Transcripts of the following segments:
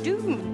doom.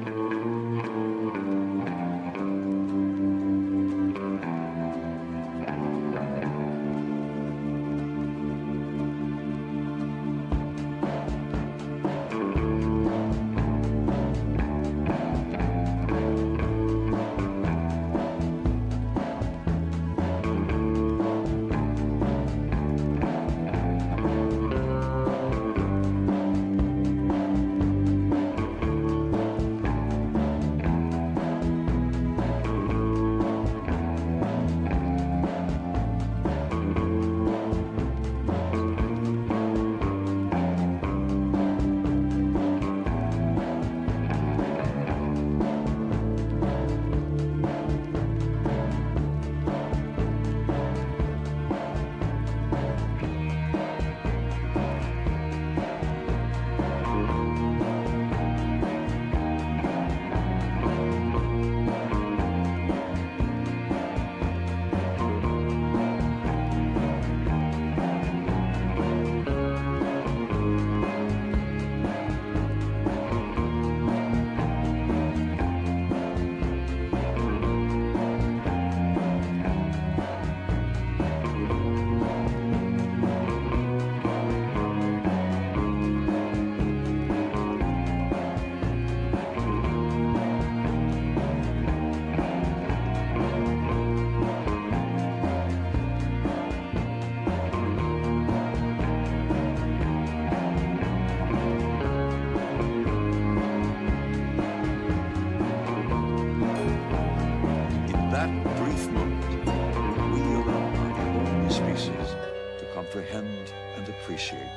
Comprehend and appreciate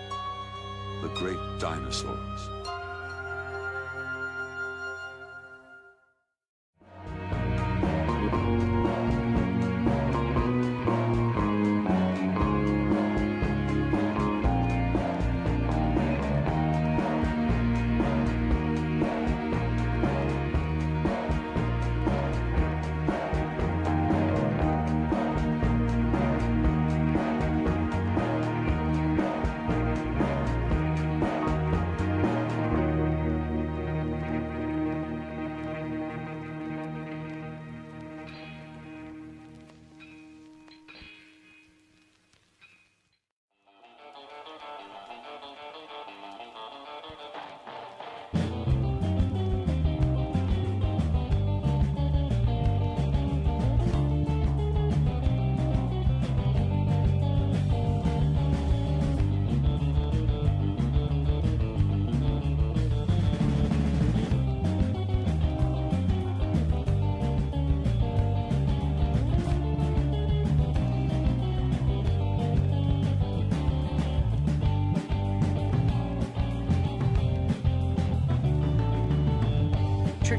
the great dinosaurs.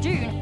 June.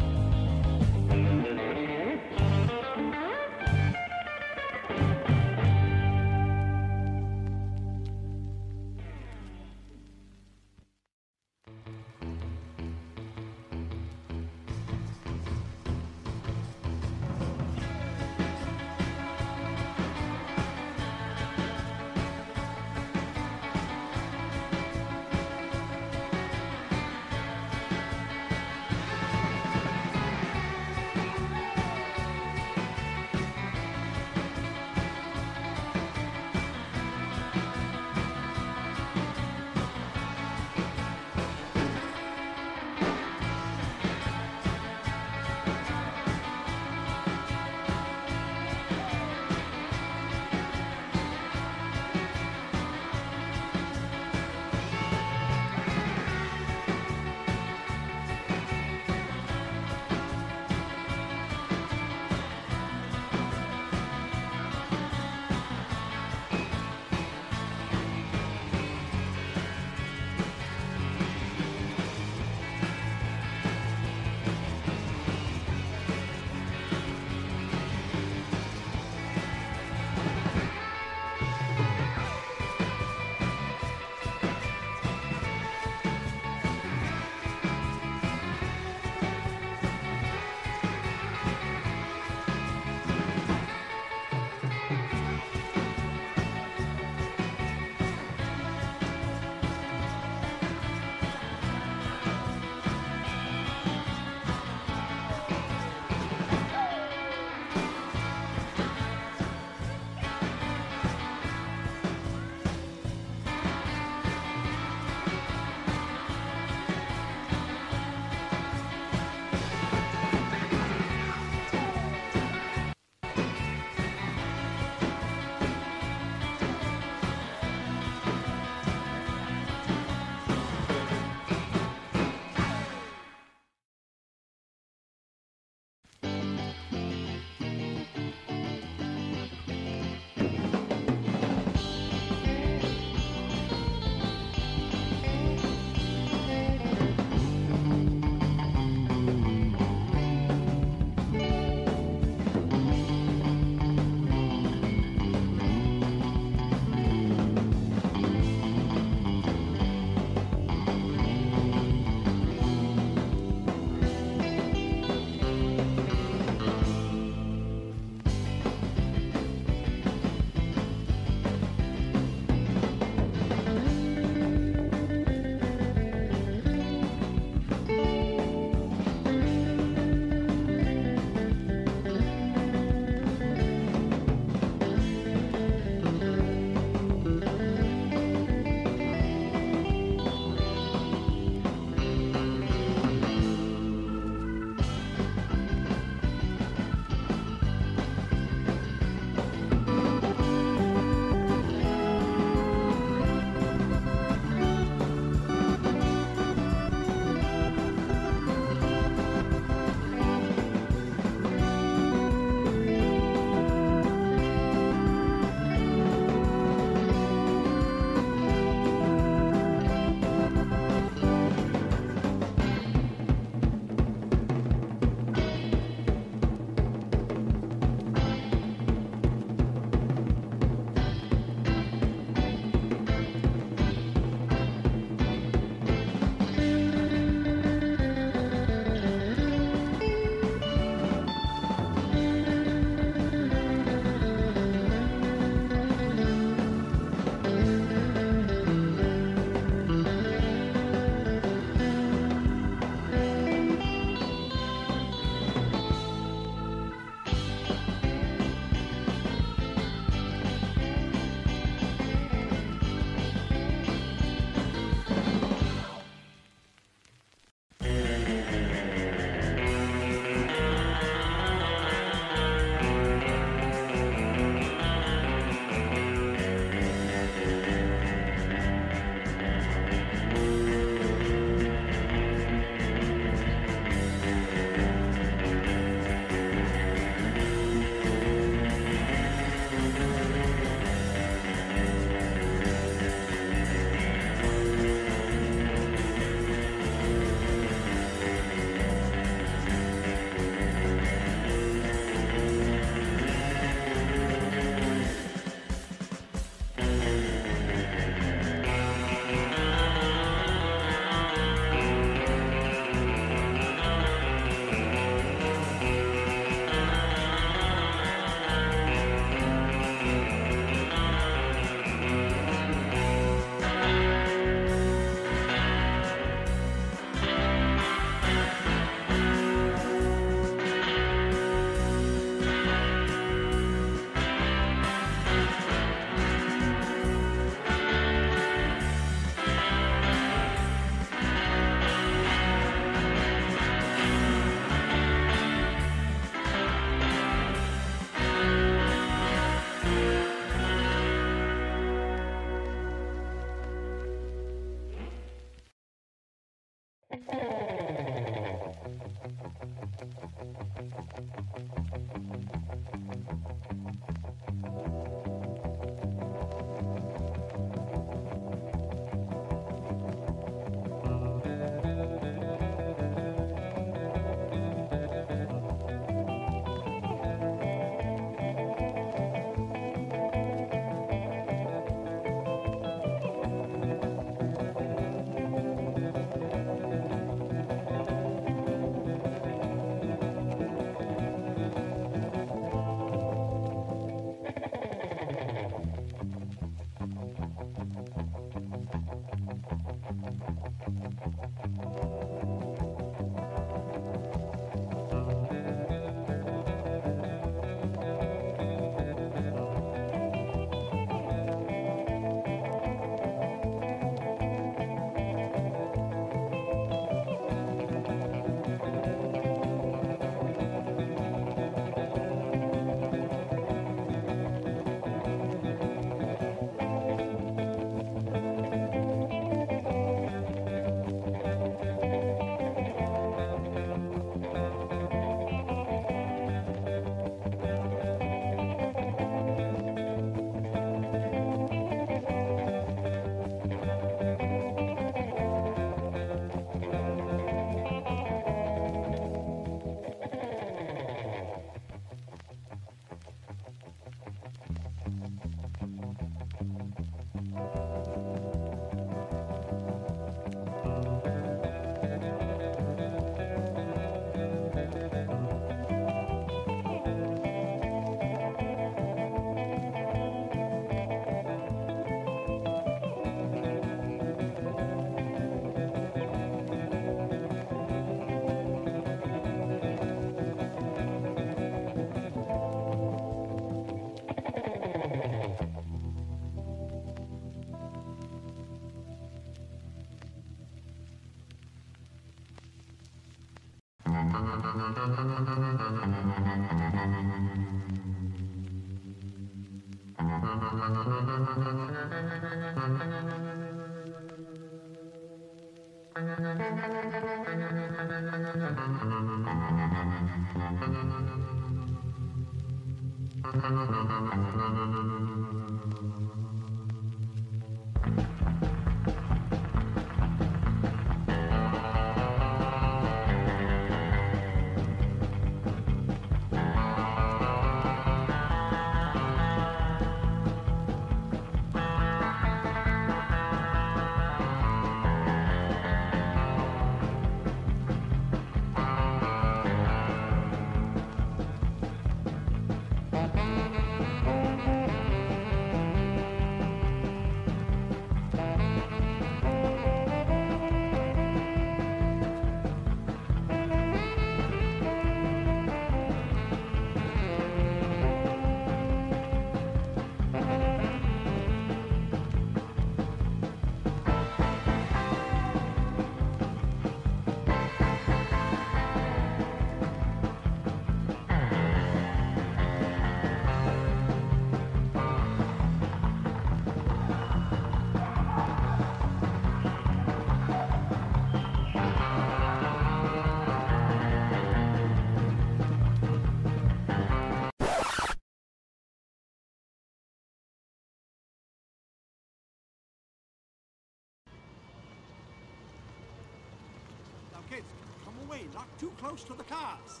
Kids, come away, not too close to the cars.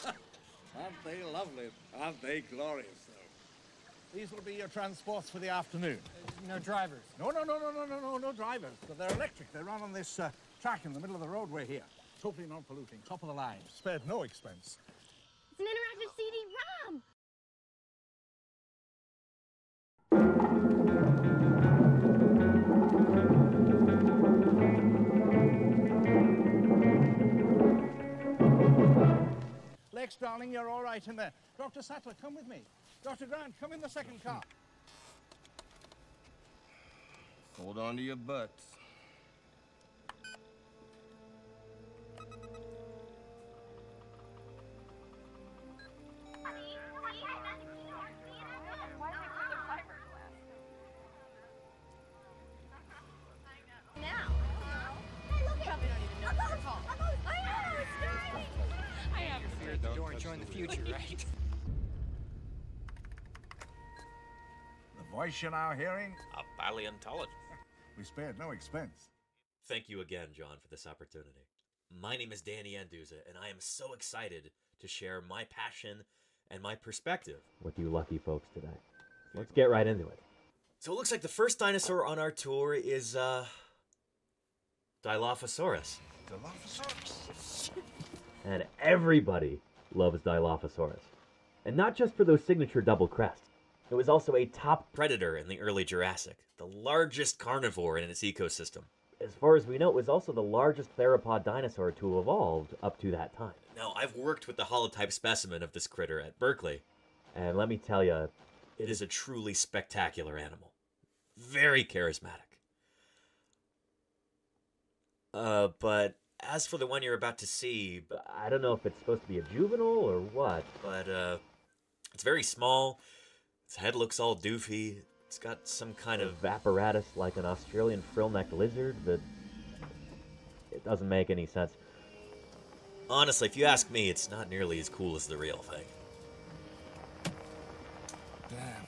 Aren't they lovely? Aren't they glorious, though? These will be your transports for the afternoon. No drivers? No drivers. But they're electric. They run on this track in the middle of the roadway here. Totally non-polluting, top of the line. Spared no expense. It's an interactive CD-ROM! Lex, darling, you're all right in there. Dr. Sattler, come with me. Dr. Grant, come in the second car. Hold on to your butts. out the door and join the future, right? The voice you're now hearing, A paleontologist. we spared no expense. Thank you again, John, for this opportunity. My name is Danny Anduza, and I am so excited to share my passion and my perspective with you lucky folks today. Let's get right into it. So it looks like the first dinosaur on our tour is, Dilophosaurus. Dilophosaurus. And everybody loves Dilophosaurus. And not just for those signature double crests. It was also a top predator in the early Jurassic, the largest carnivore in its ecosystem. As far as we know, it was also the largest theropod dinosaur to have evolved up to that time. Now, I've worked with the holotype specimen of this critter at Berkeley, and let me tell you, it is a truly spectacular animal. Very charismatic. But as for the one you're about to see, I don't know if it's supposed to be a juvenile or what, but it's very small. Its head looks all doofy. It's got some kind of apparatus like an Australian frill-necked lizard, but it doesn't make any sense. Honestly, if you ask me, it's not nearly as cool as the real thing. Damn.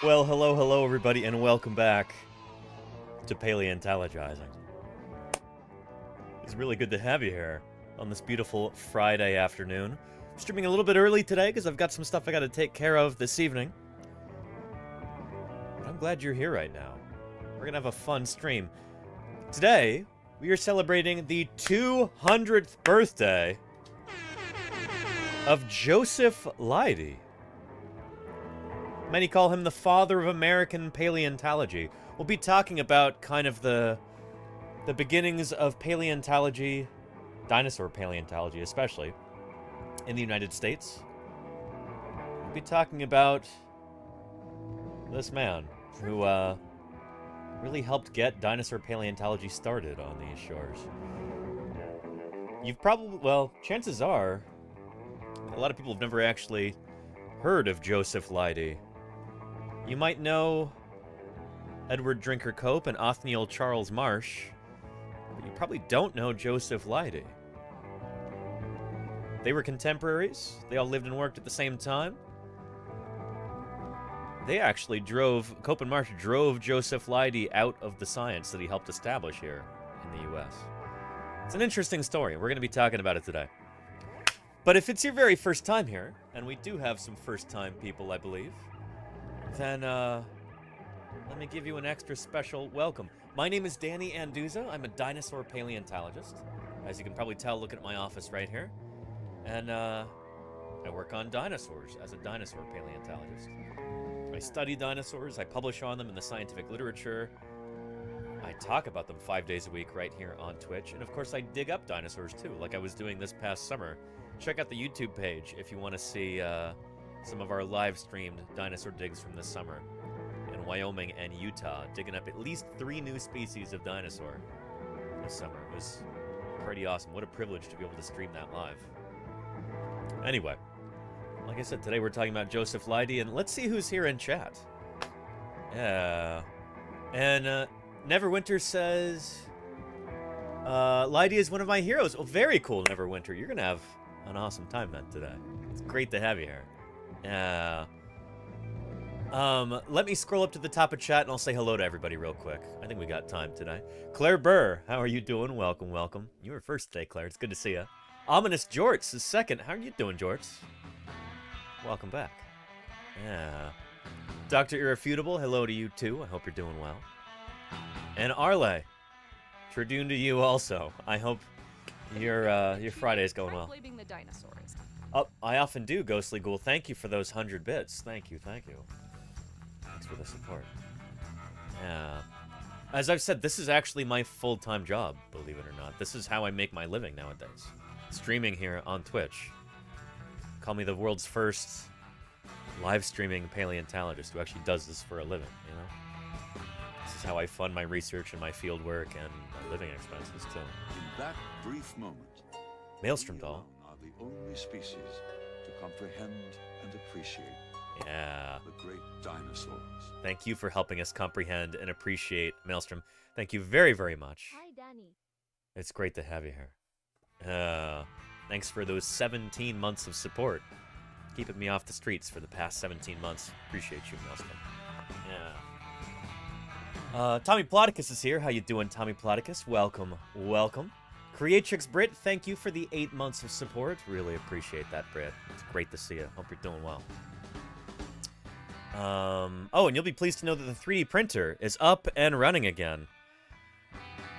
Well, hello everybody, and welcome back to Paleontologizing. It's really good to have you here on this beautiful Friday afternoon. I'm streaming a little bit early today because I've got some stuff I got to take care of this evening. But I'm glad you're here right now. We're going to have a fun stream. Today, we are celebrating the 200th birthday of Joseph Leidy. Many call him the father of American paleontology. We'll be talking about kind of the beginnings of paleontology, dinosaur paleontology especially, in the United States. We'll be talking about this man who really helped get dinosaur paleontology started on these shores. You've probably, well, chances are, a lot of people have never actually heard of Joseph Leidy. You might know Edward Drinker Cope and Othniel Charles Marsh, but you probably don't know Joseph Leidy. They were contemporaries. They all lived and worked at the same time. They actually Cope and Marsh drove Joseph Leidy out of the science that he helped establish here in the U.S. It's an interesting story, and we're going to be talking about it today. But if it's your very first time here, and we do have some first-time people, I believe, then let me give you an extra special welcome. My name is Danny Anduza. I'm a dinosaur paleontologist. As you can probably tell, looking at my office right here. And I work on dinosaurs as a dinosaur paleontologist. I study dinosaurs. I publish on them in the scientific literature. I talk about them 5 days a week right here on Twitch. And of course, I dig up dinosaurs too, like I was doing this past summer. Check out the YouTube page if you want to see some of our live-streamed dinosaur digs from this summer in Wyoming and Utah, digging up at least 3 new species of dinosaur this summer. It was pretty awesome. What a privilege to be able to stream that live. Anyway, like I said, today we're talking about Joseph Leidy, and let's see who's here in chat. Yeah. And Neverwinter says, Leidy is one of my heroes. Oh, very cool, Neverwinter. You're going to have an awesome time then today. It's great to have you here. Yeah. Let me scroll up to the top of chat and I'll say hello to everybody real quick. I think we got time today. Claire Burr, how are you doing? Welcome, welcome. You were first today, Claire. It's good to see you. Ominous Jorts is second. How are you doing, Jorts? Welcome back. Yeah. Dr. Irrefutable, hello to you too. I hope you're doing well. And Arle, Tribune to you also. I hope your Friday is going well. Blaming the dinosaurs. Oh, I often do, Ghostly Ghoul. Thank you for those 100 bits. Thank you, thank you. Thanks for the support. Yeah. As I've said, this is actually my full-time job, believe it or not. This is how I make my living nowadays. Streaming here on Twitch. Call me the world's first live-streaming paleontologist who actually does this for a living, you know? This is how I fund my research and my field work and my living expenses, too. In that brief moment, Maelstrom doll. we alone are the only species to comprehend and appreciate Yeah. The great dinosaurs. Thank you for helping us comprehend and appreciate Maelstrom. Thank you very, very much. Hi, Danny. It's great to have you here. Thanks for those 17 months of support. Keeping me off the streets for the past 17 months. Appreciate you, Maelstrom. Yeah. Tommy Ploticus is here. How you doing, Tommy Ploticus? Welcome, welcome. Creatrix Brit, thank you for the 8 months of support. Really appreciate that, Brit. It's great to see you. Hope you're doing well. Oh, and you'll be pleased to know that the 3D printer is up and running again.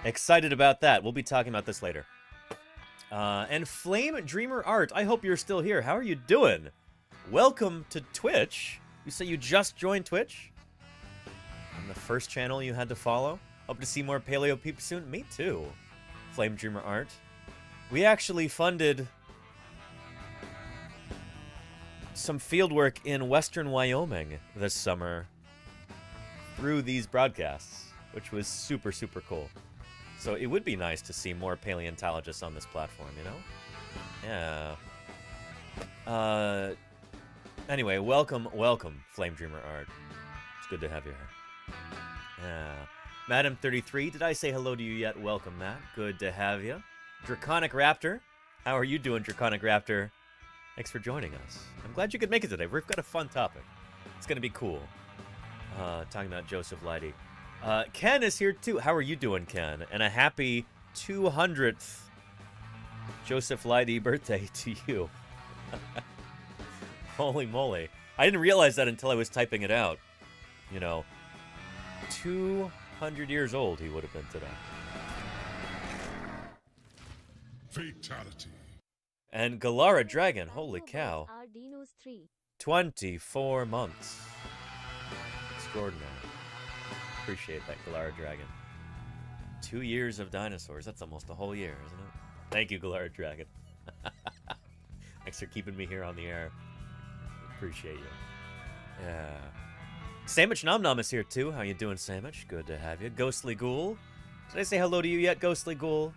Excited about that. We'll be talking about this later. And Flame Dreamer Art, I hope you're still here. How are you doing? Welcome to Twitch. You say you just joined Twitch? On the first channel you had to follow? Hope to see more Paleo peeps soon. Me too. Flame Dreamer Art. We actually funded some fieldwork in western Wyoming this summer through these broadcasts, which was super, super cool. So it would be nice to see more paleontologists on this platform, you know? Yeah. Anyway, welcome, Flame Dreamer Art. It's good to have you here. Yeah. Madam33, did I say hello to you yet? Welcome, Matt. Good to have you. Draconic Raptor. How are you doing, Draconic Raptor? Thanks for joining us. I'm glad you could make it today. We've got a fun topic. It's going to be cool. Talking about Joseph Leidy. Ken is here too. How are you doing, Ken? And a happy 200th Joseph Leidy birthday to you. Holy moly. I didn't realize that until I was typing it out. You know, 200 years old he would have been today. Fatality. And Galara Dragon, holy cow. Our dinos 3. 24 months. Extraordinary. Appreciate that, Galara Dragon. 2 years of dinosaurs. That's almost a whole year, isn't it? Thank you, Galara Dragon. Thanks for keeping me here on the air. Appreciate you. Yeah. Samich Nom Nom is here too. How you doing, Samich? Good to have you. Ghostly Ghoul. Did I say hello to you yet, Ghostly Ghoul?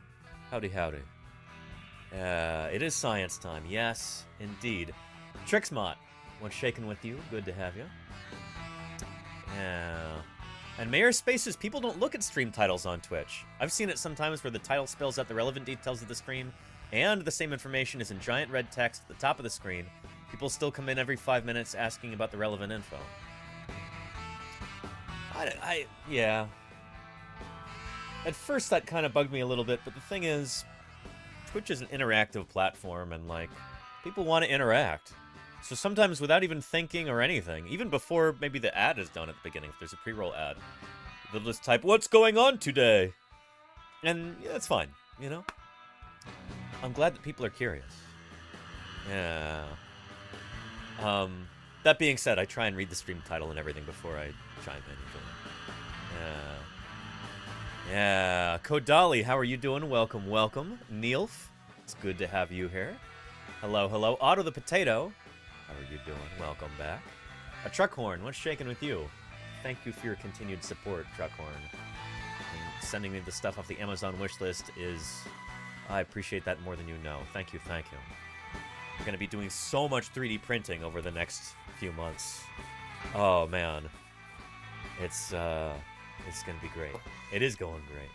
Howdy, howdy. It is science time. Yes, indeed. Trixmot, what's shaking with you? Good to have you. Yeah. And Mayor Spaces, people don't look at stream titles on Twitch. I've seen it sometimes where the title spells out the relevant details of the stream, and the same information is in giant red text at the top of the screen. People still come in every 5 minutes asking about the relevant info. Yeah. At first that kind of bugged me a little bit, but the thing is, Twitch is an interactive platform, and, like, people want to interact. So sometimes without even thinking or anything, even before maybe the ad is done at the beginning, if there's a pre-roll ad, they'll just type, "What's going on today?" And yeah, that's fine, you know? I'm glad that people are curious. Yeah. That being said, I try and read the stream title and everything before I chime in. Yeah. Yeah. Kodali, how are you doing? Welcome, welcome. Neilf, it's good to have you here. Hello, hello. Otto the Potato, how are you doing? Welcome back. A Truckhorn, what's shaking with you? Thank you for your continued support, Truckhorn. And sending me the stuff off the Amazon wish list is... I appreciate that more than you know. Thank you, thank you. We're going to be doing so much 3D printing over the next few months. Oh, man. It's going to be great. It is going great.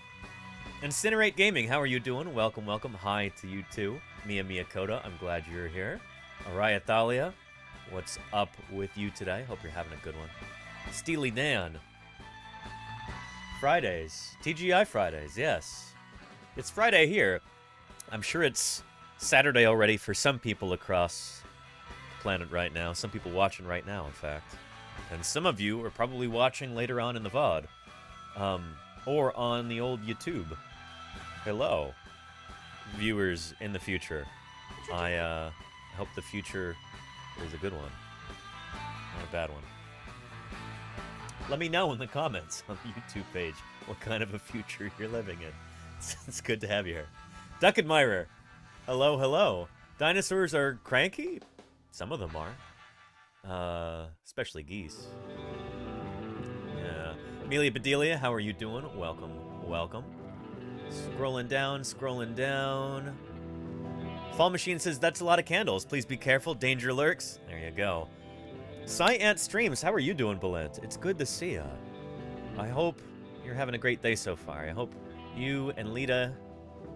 Incinerate Gaming, how are you doing? Welcome, welcome. Hi to you, too. Mia Koda, I'm glad you're here. Araya Thalia, what's up with you today? Hope you're having a good one. Steely Dan. Fridays. TGI Fridays, yes. It's Friday here. I'm sure it's Saturday already for some people across the planet right now. Some people watching right now, in fact. And some of you are probably watching later on in the VOD. Or on the old YouTube. Hello, viewers in the future. I hope the future is a good one. Not a bad one. Let me know in the comments on the YouTube page what kind of a future you're living in. It's good to have you here. Duck Admirer. Hello, hello. Dinosaurs are cranky? Some of them are. Especially geese. Yeah. Amelia Bedelia, how are you doing? Welcome, welcome. Scrolling down, scrolling down. Fall Machine says, that's a lot of candles. Please be careful. Danger lurks. There you go. Ant Streams, how are you doing, Balint? It's good to see ya. I hope you're having a great day so far. I hope you and Lita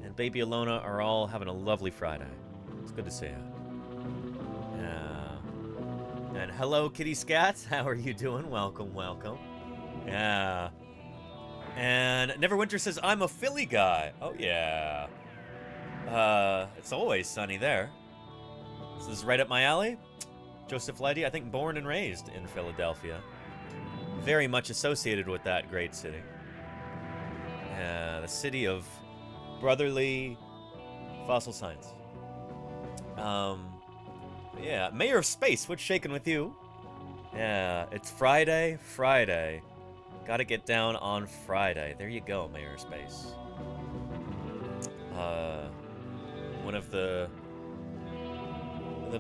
and baby Alona are all having a lovely Friday. It's good to see ya. Yeah. And hello, Kitty Scats. How are you doing? Welcome, welcome. Yeah. And Neverwinter says, I'm a Philly guy. Oh, yeah. It's always sunny there. This is right up my alley. Joseph Leidy, I think born and raised in Philadelphia. Very much associated with that great city. The city of brotherly fossil science. Yeah, Mayor of Space, what's shaking with you? Yeah, it's Friday. Gotta get down on Friday. There you go, Mayor of Space. One of the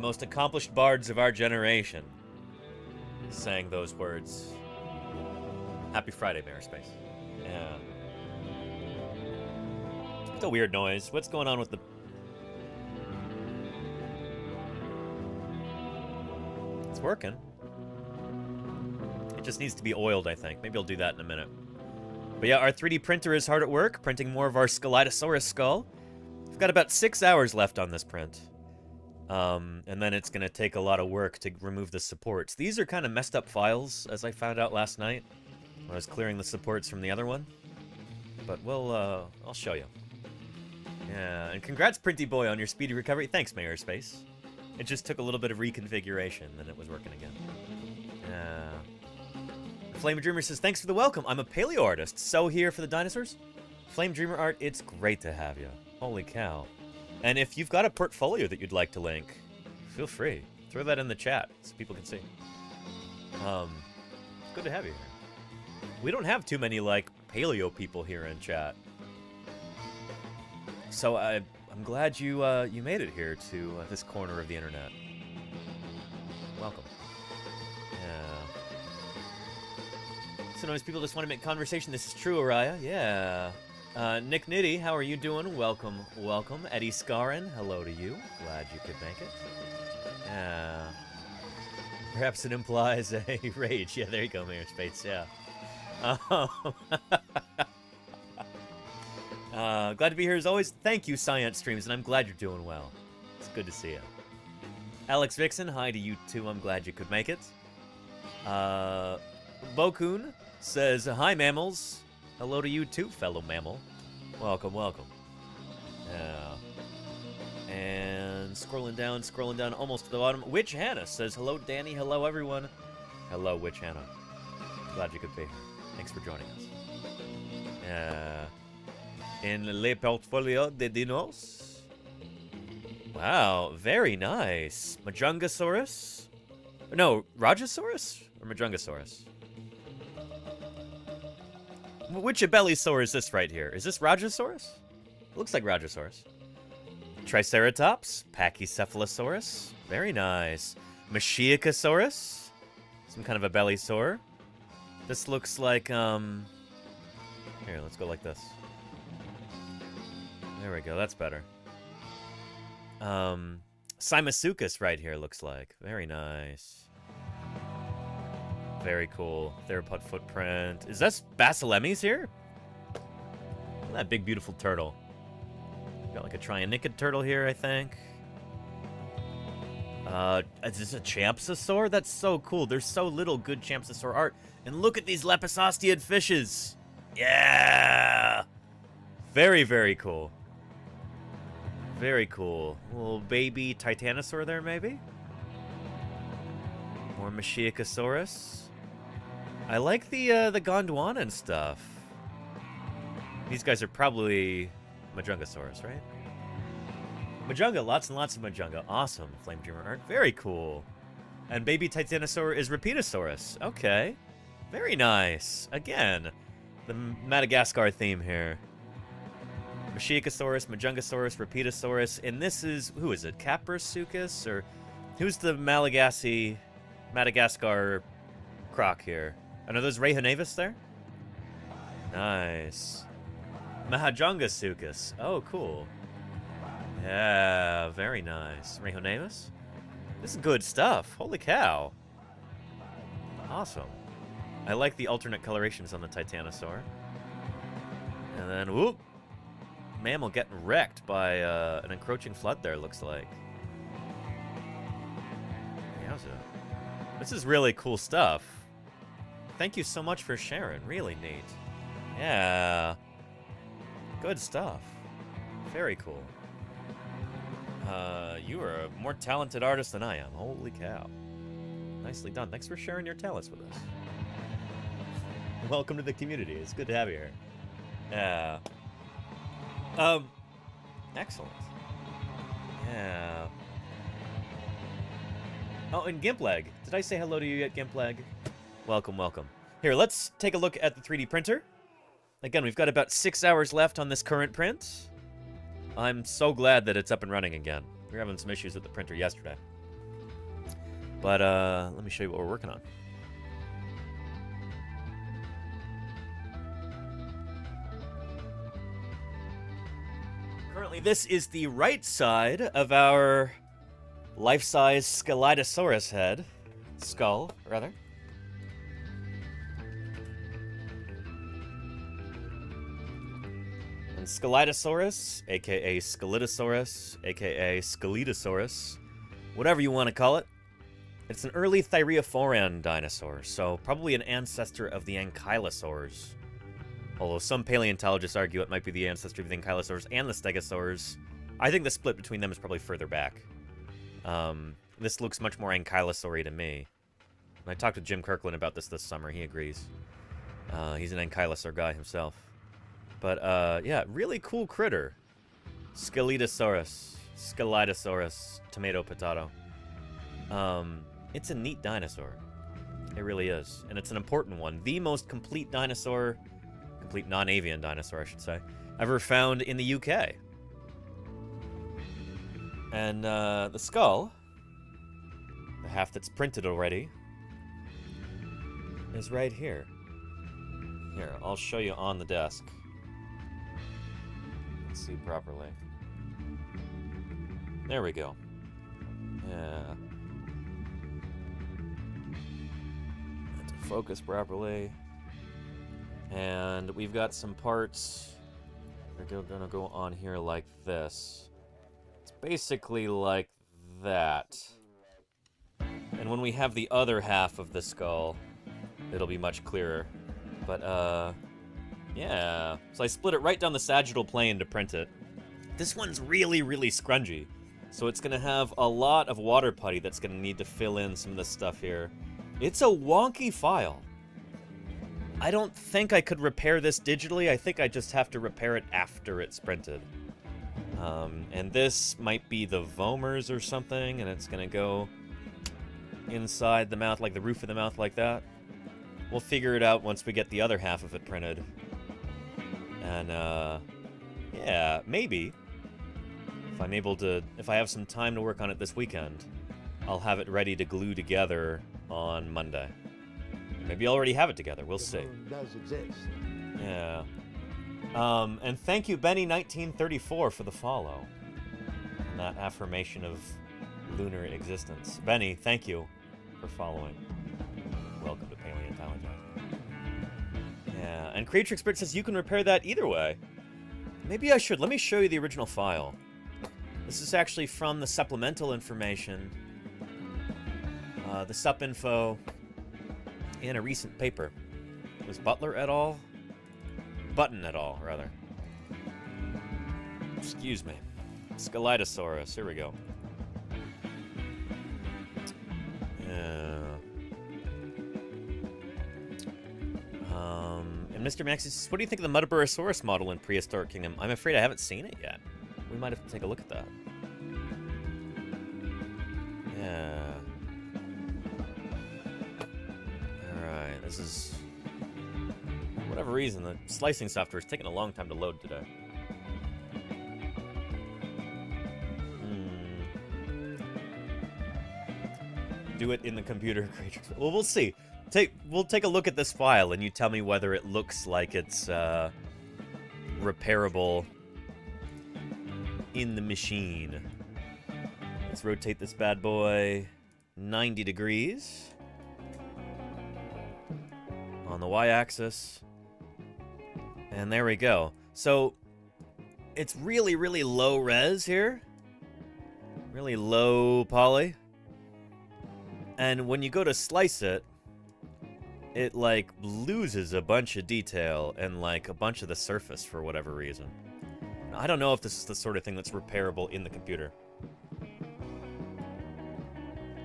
most accomplished bards of our generation sang those words. Happy Friday, Mayor of Space. Yeah. It's a weird noise. What's going on with the... It's working. It just needs to be oiled, I think. Maybe I'll do that in a minute. But yeah, our 3D printer is hard at work, printing more of our Scelidosaurus skull. We've got about 6 hours left on this print. And then it's going to take a lot of work to remove the supports. These are kind of messed up files, as I found out last night when I was clearing the supports from the other one. But I'll show you. Yeah, and congrats, Printy Boy, on your speedy recovery. Thanks, Mayor Space. It just took a little bit of reconfiguration, and it was working again. Yeah. Flame Dreamer says, thanks for the welcome. I'm a paleo artist, so here for the dinosaurs. Flame Dreamer Art, it's great to have you. Holy cow. And if you've got a portfolio that you'd like to link, feel free. Throw that in the chat so people can see. Good to have you here. We don't have too many, like, paleo people here in chat. So I'm glad you made it here to this corner of the internet. Welcome. Yeah. Sometimes people just want to make conversation. This is true, Araya. Yeah. Nick Nitty, how are you doing? Welcome, welcome. Eddie Scarin, hello to you. Glad you could make it. Yeah. Perhaps it implies a rage. Yeah, there you go, Mayor Space, yeah. Glad to be here as always. Thank you, Science Streams, and I'm glad you're doing well. It's good to see you. Alex Vixen, hi to you too. I'm glad you could make it. Bokun says, hi, mammals. Hello to you too, fellow mammal. Welcome, welcome. Yeah. And scrolling down, almost to the bottom. Witch Hannah says, hello, Danny. Hello, everyone. Hello, Witch Hannah. Glad you could be here. Thanks for joining us. In Le Portfolio de Dinos. Wow, very nice. Majungasaurus? No, Rajasaurus? Or Majungasaurus? Which Abelisaur is this right here? Is this Rajasaurus? It looks like Rajasaurus. Triceratops, Pachycephalosaurus. Very nice. Machiacosaurus. Some kind of Abelisaur. This looks like, here, let's go like this. There we go, that's better. Simasuchus right here looks like. Very nice. Very cool. Theropod footprint. Is that Basilemes here? Look at that big, beautiful turtle. Got like a Trionychid turtle here, I think. Is this a Champsosaur? That's so cool. There's so little good Champsosaur art. And look at these Lepisosteid fishes. Yeah! Very, very cool. Very cool. Little baby Titanosaur there, maybe? More Machiacosaurus. I like the Gondwana and stuff. These guys are probably Majungasaurus, right? Majunga, lots and lots of Majunga. Awesome, Flame Dreamer art. Very cool. And baby Titanosaur is Rapetosaurus. Okay. Very nice. Again, the Madagascar theme here. Machiacosaurus, Majungasaurus, Rapetosaurus, and this is, who is it? Caprasuchus? Or who's the Madagascar croc here? And are those Rehonavus there? Nice. Mahajongasuchus. Oh, cool. Yeah, very nice. Rehonavus? This is good stuff. Holy cow. Awesome. I like the alternate colorations on the Titanosaur. And then, whoop! Mammal getting wrecked by an encroaching flood there, looks like. Yowza. This is really cool stuff. Thank you so much for sharing. Really neat. Yeah. Good stuff. Very cool. You are a more talented artist than I am. Holy cow. Nicely done. Thanks for sharing your talents with us. Welcome to the community. It's good to have you here. Yeah. Excellent. Yeah. Oh, and Gimpleg. Did I say hello to you yet, Gimpleg? Welcome, welcome. Here, let's take a look at the 3D printer. Again, we've got about 6 hours left on this current print. I'm so glad that it's up and running again. We were having some issues with the printer yesterday. But, let me show you what we're working on. Currently, this is the right side of our life-size Scelidosaurus head. Skull, rather. And Scelidosaurus, aka Scelidosaurus, aka Scelidosaurus, whatever you want to call it. It's an early Thyreophoran dinosaur, so probably an ancestor of the Ankylosaurs. Although some paleontologists argue it might be the ancestor of the Ankylosaurs and the Stegosaurs. I think the split between them is probably further back. This looks much more Ankylosaury to me. And I talked to Jim Kirkland about this summer. He agrees. He's an Ankylosaur guy himself. But, yeah, really cool critter. Scelidosaurus. Scelidosaurus. Tomato, potato. It's a neat dinosaur. It really is. And it's an important one. The most complete dinosaur, complete non-avian dinosaur, I should say, ever found in the UK. And, the skull, the half that's printed already, is right here. Here, I'll show you on the desk. Let's see properly. There we go. Yeah. To focus properly. And we've got some parts. We're gonna go on here like this. It's basically like that. And when we have the other half of the skull, it'll be much clearer. But, yeah. So I split it right down the sagittal plane to print it. This one's really, really scrungy. So it's gonna have a lot of water putty that's gonna need to fill in some of this stuff here. It's a wonky file. I don't think I could repair this digitally. I think I just have to repair it after it's printed. And this might be the vomers or something, and it's gonna go inside the mouth, like the roof of the mouth like that. We'll figure it out once we get the other half of it printed. And, yeah, maybe. If I have some time to work on it this weekend, I'll have it ready to glue together on Monday. Maybe I'll already have it together. We'll see. Does exist. Yeah. And thank you, Benny1934, for the follow. And that affirmation of lunar existence. Benny, thank you for following. Welcome to Paleontologizing. Yeah, and Creatrix Brit says you can repair that either way. Maybe I should. Let me show you the original file. This is actually from the supplemental information. The sup info in a recent paper. It was Butler et al.? Button et al., rather. Excuse me. Scelidosaurus. Here we go. Yeah. And Mr. Max says, what do you think of the Muttaburrasaurus model in Prehistoric Kingdom? I'm afraid I haven't seen it yet. We might have to take a look at that. Yeah. Alright, this is... For whatever reason, the slicing software is taking a long time to load today. Do it in the computer. Well, we'll see. We'll take a look at this file, and you tell me whether it looks like it's repairable in the machine. Let's rotate this bad boy 90 degrees. on the y-axis. And there we go. So, it's really, really low res here. Really low poly. And when you go to slice it, it, like, loses a bunch of detail and, like, a bunch of the surface for whatever reason. I don't know if this is the sort of thing that's repairable in the computer.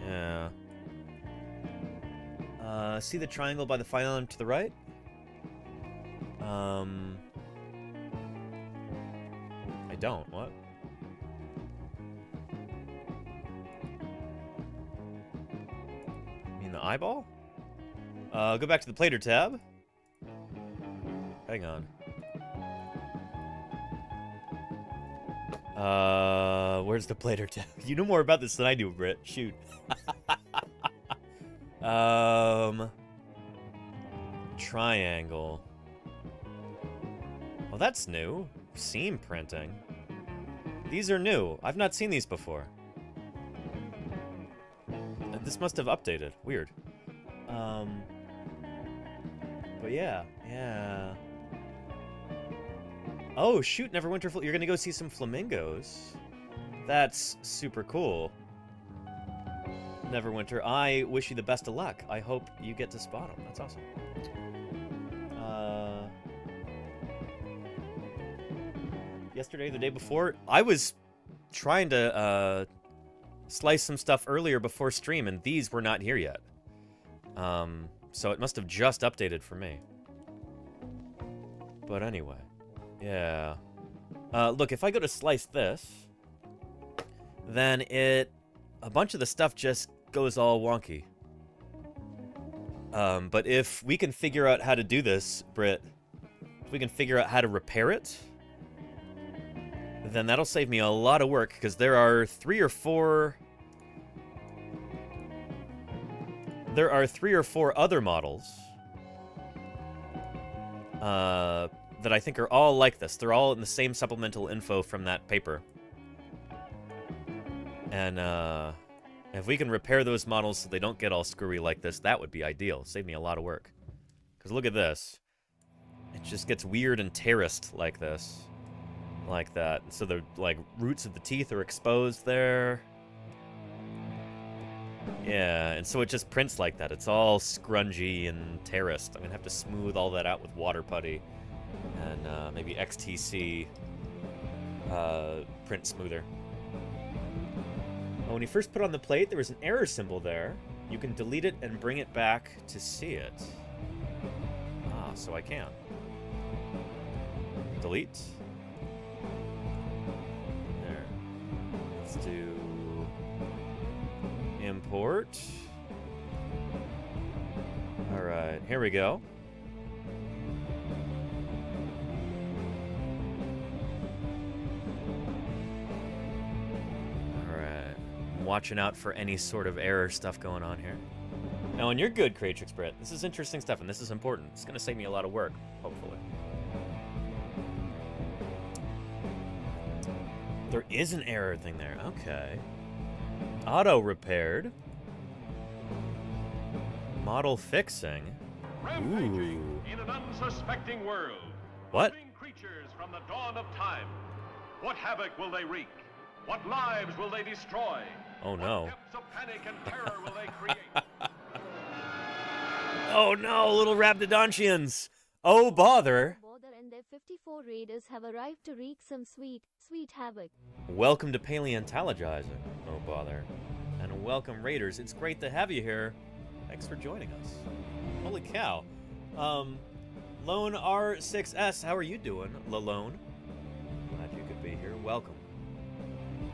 Yeah. See the triangle by the file element to the right? I don't. What? You mean the eyeball? Go back to the plater tab. Hang on. Where's the plater tab? You know more about this than I do, Britt. Shoot. Triangle. Well, that's new. Seam printing. These are new. I've not seen these before. This must have updated. Weird. But yeah. Oh, shoot, Neverwinter. You're gonna go see some flamingos. That's super cool. Neverwinter, I wish you the best of luck. I hope you get to spot them. That's awesome. Yesterday, the day before, I was trying to slice some stuff earlier before stream, and these were not here yet. So it must have just updated for me. But anyway, yeah. Look, if I go to slice this, then a bunch of the stuff just goes all wonky. But if we can figure out how to do this, Britt, if we can figure out how to repair it, then that'll save me a lot of work, because there are three or four other models that I think are all like this. They're all in the same supplemental info from that paper. And if we can repair those models so they don't get all screwy like this, that would be ideal. Save me a lot of work. Because look at this. It just gets weird and terraced like this. Like that. So the, like, roots of the teeth are exposed there. Yeah, and so it just prints like that. It's all scrungy and terraced. I'm gonna have to smooth all that out with water putty. And maybe XTC print smoother. When you first put on the plate, there was an error symbol there. You can delete it and bring it back to see it. Ah, so I can. Delete. There. Let's do import. All right, here we go. Watching out for any sort of error stuff going on here. No, and you're good, Creatrix Brett. This is interesting stuff, and this is important. It's going to save me a lot of work, hopefully. There is an error thing there. Okay. Auto-repaired. Model fixing. Ooh. In an unsuspecting world. What? Living creatures from the dawn of time. What havoc will they wreak? What lives will they destroy? Oh no. What depths of panic and terror will they create? Oh no, little Rabdodontians. Oh bother. Bother and their 54 raiders have arrived to wreak some sweet havoc. Welcome to Paleontologizing. Oh bother. And welcome raiders. It's great to have you here. Thanks for joining us. Holy cow. Lone R6S, how are you doing, Lalone? Glad you could be here. Welcome.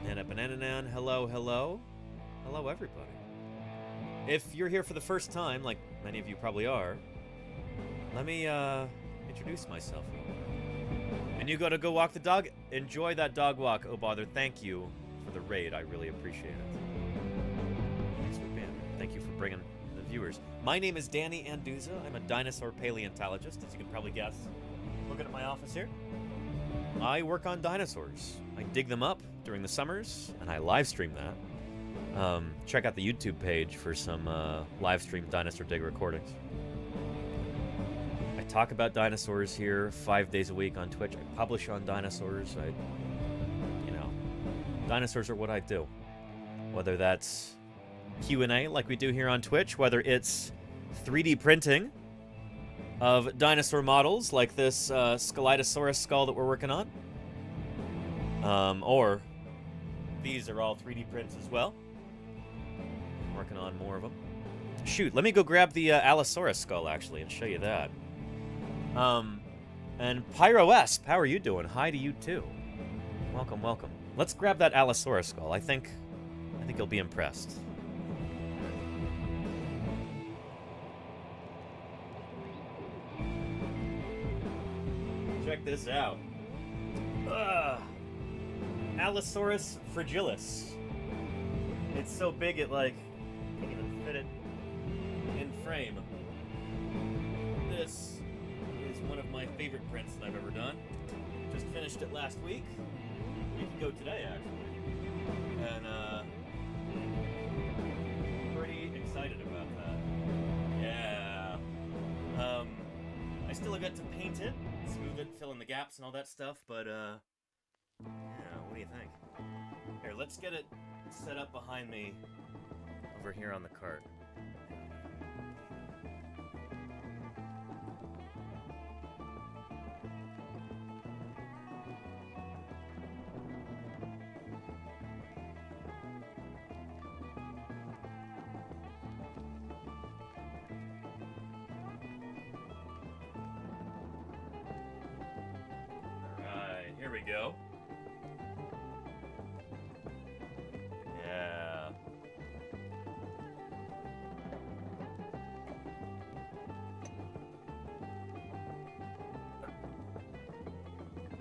And a Banananan, hello, hello. Hello, everybody. If you're here for the first time, like many of you probably are, let me introduce myself. And you gotta go walk the dog? Enjoy that dog walk, oh bother. Thank you for the raid. I really appreciate it. Thanks for being here. Thank you for bringing the viewers. My name is Danny Anduza. I'm a dinosaur paleontologist, as you can probably guess. Looking at my office here. I work on dinosaurs. I dig them up during the summers, and I live stream that. Check out the YouTube page for some live stream dinosaur dig recordings. talk about dinosaurs here 5 days a week on Twitch. I publish on dinosaurs. You know, dinosaurs are what I do. Whether that's Q&A like we do here on Twitch, whether it's 3D printing of dinosaur models like this Scelidosaurus skull that we're working on. Or these are all 3D prints as well. I'm working on more of them. Shoot, let me go grab the Allosaurus skull, actually, and show you that. And PyroEsp, how are you doing? Hi to you, too. Welcome, welcome. Let's grab that Allosaurus skull. I think you'll be impressed. Check this out. Allosaurus fragilis. It's so big it, like, can't even fit it in frame. This is one of my favorite prints that I've ever done. Just finished it last week. You can go today, actually. And, pretty excited about that. Yeah. I still have got to paint it, smooth it, fill in the gaps and all that stuff, but, yeah, what do you think? Here, let's get it set up behind me over here on the cart. Alright, here we go. Yeah.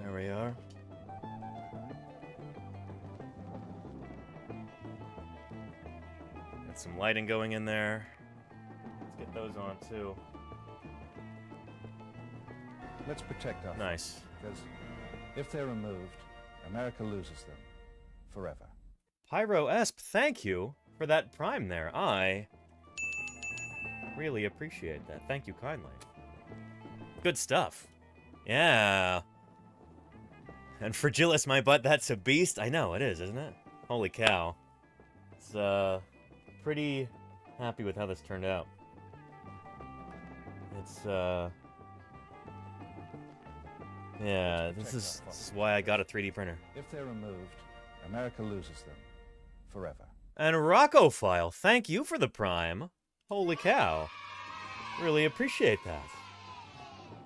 There we are. Got some lighting going in there. Let's get those on too. Let's protect our Nice. because if they're removed, America loses them forever. PyroEsp, thank you for that prime there. I really appreciate that. Thank you kindly. Good stuff. Yeah. And Fragilis, my butt, that's a beast. I know, it is, isn't it? Holy cow. It's, pretty happy with how this turned out. It's, yeah, this is why I got a 3D printer. If they're removed, America loses them forever. And Rockophile, thank you for the prime. Holy cow. Really appreciate that.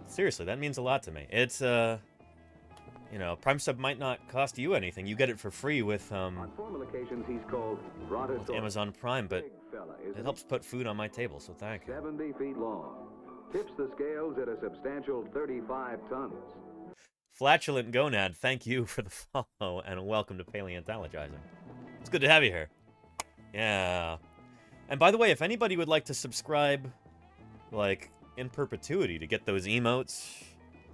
Seriously, that means a lot to me. It's, you know, Prime Sub might not cost you anything. You get it for free with, On formal occasions, he's called with Amazon Prime, but it helps put food on my table, so thank you. 70 feet long. Tips the scales at a substantial 35 tons. Flatulent Gonad, thank you for the follow, and welcome to Paleontologizing. It's good to have you here. Yeah. And by the way, if anybody would like to subscribe, like, in perpetuity to get those emotes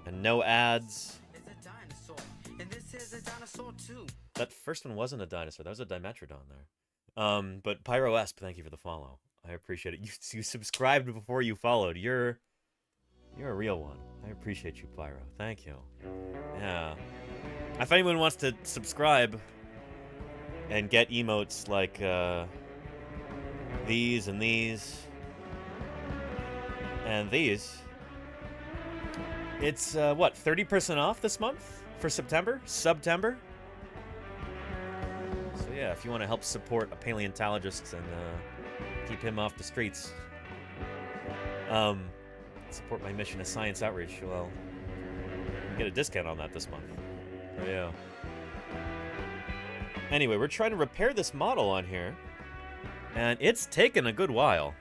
and no ads. It's a dinosaur, and this is a dinosaur too. That first one wasn't a dinosaur, that was a Dimetrodon there. But PyroEsp, thank you for the follow. I appreciate it. You subscribed before you followed. You're a real one. I appreciate you, Pyro. Thank you. Yeah. If anyone wants to subscribe and get emotes like these and these and these, it's what, 30% off this month for September? Subtember? So yeah, if you want to help support a paleontologist and keep him off the streets, support my mission of science outreach, well, you can get a discount on that this month. Oh, yeah. Anyway, we're trying to repair this model on here, and it's taken a good while.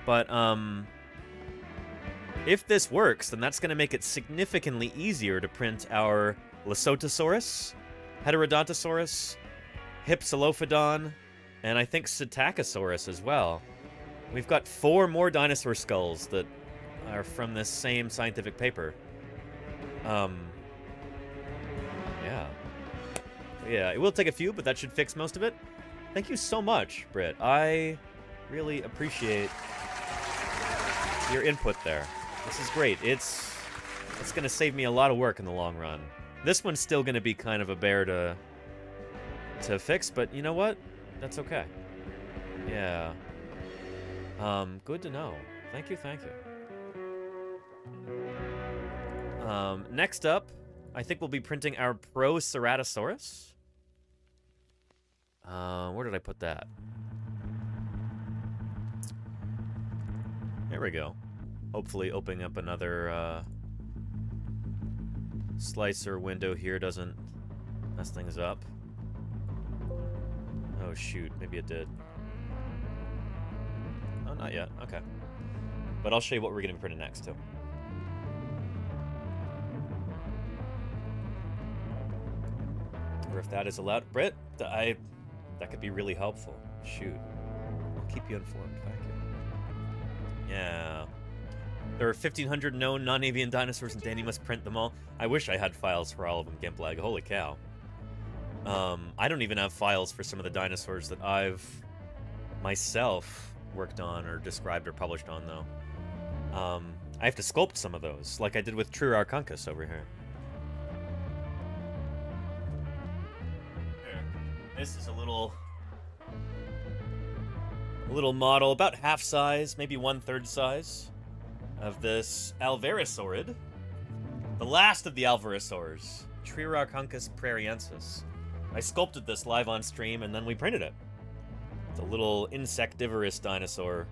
But, if this works, then that's going to make it significantly easier to print our Lesotosaurus, Heterodontosaurus, Hypsilophodon, and I think Psittacosaurus as well. We've got 4 more dinosaur skulls that are from this same scientific paper. Yeah, it will take a few, but that should fix most of it. Thank you so much, Britt. I really appreciate your input there. This is great. It's going to save me a lot of work in the long run. This one's still going to be kind of a bear to fix, but you know what? That's okay. Yeah. Good to know. Thank you, thank you. Next up, I think we'll be printing our Proceratosaurus. Where did I put that? There we go. Hopefully opening up another slicer window here doesn't mess things up. Oh shoot, maybe it did. Oh, not yet. Okay. But I'll show you what we're going to be printing next, too. Or if that is allowed. Britt, that could be really helpful. Shoot. I'll keep you informed. Thank you. Yeah. There are 1,500 known non-avian dinosaurs, and Danny must print them all. I wish I had files for all of them, Gimplag. Holy cow. I don't even have files for some of the dinosaurs that I've myself worked on or described or published on, though. I have to sculpt some of those, like I did with Trurarchunkus over here. This is a little model, about half size, maybe 1/3 size, of this Alvarosaurid, the last of the Alvarosaurs, Trurarchunkus prairiensis. I sculpted this live on stream, and then we printed it. It's a little insectivorous dinosaur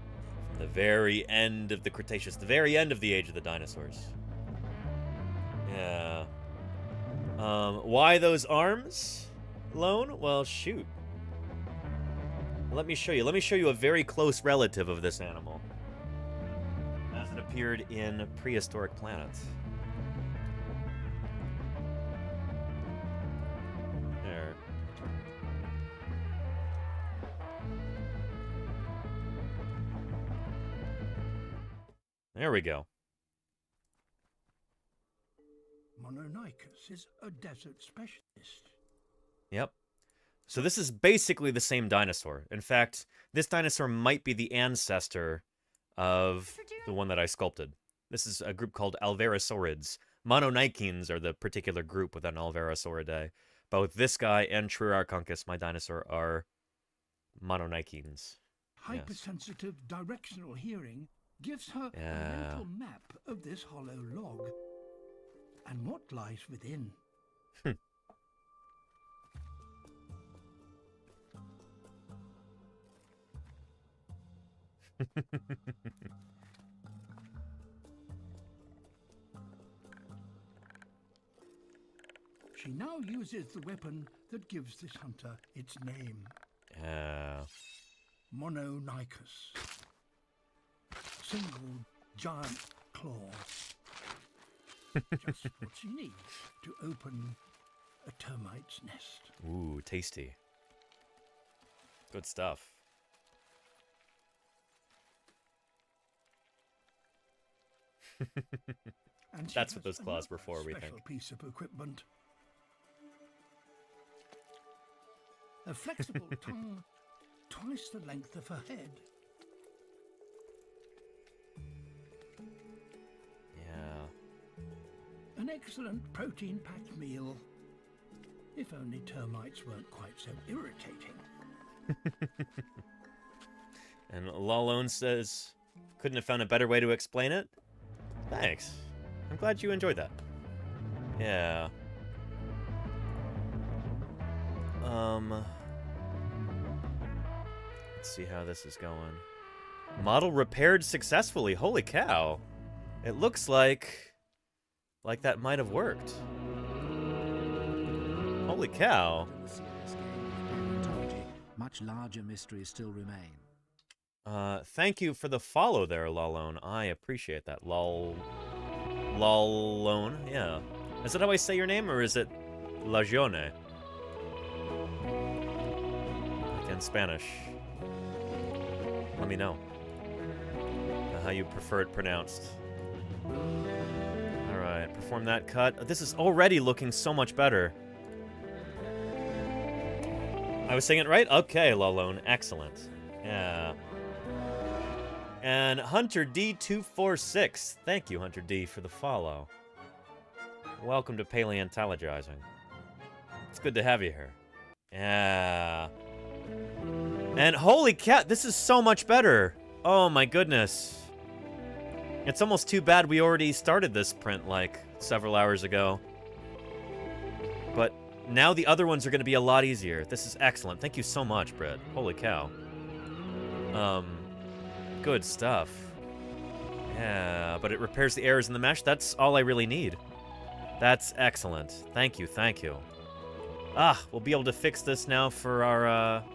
from the very end of the Cretaceous, the very end of the age of the dinosaurs. Yeah. Why those arms, Lone? Well, shoot. Let me show you. Let me show you a very close relative of this animal, as it appeared in Prehistoric Planet. There. There we go. Mononychus is a desert specialist. Yep. So this is basically the same dinosaur. In fact, this dinosaur might be the ancestor of the one that I sculpted. This is a group called Alvarosaurids. Mononychines are the particular group within Alvarosauridae. Both this guy and Trurarchunkus, my dinosaur, are Mononychines. Hypersensitive directional hearing gives her a mental map of this hollow log and what lies within. She now uses the weapon that gives this hunter its name. Mononychus. Single giant claw. Just what she needs to open a termite's nest. Ooh, tasty. Good stuff. And that's what those claws were for, we think. Special piece of equipment. A flexible tongue twice the length of her head. Yeah. An excellent protein-packed meal. If only termites weren't quite so irritating. And Lalone says, couldn't have found a better way to explain it? Thanks. I'm glad you enjoyed that. Yeah. Let's see how this is going. Model repaired successfully. Holy cow. It looks like that might have worked. Holy cow. Much larger mysteries still remain. Thank you for the follow there, Lalone. I appreciate that. Lalone, yeah. Is that how I say your name, or is it Lagione? Like in Spanish. Let me know how you prefer it pronounced. Alright, perform that cut. This is already looking so much better. I was saying it right? Okay, Lalone. Excellent. Yeah. And Hunter D246. Thank you, Hunter D, for the follow. Welcome to Paleontologizing. It's good to have you here. Yeah. And holy cow, this is so much better. Oh my goodness. It's almost too bad we already started this print like several hours ago. But now the other ones are going to be a lot easier. This is excellent. Thank you so much, Britt. Holy cow. Good stuff. Yeah, but it repairs the errors in the mesh. That's all I really need. That's excellent. Thank you, thank you. Ah, we'll be able to fix this now for our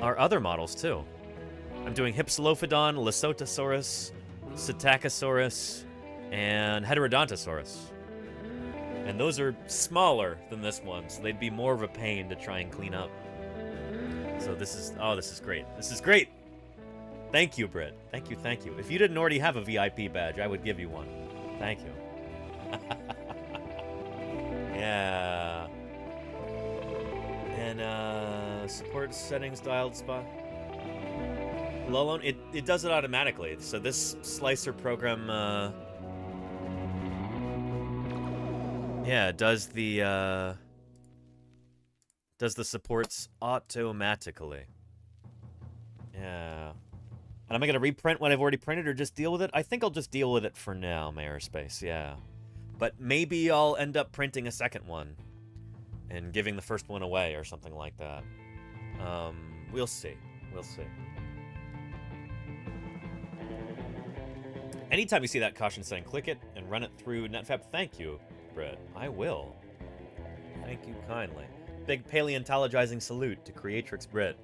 other models, too. I'm doing Hypsilophodon, Lesotosaurus, Psittacosaurus, and Heterodontosaurus. And those are smaller than this one, so they'd be more of a pain to try and clean up. So this is, oh, this is great. This is great! Thank you, Britt. Thank you, thank you. If you didn't already have a VIP badge, I would give you one. Thank you. Yeah. And, support settings dialed spot. Lolon, it does it automatically. So this slicer program, yeah, does the supports automatically. Yeah. And am I going to reprint what I've already printed or just deal with it? I think I'll just deal with it for now, Mayorspace, yeah. But maybe I'll end up printing a second one and giving the first one away or something like that. We'll see. We'll see. Anytime you see that caution sign, click it and run it through NetFab. Thank you, Brett. I will. Thank you kindly. Big paleontologizing salute to Creatrix Brett.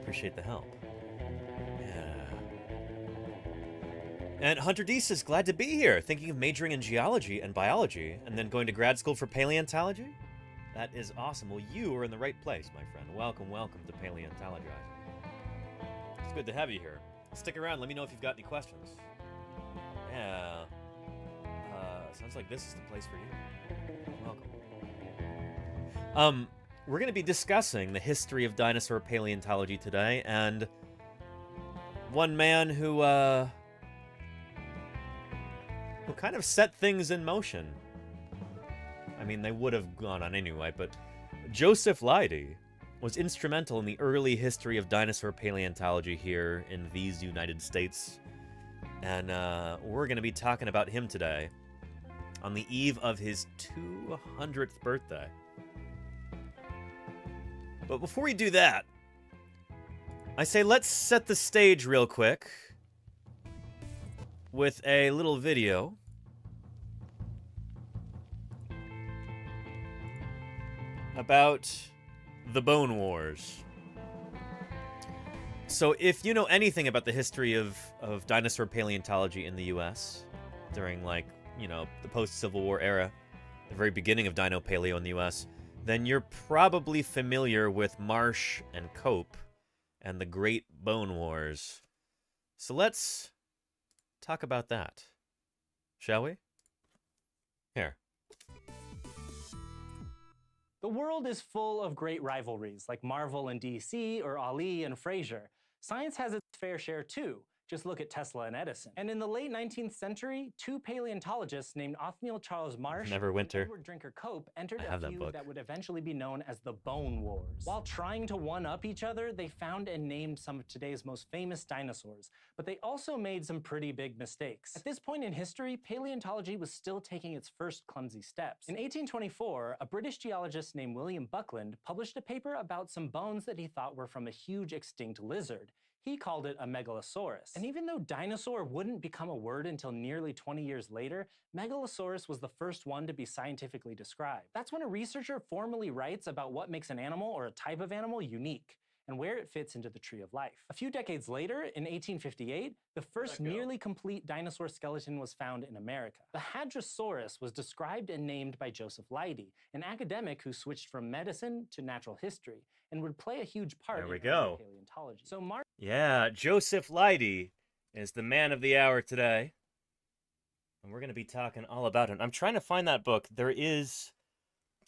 Appreciate the help. And Hunter D says, glad to be here. Thinking of majoring in geology and biology and then going to grad school for paleontology? That is awesome. Well, you are in the right place, my friend. Welcome, welcome to Paleontologizing. It's good to have you here. Stick around. Let me know if you've got any questions. Yeah. Sounds like this is the place for you. Welcome. We're going to be discussing the history of dinosaur paleontology today, and one man who kind of set things in motion. I mean, they would have gone on anyway, but Joseph Leidy was instrumental in the early history of dinosaur paleontology here in these United States. And we're going to be talking about him today on the eve of his 200th birthday. But before we do that, I say let's set the stage real quick with a little video about the Bone Wars. So if you know anything about the history of dinosaur paleontology in the US during, like, you know, the post-Civil War era, the very beginning of dino paleo in the US, then you're probably familiar with Marsh and Cope and the Great Bone Wars. So let's talk about that, shall we? Here. The world is full of great rivalries, like Marvel and DC, or Ali and Frasier. Science has its fair share too. Just look at Tesla and Edison. And in the late 19th century, two paleontologists named Othniel Charles Marsh and Edward Drinker Cope entered a feud that would eventually be known as the Bone Wars. While trying to one-up each other, they found and named some of today's most famous dinosaurs, but they also made some pretty big mistakes. At this point in history, paleontology was still taking its first clumsy steps. In 1824, a British geologist named William Buckland published a paper about some bones that he thought were from a huge extinct lizard. He called it a megalosaurus. And even though dinosaur wouldn't become a word until nearly 20 years later, megalosaurus was the first one to be scientifically described. That's when a researcher formally writes about what makes an animal or a type of animal unique and where it fits into the tree of life. A few decades later, in 1858, the first nearly complete dinosaur skeleton was found in America. The Hadrosaurus was described and named by Joseph Leidy, an academic who switched from medicine to natural history and would play a huge part in paleontology. So yeah, Joseph Leidy is the man of the hour today. And we're going to be talking all about it. I'm trying to find that book. There is...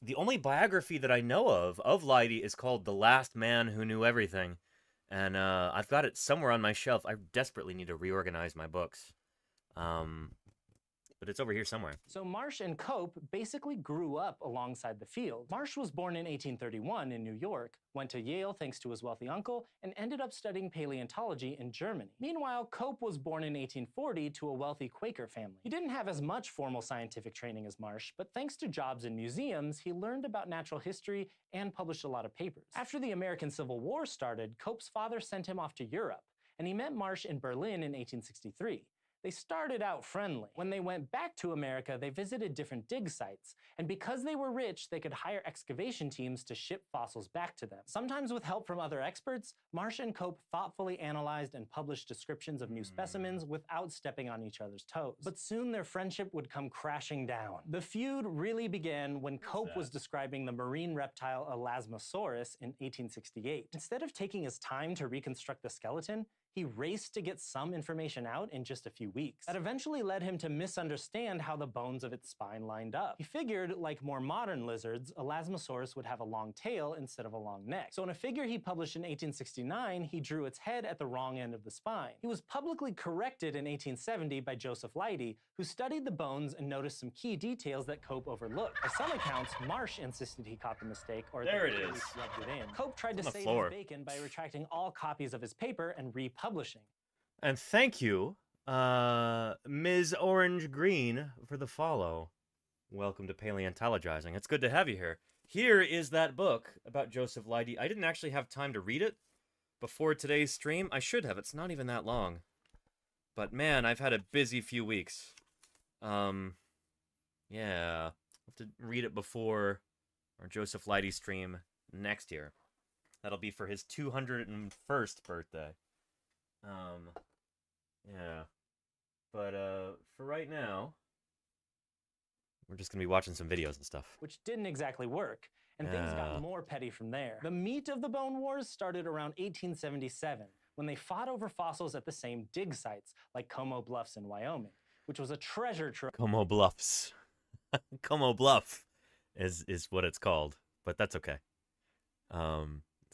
The only biography that I know of Leidy is called The Last Man Who Knew Everything. and I've got it somewhere on my shelf. I desperately need to reorganize my books. But it's over here somewhere. So Marsh and Cope basically grew up alongside the field. Marsh was born in 1831 in New York, went to Yale thanks to his wealthy uncle, and ended up studying paleontology in Germany. Meanwhile, Cope was born in 1840 to a wealthy Quaker family. He didn't have as much formal scientific training as Marsh, but thanks to jobs in museums, he learned about natural history and published a lot of papers. After the American Civil War started, Cope's father sent him off to Europe, and he met Marsh in Berlin in 1863. They started out friendly. When they went back to America, they visited different dig sites, and because they were rich, they could hire excavation teams to ship fossils back to them. Sometimes with help from other experts, Marsh and Cope thoughtfully analyzed and published descriptions of new specimens without stepping on each other's toes. But soon their friendship would come crashing down. The feud really began when Cope was describing the marine reptile Elasmosaurus in 1868. Instead of taking his time to reconstruct the skeleton, he raced to get some information out in just a few weeks. That eventually led him to misunderstand how the bones of its spine lined up. He figured, like more modern lizards, Elasmosaurus would have a long tail instead of a long neck. So in a figure he published in 1869, he drew its head at the wrong end of the spine. He was publicly corrected in 1870 by Joseph Leidy, who studied the bones and noticed some key details that Cope overlooked. By some accounts, Marsh insisted he caught the mistake, or there it is. Rubbed it in. Cope tried to save his bacon by retracting all copies of his paper and republishing. And thank you, Ms. Orange Green, for the follow. Welcome to Paleontologizing. It's good to have you here. Here is that book about Joseph Leidy. I didn't actually have time to read it before today's stream. I should have. It's not even that long. But man, I've had a busy few weeks. Yeah. I'll have to read it before our Joseph Leidy stream next year. That'll be for his 201st birthday. Yeah. But, for right now, we're just gonna be watching some videos and stuff. Which didn't exactly work, and things got more petty from there. The meat of the Bone Wars started around 1877, when they fought over fossils at the same dig sites, like Como Bluffs in Wyoming, which was a treasure trove. Como Bluffs. Como Bluff is what it's called, but that's okay.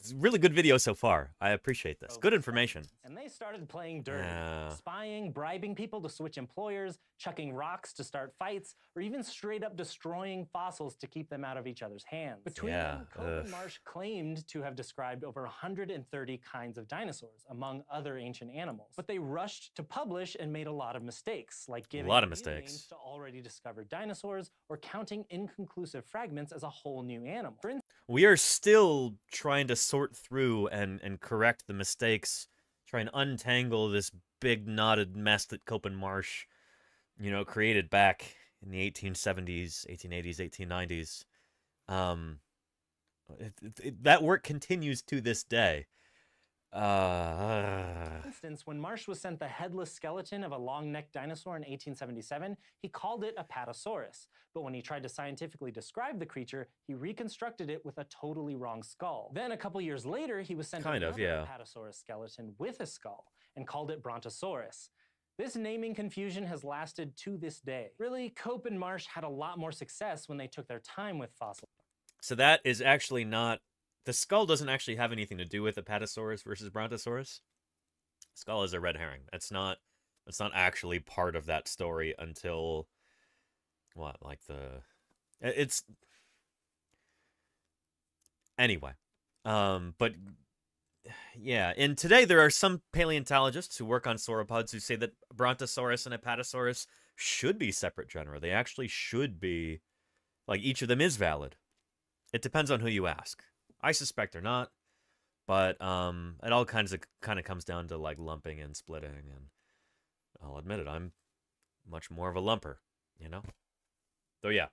It's a really good video so far. I appreciate this. Good information. And they started playing dirty, spying, bribing people to switch employers, chucking rocks to start fights, or even straight up destroying fossils to keep them out of each other's hands. Between them, Cope and Marsh claimed to have described over 130 kinds of dinosaurs, among other ancient animals. But they rushed to publish and made a lot of mistakes, like giving names to already discovered dinosaurs or counting inconclusive fragments as a whole new animal. For instance, we are still trying to sort through and correct the mistakes, try and untangle this big knotted mess that Cope and Marsh, you know, created back in the 1870s, 1880s, 1890s. That work continues to this day. For instance, when Marsh was sent the headless skeleton of a long-necked dinosaur in 1877, he called it Apatosaurus. But when he tried to scientifically describe the creature, he reconstructed it with a totally wrong skull. Then a couple years later, he was sent another Apatosaurus skeleton with a skull and called it Brontosaurus. This naming confusion has lasted to this day. Really, Cope and Marsh had a lot more success when they took their time with fossils. So that is actually not... The skull doesn't actually have anything to do with Apatosaurus versus Brontosaurus. Skull is a red herring. It's not actually part of that story until what, like it's anyway. But yeah, and today there are some paleontologists who work on sauropods who say that Brontosaurus and Apatosaurus should be separate genera. They actually should be, like, each of them is valid. It depends on who you ask. I suspect they're not, but it all kind of comes down to like lumping and splitting, and I'll admit it, I'm much more of a lumper, you know. So yeah.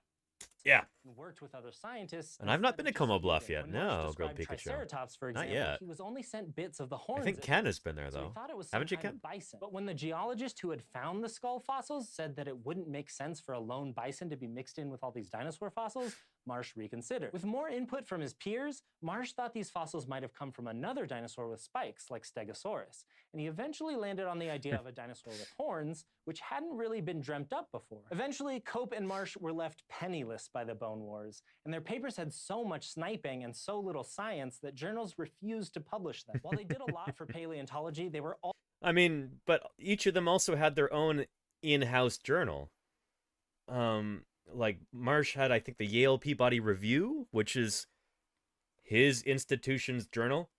Worked with other scientists. And I've not been to Como Bluff yet. When no, Marsh Grilled described Pikachu. Triceratops, for example, not yet. He was only sent bits of the horns. I think Ken has been there, though. So he thought it was Haven't you, Ken? bison. But when the geologist who had found the skull fossils said that it wouldn't make sense for a lone bison to be mixed in with all these dinosaur fossils, Marsh reconsidered. With more input from his peers, Marsh thought these fossils might have come from another dinosaur with spikes, like Stegosaurus, and he eventually landed on the idea of a dinosaur with horns, which hadn't really been dreamt up before. Eventually, Cope and Marsh were left penniless by the Bone Clone Wars, and their papers had so much sniping and so little science that journals refused to publish them. While they did a lot for paleontology, they were all... I mean, but each of them also had their own in-house journal. Like Marsh had, I think, the Yale Peabody Review, which is his institution's journal.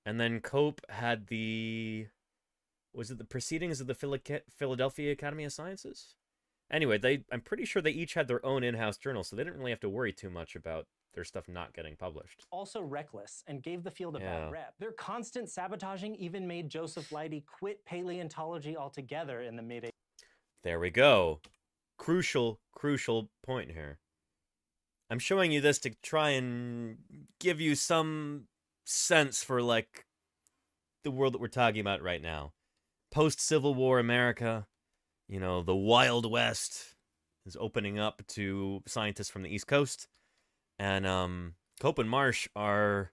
And then Cope had the... Was it the Proceedings of the Philadelphia Academy of Sciences? Anyway, I'm pretty sure they each had their own in-house journal, so they didn't really have to worry too much about their stuff not getting published. Also reckless and gave the field a bad rep. Their constant sabotaging even made Joseph Leidy quit paleontology altogether in the mid-80s. There we go. Crucial point here. I'm showing you this to try and give you some sense for, like, the world that we're talking about right now. Post-Civil War America, you know, the Wild West is opening up to scientists from the East Coast. And Cope and Marsh are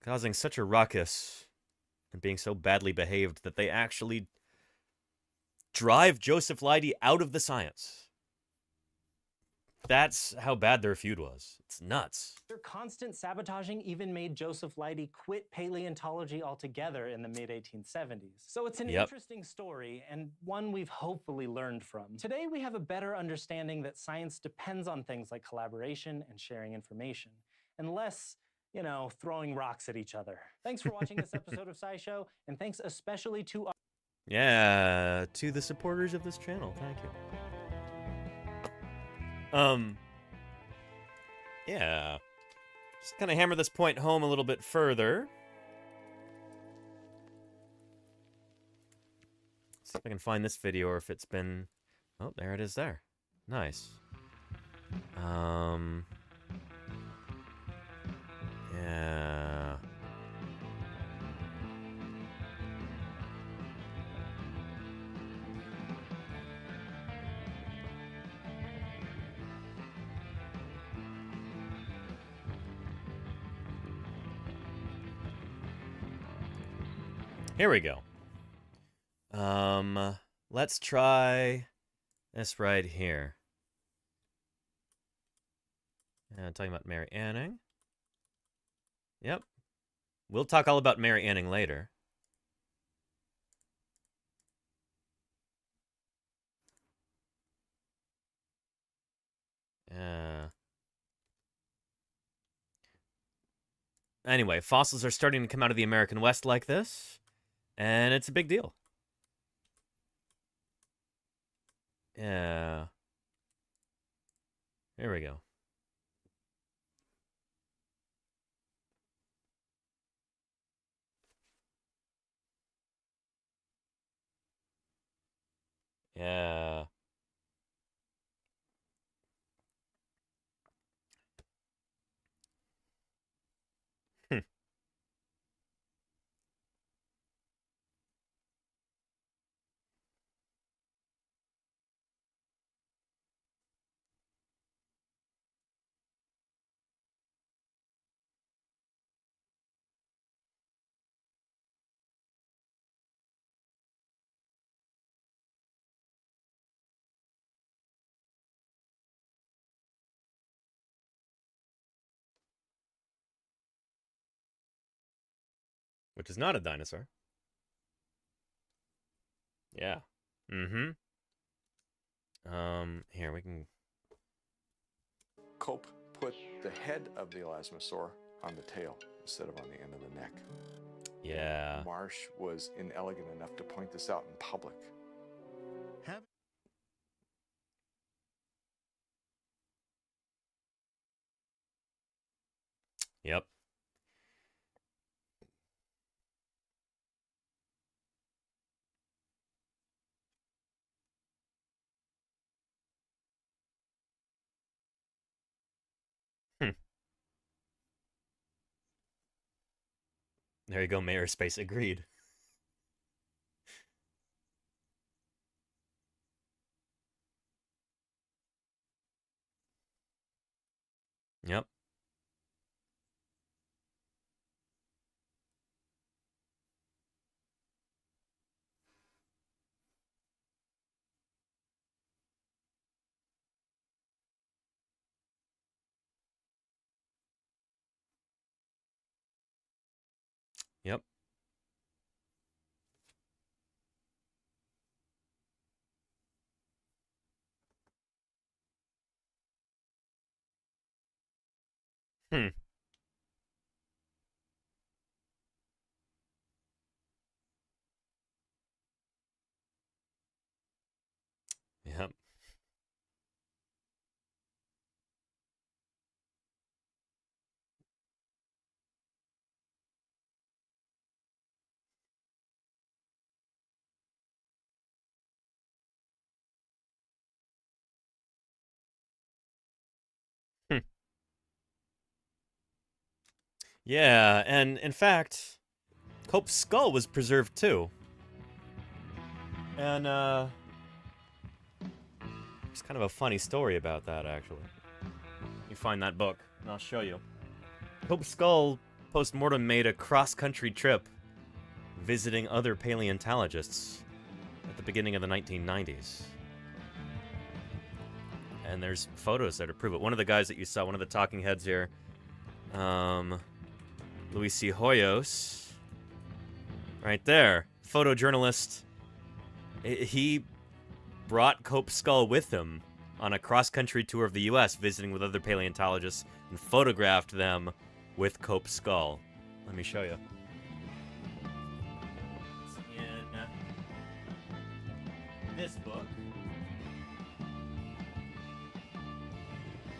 causing such a ruckus and being so badly behaved that they actually drive Joseph Leidy out of the science. That's how bad their feud was. It's nuts. Their constant sabotaging even made Joseph Leidy quit paleontology altogether in the mid-1870s. So it's an interesting story, and one we've hopefully learned from. Today we have a better understanding that science depends on things like collaboration and sharing information, and less, you know, throwing rocks at each other. Thanks for watching this episode of SciShow, and thanks especially to our... Yeah, to the supporters of this channel. Thank you. Yeah. Just kind of hammer this point home a little bit further. See if I can find this video or if it's been... Oh, there it is there. Nice. Yeah. Here we go. Let's try this right here. Talking about Mary Anning. Yep. We'll talk all about Mary Anning later. Anyway, fossils are starting to come out of the American West like this. And it's a big deal. Yeah. Here we go. Yeah. Which is not a dinosaur. Yeah. Mm-hmm. Here we can... Cope put the head of the elasmosaur on the tail instead of on the end of the neck. Yeah. Marsh was inelegant enough to point this out in public. Yep. There you go, Mayor Space agreed. Yep. Yep. Hmm. Yep. Hmm. Yeah, and in fact, Cope's skull was preserved too. And it's kind of a funny story about that, actually. You find that book, and I'll show you. Cope's skull post-mortem made a cross-country trip visiting other paleontologists at the beginning of the 1990s. And there's photos there to prove it. One of the guys that you saw, one of the talking heads here, Luis C. Hoyos, right there, photojournalist. He brought Cope's skull with him on a cross-country tour of the U.S., visiting with other paleontologists, and photographed them with Cope's skull. Let me show you. It's in this book.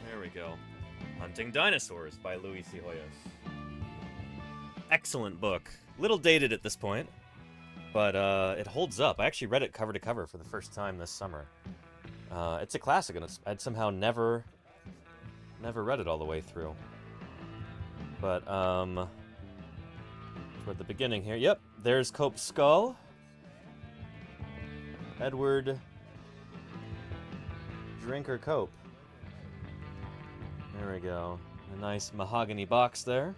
There we go. Hunting Dinosaurs by Luis C. Hoyos. Excellent book. Little dated at this point, but it holds up. I actually read it cover to cover for the first time this summer. It's a classic, and I'd somehow never read it all the way through. But toward the beginning here, yep, there's Cope's skull. Edward Drinker Cope. There we go. A nice mahogany box there.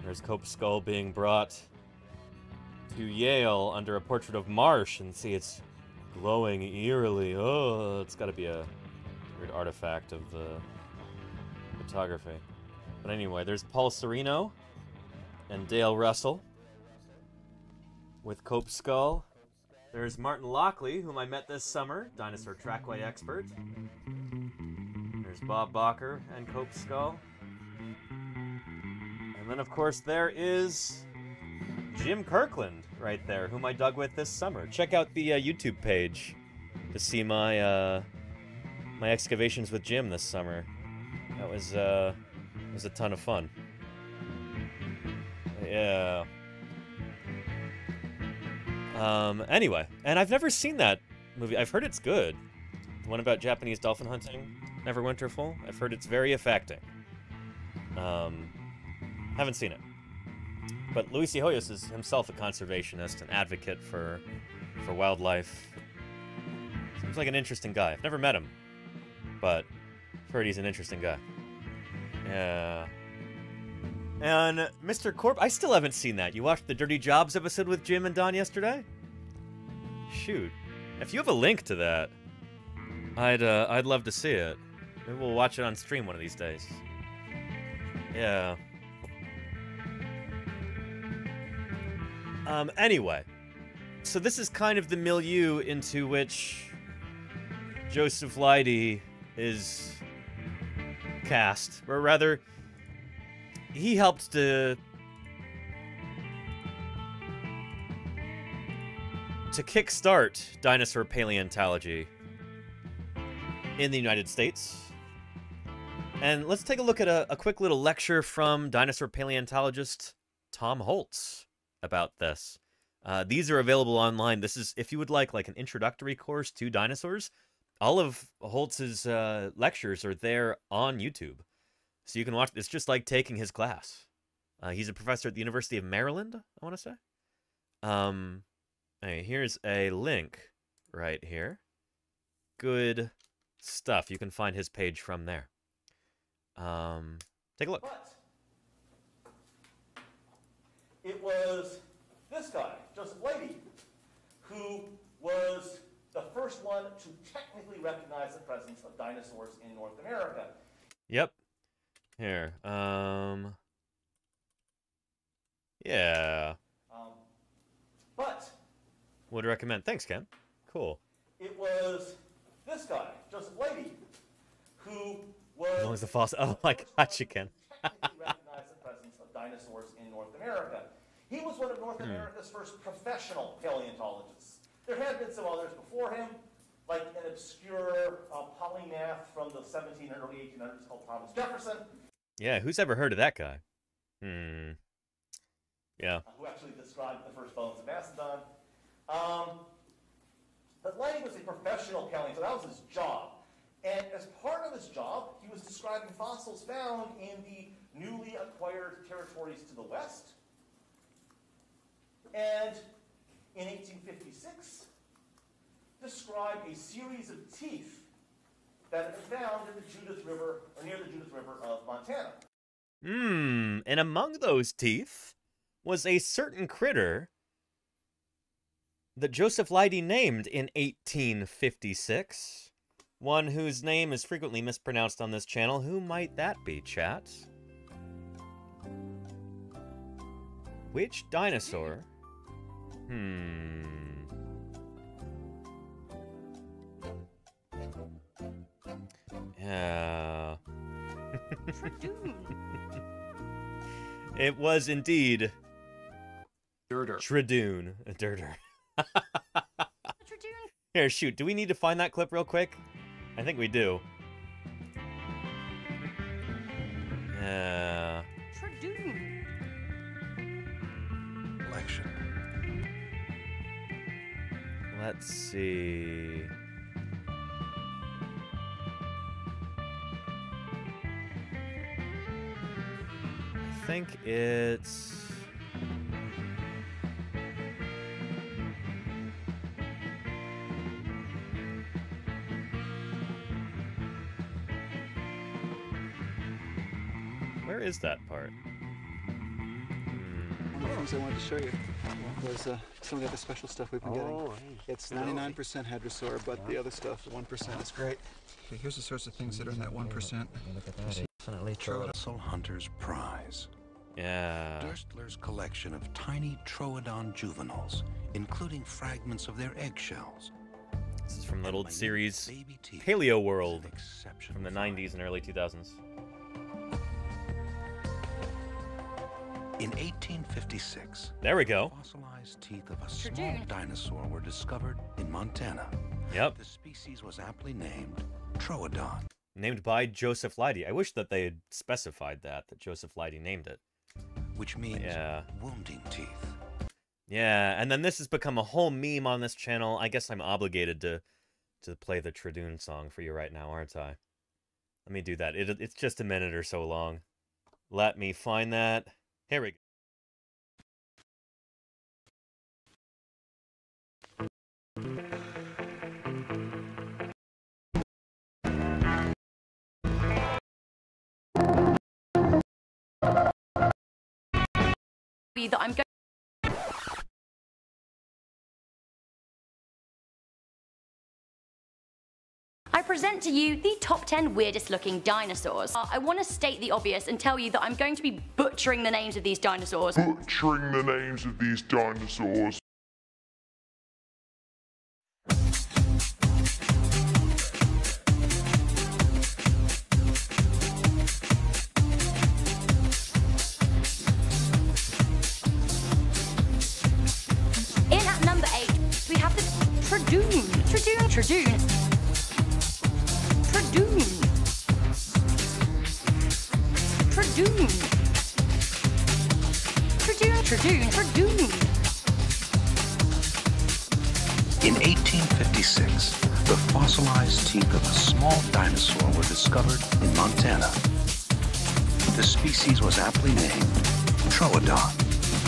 There's Cope's skull being brought to Yale under a portrait of Marsh, and see it's glowing eerily. Oh, it's got to be a weird artifact of the photography. But anyway, there's Paul Sereno and Dale Russell with Cope's skull. There's Martin Lockley, whom I met this summer, dinosaur trackway expert. There's Bob Bacher and Cope's skull. And then, of course, there is Jim Kirkland right there, whom I dug with this summer. Check out the YouTube page to see my my excavations with Jim this summer. That was a ton of fun. Yeah. Anyway, and I've never seen that movie. I've heard it's good. The one about Japanese dolphin hunting, Never Winterful. I've heard it's very affecting. Haven't seen it. But Luis C. Hoyos is himself a conservationist, an advocate for wildlife. Seems like an interesting guy. I've never met him, but I've heard he's an interesting guy. Yeah. And Mr. Corp, I still haven't seen that. You watched the Dirty Jobs episode with Jim and Don yesterday? Shoot. If you have a link to that, I'd love to see it. Maybe we'll watch it on stream one of these days. Yeah. Anyway, so this is kind of the milieu into which Joseph Leidy is cast, or rather, he helped to kickstart dinosaur paleontology in the United States. And let's take a look at a quick little lecture from dinosaur paleontologist Tom Holtz about this. These are available online. This is, if you would like an introductory course to dinosaurs, all of Holtz's lectures are there on YouTube. So you can watch. It's just like taking his class. He's a professor at the University of Maryland, I want to say. Hey, here's a link right here. Good stuff. You can find his page from there. Take a look. But it was this guy, Joseph Leidy, who was the first one to technically recognize the presence of dinosaurs in North America. Yep. Here. Yeah. But Would recommend. Thanks, Ken. Cool. it was this guy, Joseph LEIDY, who was As long as the fossil. Oh my God, you can. technically recognized the presence of dinosaurs in North America. He was one of North America's first professional paleontologists. There had been some others before him, like an obscure polymath from the 1700s and early 1800s called Thomas Jefferson. Yeah, who's ever heard of that guy? Yeah. Who actually described the first bones of Macedon. But LEIDY was a professional paleontologist, so that was his job. And as part of his job, he was describing fossils found in the newly acquired territories to the west. And in 1856, described a series of teeth that had been found in the Judith River, or near the Judith River of Montana. And among those teeth was a certain critter that Joseph LEIDY named in 1856. One whose name is frequently mispronounced on this channel. Who might that be, chat? Which dinosaur? Yeah. It was indeed Tradoon. Dirter. Here, shoot. Do we need to find that clip real quick? I think we do. Yeah. Collection. Let's see. I think it's... Where is that part? One of the things I wanted to show you was some of the other special stuff we've been getting. It's 99% hadrosaur, but the other stuff, the 1%, is great. Okay, here's the sorts of things that are in that 1%. Definitely Troodontal Hunter's Prize. Yeah. Durstler's collection of tiny Troodon juveniles, including fragments of their eggshells. This is from that old series Paleo World from the 90s and early 2000s. In 1856, there we go. Fossilized teeth of a small dinosaur were discovered in Montana. Yep. The species was aptly named Troodon. Named by Joseph LEIDY. I wish that they had specified that Joseph LEIDY named it. Which means wounding teeth. Yeah, and then this has become a whole meme on this channel. I guess I'm obligated to play the Tradoon song for you right now, aren't I? Let me do that. It's just a minute or so long. Let me find that. Here we go. That I'm going. I present to you the top 10 weirdest looking dinosaurs. I want to state the obvious and tell you that I'm going to be butchering the names of these dinosaurs. Butchering the names of these dinosaurs. In at number 8, we have the Tradoon. Tradoon. Tradoon. Tradoon. Tradoon. Tradoon. Tradoon. Tradoon. In 1856, the fossilized teeth of a small dinosaur were discovered in Montana. The species was aptly named Troodon,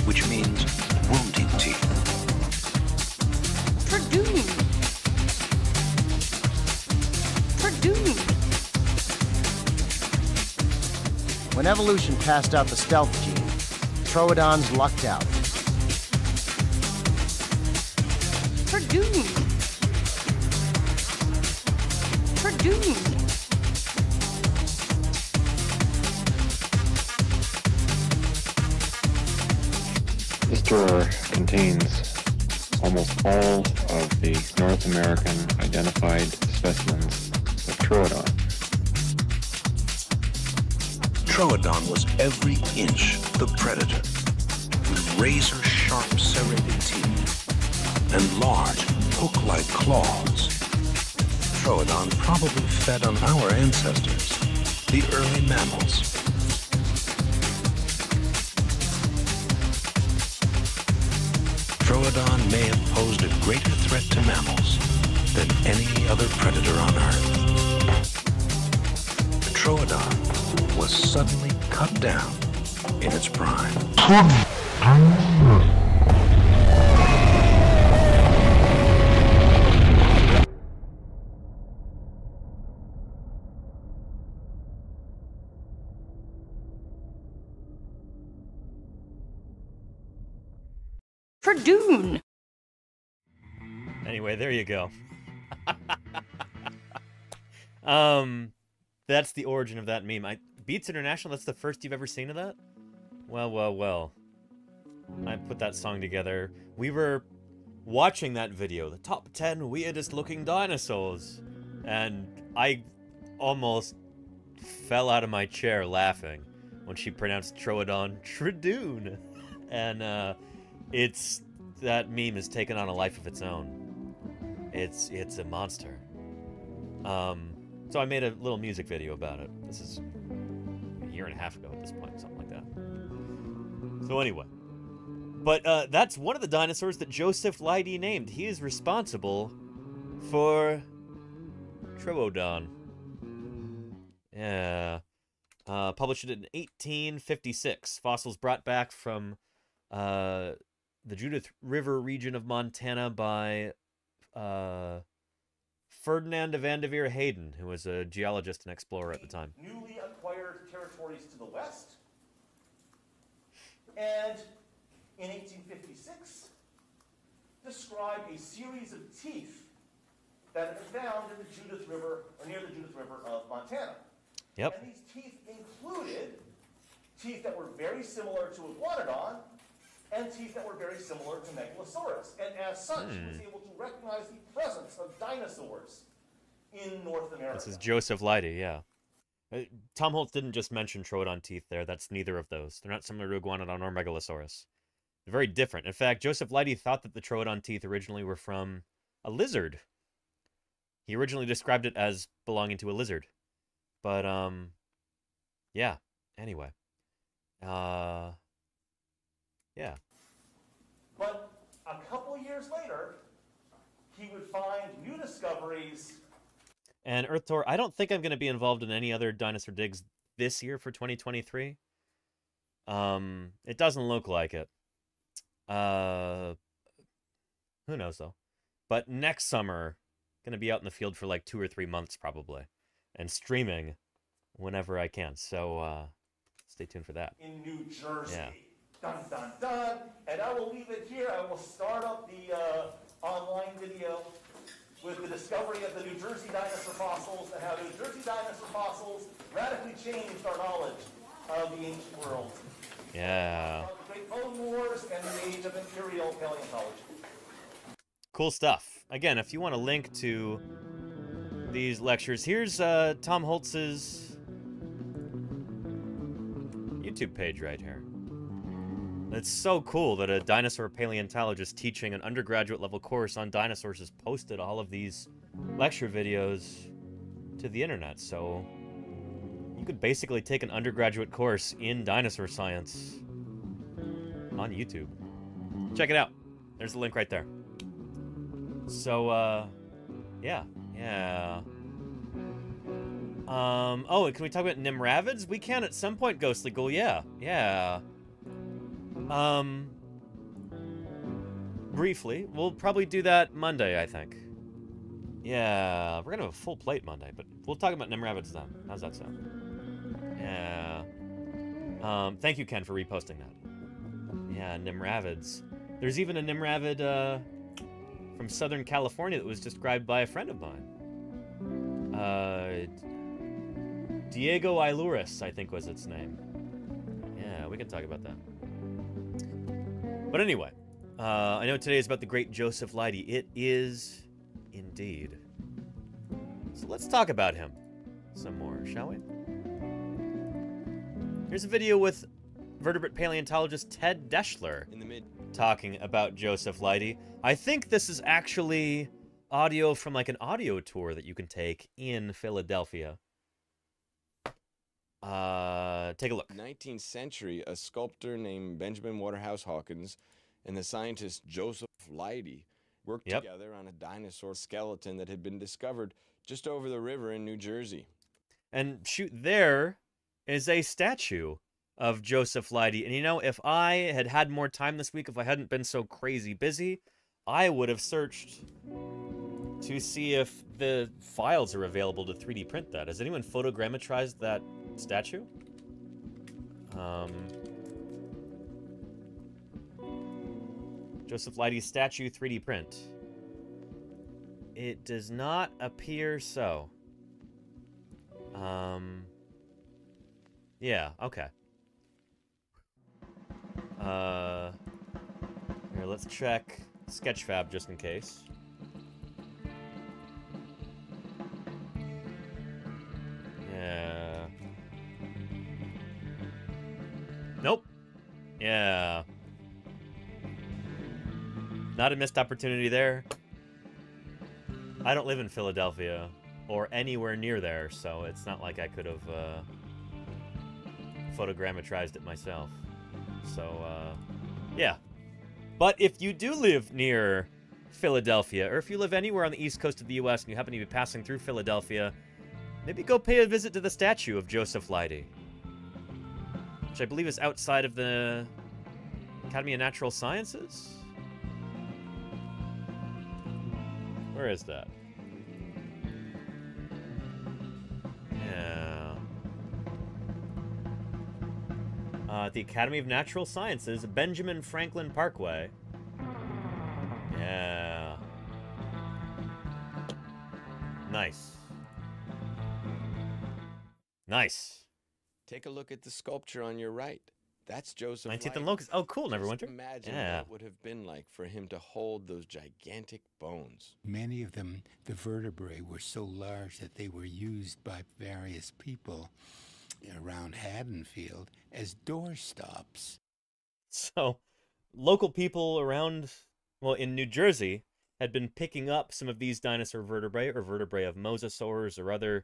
which means wounding teeth. Tradoon. Tradoon. When evolution passed out the stealth gene, Troodons lucked out. Tradoon. Tradoon. Dinosaur contains almost all of the North American identified specimens of Troodon. Troodon was every inch the predator, with razor-sharp serrated teeth and large, hook-like claws. Troodon probably fed on our ancestors, the early mammals. Troodon may have posed a greater threat to mammals than any other predator on Earth. The Troodon was suddenly cut down in its prime. Tradoon. Anyway, there you go. That's the origin of that meme. Beats International, that's the first you've ever seen of that? Well, well, well. I put that song together. We were watching that video, the top 10 weirdest looking dinosaurs. And I almost fell out of my chair laughing when she pronounced Troodon Tradoon. And, that meme has taken on a life of its own. It's a monster. So I made a little music video about it. This is a year and a half ago at this point, something like that. So anyway. But that's one of the dinosaurs that Joseph Leidy named. He is responsible for Troodon. Yeah. Published it in 1856. Fossils brought back from the Judith River region of Montana by Ferdinand de Vanderveer Hayden, who was a geologist and explorer at the time. Newly acquired territories to the west. And in 1856, described a series of teeth that had been found in the Judith River, or near the Judith River of Montana. Yep. And these teeth included teeth that were very similar to Iguanodon, and teeth that were very similar to Megalosaurus. And as such, he was able to recognize the presence of dinosaurs in North America. This is Joseph Leidy, yeah. Tom Holtz didn't just mention Troodon teeth there. That's neither of those. They're not similar to Iguanodon or Megalosaurus. They're very different. In fact, Joseph Leidy thought that the Troodon teeth originally were from a lizard. He originally described it as belonging to a lizard. But, yeah. Anyway. Yeah. But a couple years later, he would find new discoveries. And Earth Tour, I don't think I'm going to be involved in any other dinosaur digs this year for 2023. It doesn't look like it. Who knows, though. But next summer, going to be out in the field for like 2 or 3 months, probably. And streaming whenever I can. So, stay tuned for that. In New Jersey. Yeah. Dun, dun, dun. And I will leave it here. I will start up the online video with the discovery of the New Jersey dinosaur fossils and how New Jersey dinosaur fossils radically changed our knowledge of the ancient world. Yeah. The Great Bone Wars and the Age of Imperial Paleontology. Cool stuff. Again, if you want a link to these lectures, here's Tom Holtz's YouTube page right here. It's so cool that a dinosaur paleontologist teaching an undergraduate level course on dinosaurs has posted all of these lecture videos to the internet. So you could basically take an undergraduate course in dinosaur science on YouTube. Check it out. There's the link right there. So, yeah. Oh, can we talk about Nimravids? We can at some point, Ghostly Ghoul. Yeah. Briefly. We'll probably do that Monday, I think. Yeah, we're gonna have a full plate Monday, but we'll talk about Nimravids then. How's that sound? Yeah. Thank you, Ken, for reposting that. Yeah, Nimravids. There's even a Nimravid, from Southern California that was described by a friend of mine. Diego Iluris, I think was its name. Yeah, we can talk about that. But anyway, I know today is about the great Joseph Leidy. It is indeed. So let's talk about him some more, shall we? Here's a video with vertebrate paleontologist Ted Deschler talking about Joseph Leidy. I think this is actually audio from like an audio tour that you can take in Philadelphia. Take a look. 19th century, a sculptor named Benjamin Waterhouse Hawkins and the scientist Joseph Leidy worked together on a dinosaur skeleton that had been discovered just over the river in New Jersey. And shoot, there is a statue of Joseph Leidy. And you know, if I had had more time this week, if I hadn't been so crazy busy, I would have searched to see if the files are available to 3D print that. Has anyone photogrammetrized that statue? Joseph Leidy's statue 3D print. It does not appear so. Yeah, okay. Here, let's check Sketchfab just in case. Yeah. Nope. Yeah. Not a missed opportunity there. I don't live in Philadelphia or anywhere near there, so it's not like I could have photogrammetrized it myself. So, yeah. But if you do live near Philadelphia, or if you live anywhere on the east coast of the U.S. and you happen to be passing through Philadelphia, maybe go pay a visit to the statue of Joseph Leidy, which I believe is outside of the Academy of Natural Sciences? Where is that? Yeah. The Academy of Natural Sciences, Benjamin Franklin Parkway. Yeah. Nice. Nice. Take a look at the sculpture on your right. That's Joseph 19th Leidy. and Locust. Oh, cool. Never went there. Imagine Yeah. what it would have been like for him to hold those gigantic bones. Many of them, the vertebrae, were so large that they were used by various people around Haddonfield as doorstops. So, local people around, well, in New Jersey, had been picking up some of these dinosaur vertebrae, or vertebrae of mosasaurs, or other,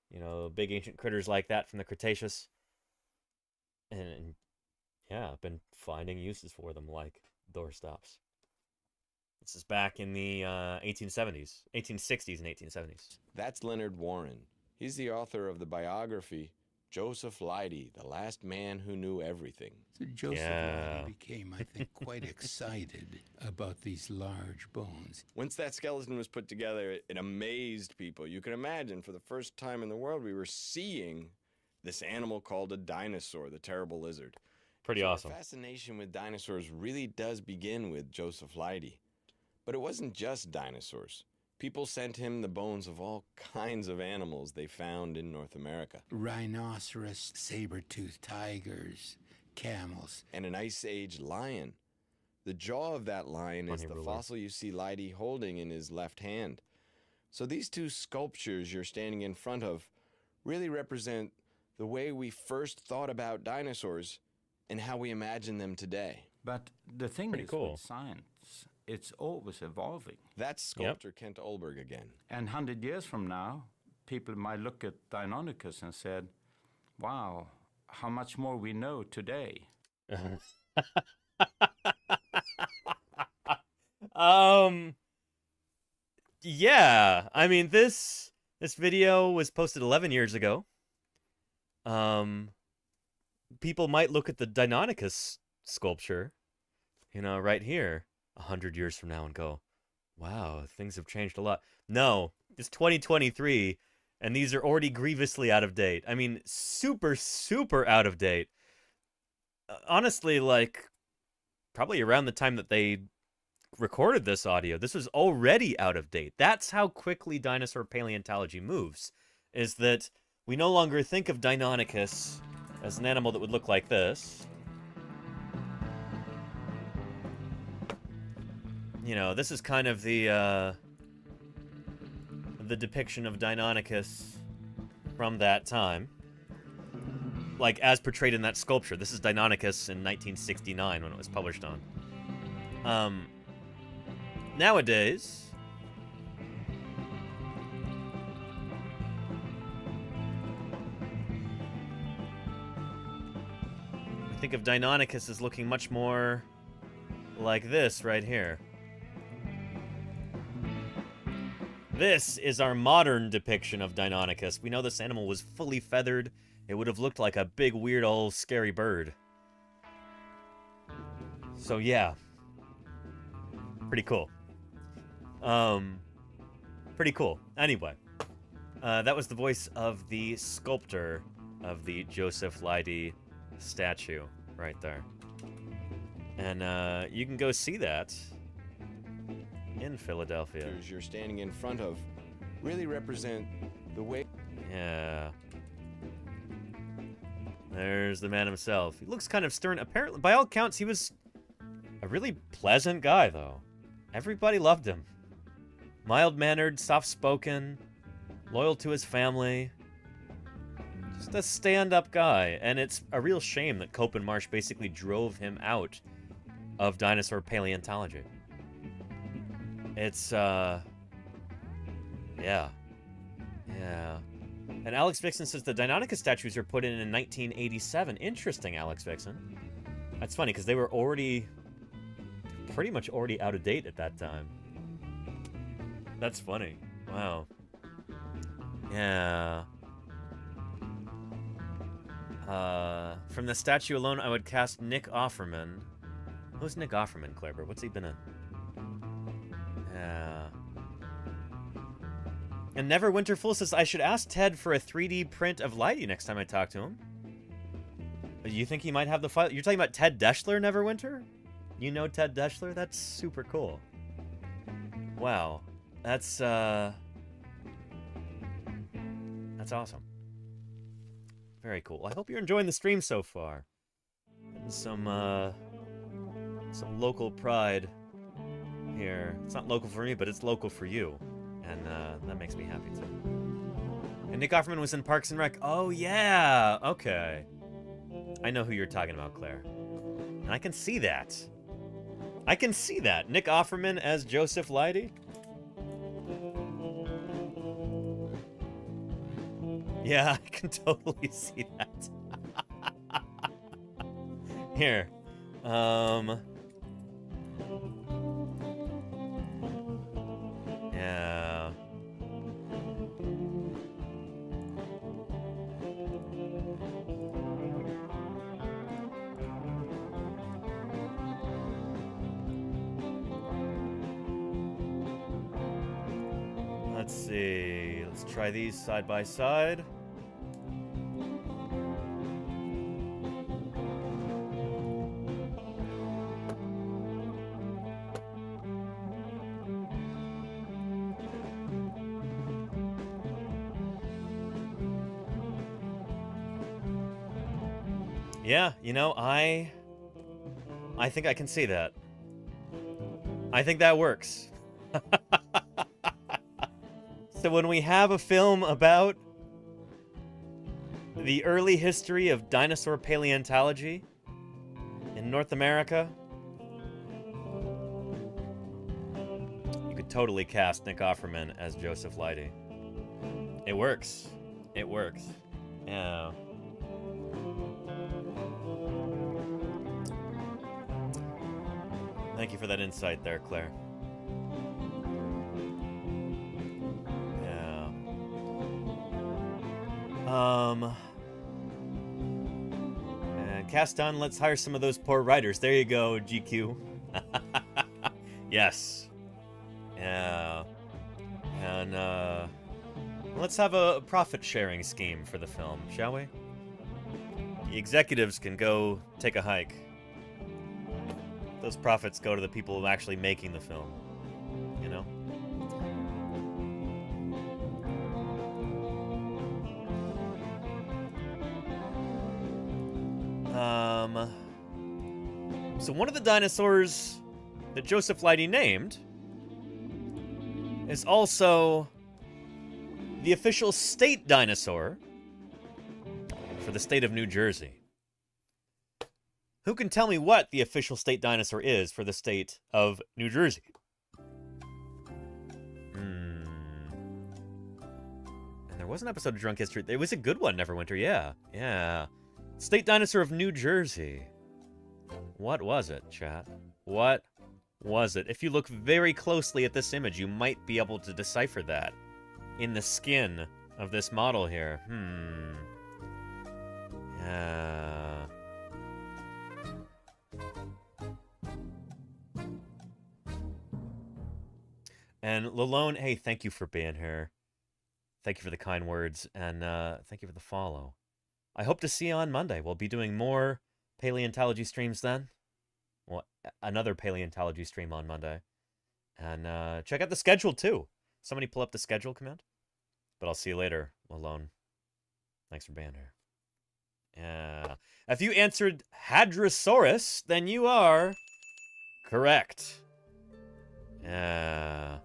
you know, big ancient critters like that from the Cretaceous. And yeah, I've been finding uses for them, like doorstops. This is back in the 1860s and 1870s. That's Leonard Warren. He's the author of the biography, Joseph Leidy, the Last Man Who Knew Everything. So Joseph Leidy became, I think, quite excited about these large bones. Once that skeleton was put together, it amazed people. You can imagine, for the first time in the world, we were seeing this animal called a dinosaur, the terrible lizard. Pretty awesome. The fascination with dinosaurs really does begin with Joseph Leidy. But it wasn't just dinosaurs. People sent him the bones of all kinds of animals they found in North America. Rhinoceros, saber-toothed tigers, camels. And an Ice Age lion. The jaw of that lion is the fossil you see Leidy holding in his left hand. So these two sculptures you're standing in front of really represent the way we first thought about dinosaurs and how we imagine them today. But the thing is, cool. with science, it's always evolving. That's sculptor Kent Olberg again. And 100 years from now, people might look at Deinonychus and said, wow, how much more we know today. Yeah, I mean, this video was posted 11 years ago. People might look at the Deinonychus sculpture, you know, right here, 100 years from now and go, wow, things have changed a lot. No, it's 2023, and these are already grievously out of date. I mean, super, super out of date. Honestly, like, probably around the time that they recorded this audio, this was already out of date. That's how quickly dinosaur paleontology moves, is that we no longer think of Deinonychus as an animal that would look like this. you know, this is kind of the depiction of Deinonychus from that time. Like, as portrayed in that sculpture. This is Deinonychus in 1969 when it was published on. Nowadays... I think of Deinonychus as looking much more like this right here. This is our modern depiction of Deinonychus. We know this animal was fully feathered. It would have looked like a big, weird, old, scary bird. So, yeah. Pretty cool. Pretty cool. Anyway. That was the voice of the sculptor of the Joseph Leidy statue right there. And, you can go see that in Philadelphia. You're standing in front of really represent the way... Yeah. There's the man himself. He looks kind of stern. Apparently, by all accounts, he was a really pleasant guy, though. Everybody loved him. Mild-mannered, soft-spoken, loyal to his family. Just a stand-up guy. And it's a real shame that Cope and Marsh basically drove him out of dinosaur paleontology. It's, yeah. Yeah. And Alex Vixen says the Deinonychus statues were put in 1987. Interesting, Alex Vixen. That's funny, because they were already... pretty much already out of date at that time. That's funny. Wow. Yeah. From the statue alone, I would cast Nick Offerman. Who's Nick Offerman, Kleber? What's he been in? Yeah. And Neverwinterful says, I should ask Ted for a 3D print of Leidy next time I talk to him. You think he might have the file? You're talking about Ted Deschler, Neverwinter? You know Ted Deschler? That's super cool. Wow. That's awesome. Very cool. I hope you're enjoying the stream so far. And some local pride here. It's not local for me, but it's local for you. And that makes me happy too. And Nick Offerman was in Parks and Rec. Oh yeah, okay. I know who you're talking about, Claire. And I can see that. I can see that. Nick Offerman as Joseph Leidy. Yeah, I can totally see that. Here. Yeah. Let's see. Let's try these side by side. Yeah, you know, I think I can see that. I think that works. So when we have a film about the early history of dinosaur paleontology in North America, you could totally cast Nick Offerman as Joseph Leidy. It works. It works. Yeah. Thank you for that insight there, Claire. Yeah. And cast on, let's hire some of those poor writers. There you go, GQ. Yes. Yeah. And, let's have a profit-sharing scheme for the film, shall we? The executives can go take a hike. Those profits go to the people actually making the film, you know? So one of the dinosaurs that Joseph Leidy named is also the official state dinosaur for the state of New Jersey. Who can tell me what the official state dinosaur is for the state of New Jersey? And there was an episode of Drunk History. It was a good one, Neverwinter. Yeah. Yeah. State dinosaur of New Jersey. What was it, chat? What was it? If you look very closely at this image, you might be able to decipher that in the skin of this model here. Yeah. And Lalone, hey, thank you for being here. Thank you for the kind words, and thank you for the follow. I hope to see you on Monday. We'll be doing more paleontology streams then. Well, another paleontology stream on Monday. And check out the schedule, too. Somebody pull up the schedule command. But I'll see you later, Lalone. Thanks for being here. Yeah. If you answered Hadrosaurus, then you are correct. Yeah.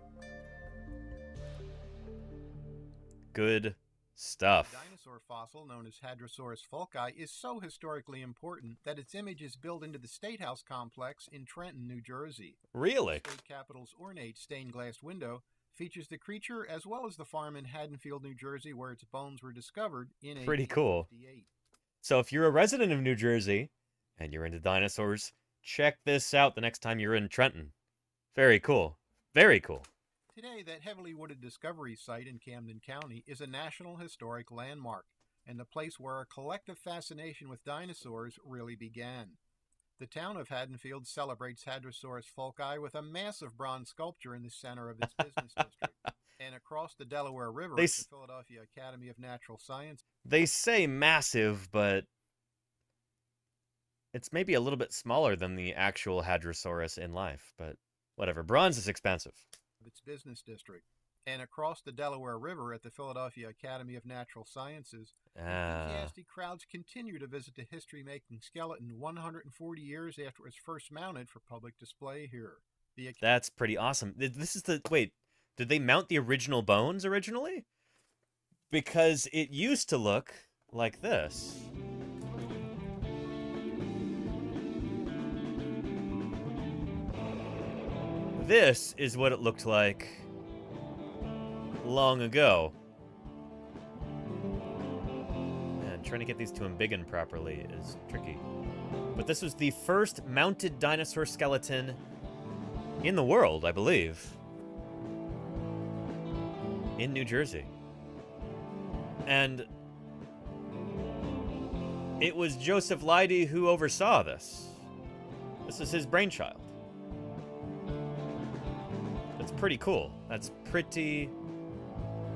Good stuff. The dinosaur fossil known as Hadrosaurus fulci is so historically important that its image is built into the State House complex in Trenton, New Jersey. Really? The state capitol's ornate stained glass window features the creature as well as the farm in Haddonfield, New Jersey, where its bones were discovered in 1858. Pretty cool. So if you're a resident of New Jersey and you're into dinosaurs, check this out the next time you're in Trenton. Very cool. Very cool. Today, that heavily wooded discovery site in Camden County is a National Historic Landmark and a place where a collective fascination with dinosaurs really began. The town of Haddonfield celebrates Hadrosaurus fulci with a massive bronze sculpture in the center of its business district. And across the Delaware River at the Philadelphia Academy of Natural Science. They say massive, but it's maybe a little bit smaller than the actual Hadrosaurus in life, but whatever. Bronze is expensive. Its business district. And across the Delaware River at the Philadelphia Academy of Natural Sciences, enthusiastic crowds continue to visit the history-making skeleton 140 years after it was first mounted for public display here. That's pretty awesome. This is the... Wait, did they mount the original bones originally? Because it used to look like this. This is what it looked like long ago. And trying to get these to embiggen properly is tricky. But this was the first mounted dinosaur skeleton in the world, I believe. In New Jersey. And it was Joseph Leidy who oversaw this. This is his brainchild. That's pretty cool. That's pretty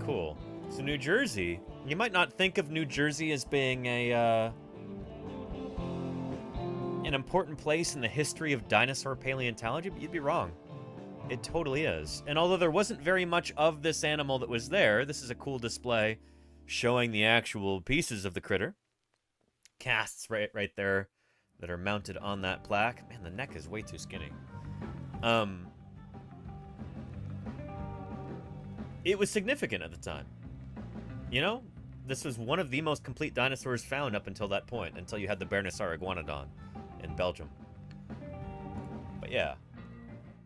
cool. So New Jersey, you might not think of New Jersey as being an important place in the history of dinosaur paleontology, but you'd be wrong. It totally is. And although there wasn't very much of this animal that was there, this is a cool display showing the actual pieces of the critter. Casts right there that are mounted on that plaque. Man, the neck is way too skinny. It was significant at the time. You know, this was one of the most complete dinosaurs found up until that point, until you had the Bernoussaur iguanodon in Belgium. But yeah,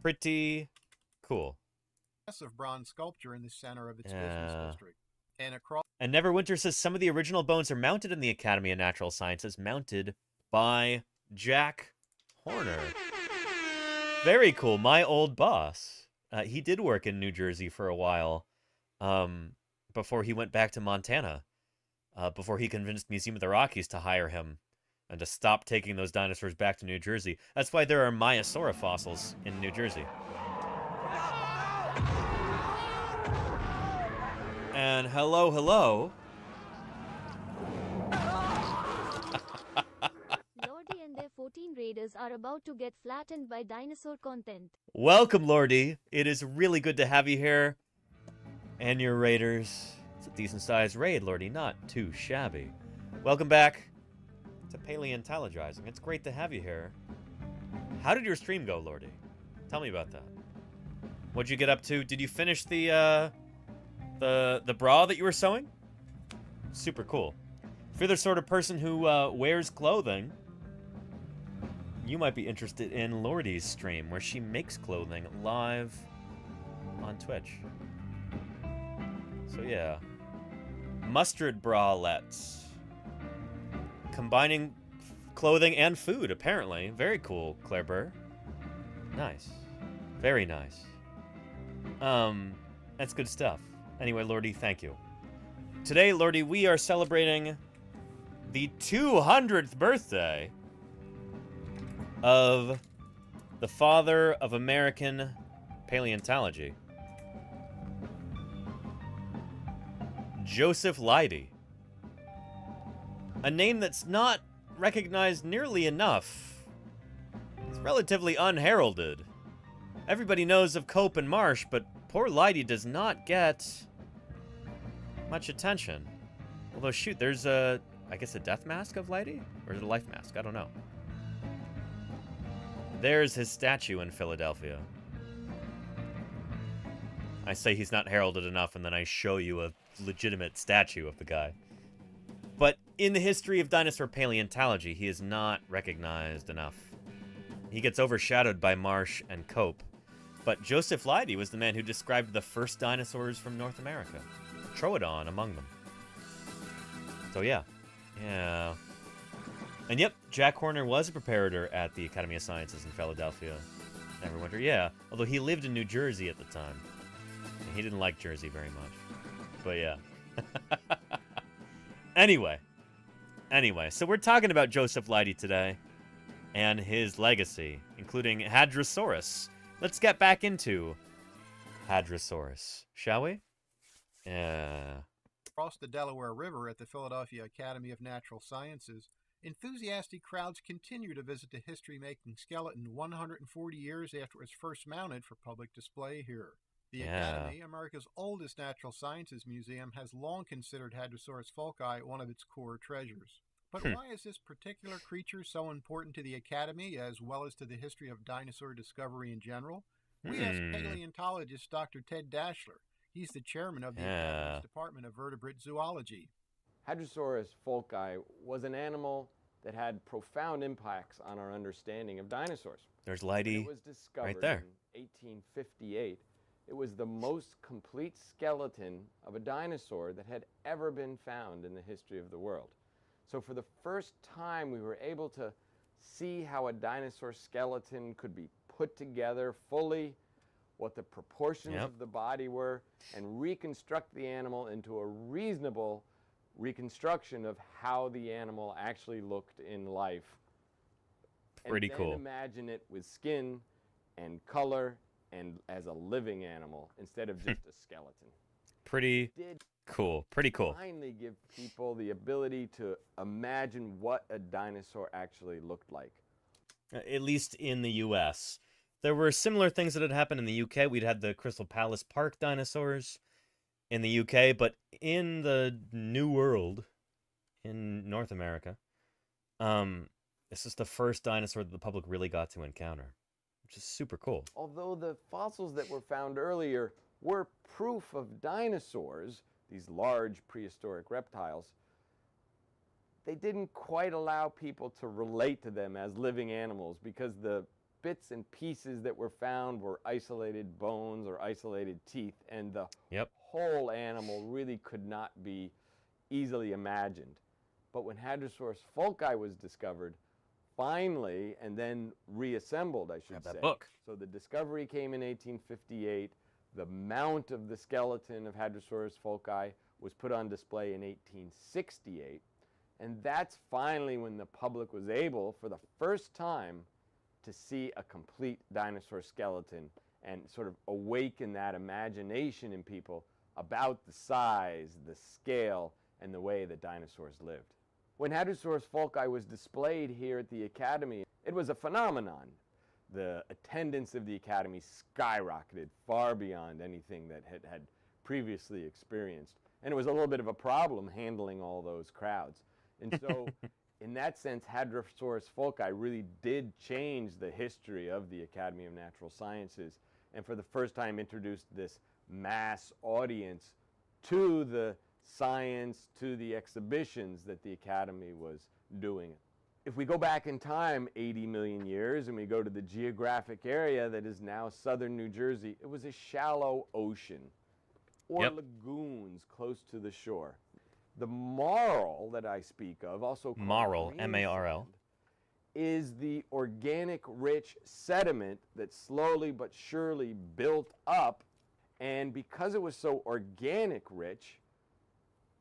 pretty cool. Massive bronze sculpture in the center of its business district. And Neverwinter says some of the original bones are mounted in the Academy of Natural Sciences, mounted by Jack Horner. Very cool. My old boss. He did work in New Jersey for a while before he went back to Montana, before he convinced Museum of the Rockies to hire him and to stop taking those dinosaurs back to New Jersey. That's why there are Maiasaura fossils in New Jersey. And hello, hello. Lordy and their 14 raiders are about to get flattened by dinosaur content. Welcome, Lordy. It is really good to have you here. And your raiders. It's a decent-sized raid, Lordy. Not too shabby. Welcome back to Paleontologizing. It's great to have you here. How did your stream go, Lordy? Tell me about that. What'd you get up to? Did you finish the bra that you were sewing? Super cool. If you're the sort of person who wears clothing, you might be interested in LEIDY's stream, where she makes clothing live on Twitch. So yeah. Mustard bralettes. Combining clothing and food, apparently. Very cool, Claire Burr. Nice. Very nice. That's good stuff. Anyway, LEIDY, thank you. Today, LEIDY, we are celebrating the 200th birthday of the father of American paleontology, Joseph Leidy. A name that's not recognized nearly enough. It's relatively unheralded. Everybody knows of Cope and Marsh, but poor Leidy does not get much attention. Although, shoot, there's I guess a death mask of Leidy? Or is it a life mask? I don't know. There's his statue in Philadelphia. I say he's not heralded enough, and then I show you a legitimate statue of the guy. But in the history of dinosaur paleontology, he is not recognized enough. He gets overshadowed by Marsh and Cope. But Joseph Leidy was the man who described the first dinosaurs from North America. Troodon among them. So yeah. Yeah. And yep, Jack Horner was a preparator at the Academy of Sciences in Philadelphia. Every winter, yeah. Although he lived in New Jersey at the time. And he didn't like Jersey very much. But yeah. Anyway, so we're talking about Joseph Leidy today and his legacy, including Hadrosaurus. Let's get back into Hadrosaurus, shall we? Yeah. Across the Delaware River at the Philadelphia Academy of Natural Sciences, enthusiastic crowds continue to visit the history-making skeleton 140 years after it was first mounted for public display here. The Academy, America's oldest natural sciences museum, has long considered Hadrosaurus folki one of its core treasures. But why is this particular creature so important to the Academy, as well as to the history of dinosaur discovery in general? We asked paleontologist Dr. Ted Dashler. He's the chairman of the Academy's Department of Vertebrate Zoology. Hadrosaurus folki was an animal that had profound impacts on our understanding of dinosaurs. There's Leidy it was discovered right there. In 1858. It was the most complete skeleton of a dinosaur that had ever been found in the history of the world. So for the first time, we were able to see how a dinosaur skeleton could be put together fully, what the proportions of the body were, and reconstruct the animal into a reasonable reconstruction of how the animal actually looked in life. Pretty and cool. then imagine it with skin and color and as a living animal instead of just a skeleton. Pretty cool. Pretty cool. Finally give people the ability to imagine what a dinosaur actually looked like. At least in the U.S. There were similar things that had happened in the U.K. We'd had the Crystal Palace Park dinosaurs in the U.K., but in the New World, in North America, this is the first dinosaur that the public really got to encounter, which is super cool. Although the fossils that were found earlier were proof of dinosaurs, these large prehistoric reptiles, they didn't quite allow people to relate to them as living animals because the bits and pieces that were found were isolated bones or isolated teeth, and the whole animal really could not be easily imagined. But when Hadrosaurus folki was discovered, finally, and then reassembled, I should say. So the discovery came in 1858. The mount of the skeleton of Hadrosaurus folki was put on display in 1868. And that's finally when the public was able, for the first time, to see a complete dinosaur skeleton and sort of awaken that imagination in people about the size, the scale, and the way that dinosaurs lived. When Hadrosaurus folki was displayed here at the Academy, it was a phenomenon. The attendance of the Academy skyrocketed far beyond anything that had previously experienced. And it was a little bit of a problem handling all those crowds. And so In that sense, Hadrosaurus folki really did change the history of the Academy of Natural Sciences, and for the first time introduced this mass audience to the science, to the exhibitions that the Academy was doing. If we go back in time 80 million years and we go to the geographic area that is now southern New Jersey, it was a shallow ocean or lagoons close to the shore. The marl that I speak of, also called marl, M-A-R-L, is the organic rich sediment that slowly but surely built up, and because it was so organic rich,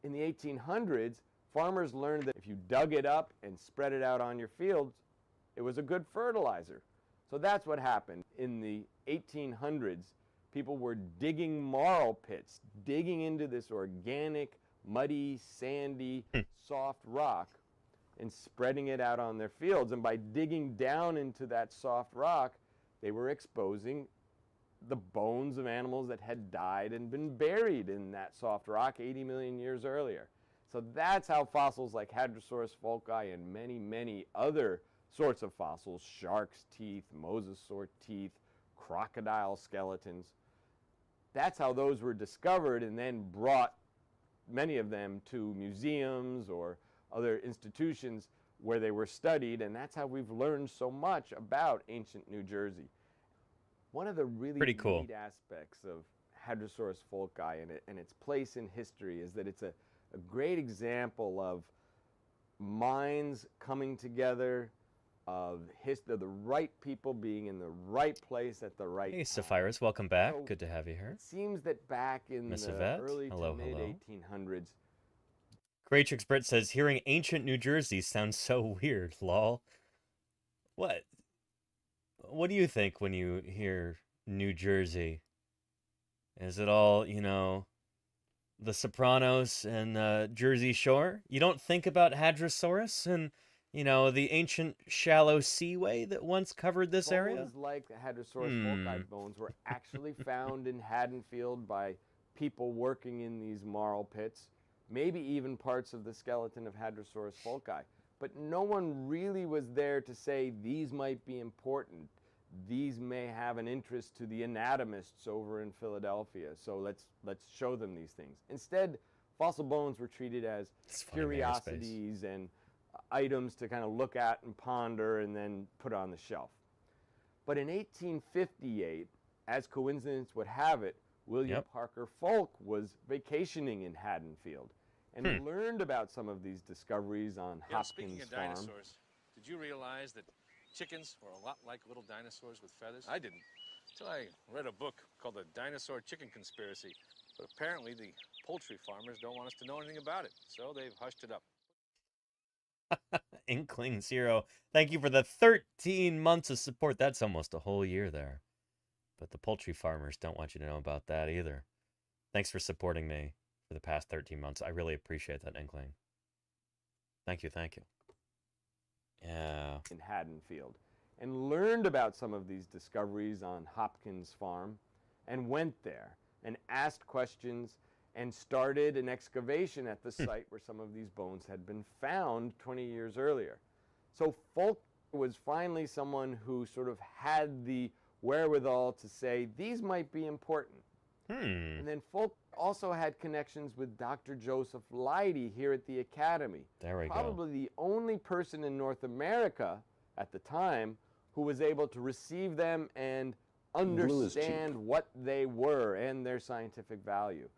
in the 1800s, farmers learned that if you dug it up and spread it out on your fields, it was a good fertilizer. So that's what happened. In the 1800s, people were digging marl pits, digging into this organic, muddy, sandy, soft rock and spreading it out on their fields. And by digging down into that soft rock, they were exposing the bones of animals that had died and been buried in that soft rock 80 million years earlier. So that's how fossils like Hadrosaurus folki and many, many other sorts of fossils, shark's teeth, mosasaur teeth, crocodile skeletons, that's how those were discovered and then brought, many of them, to museums or other institutions where they were studied, and that's how we've learned so much about ancient New Jersey. One of the really neat aspects of Hadrosaurus folki and its place in history is that it's a great example of minds coming together, of the right people being in the right place at the right time. Hey, Sapphirus, welcome back. So good to have you here. It seems that back in the early to mid-1800s... Graytrix Britt says, hearing ancient New Jersey sounds so weird, lol. What? What do you think when you hear New Jersey? Is it all, you know, The Sopranos and Jersey Shore? You don't think about Hadrosaurus and, you know, the ancient shallow seaway that once covered this area? Bones like the Hadrosaurus folki bones were actually found in Haddonfield by people working in these marl pits, maybe even parts of the skeleton of Hadrosaurus folki. But no one really was there to say these might be important. These may have an interest to the anatomists over in Philadelphia, so let's show them these things. Instead, fossil bones were treated as curiosities and items to kind of look at and ponder and then put on the shelf. But in 1858, as coincidence would have it, William Parker Folk was vacationing in Haddonfield and learned about some of these discoveries on Hopkins Speaking of Farm. dinosaurs, did you realize that chickens were a lot like little dinosaurs with feathers? I didn't, until I read a book called The Dinosaur Chicken Conspiracy. But apparently the poultry farmers don't want us to know anything about it, so they've hushed it up. Inkling Zero, thank you for the 13 months of support. That's almost a whole year there. But the poultry farmers don't want you to know about that either. Thanks for supporting me for the past 13 months. I really appreciate that, Inkling. Thank you, thank you. Yeah. In Haddonfield, and learned about some of these discoveries on Hopkins Farm, and went there and asked questions and started an excavation at the site where some of these bones had been found 20 years earlier. So Folk was finally someone who sort of had the wherewithal to say these might be important. And then Folk also had connections with Dr. Joseph Leidy here at the Academy. There we go. Probably the only person in North America at the time who was able to receive them and understand what they were and their scientific value.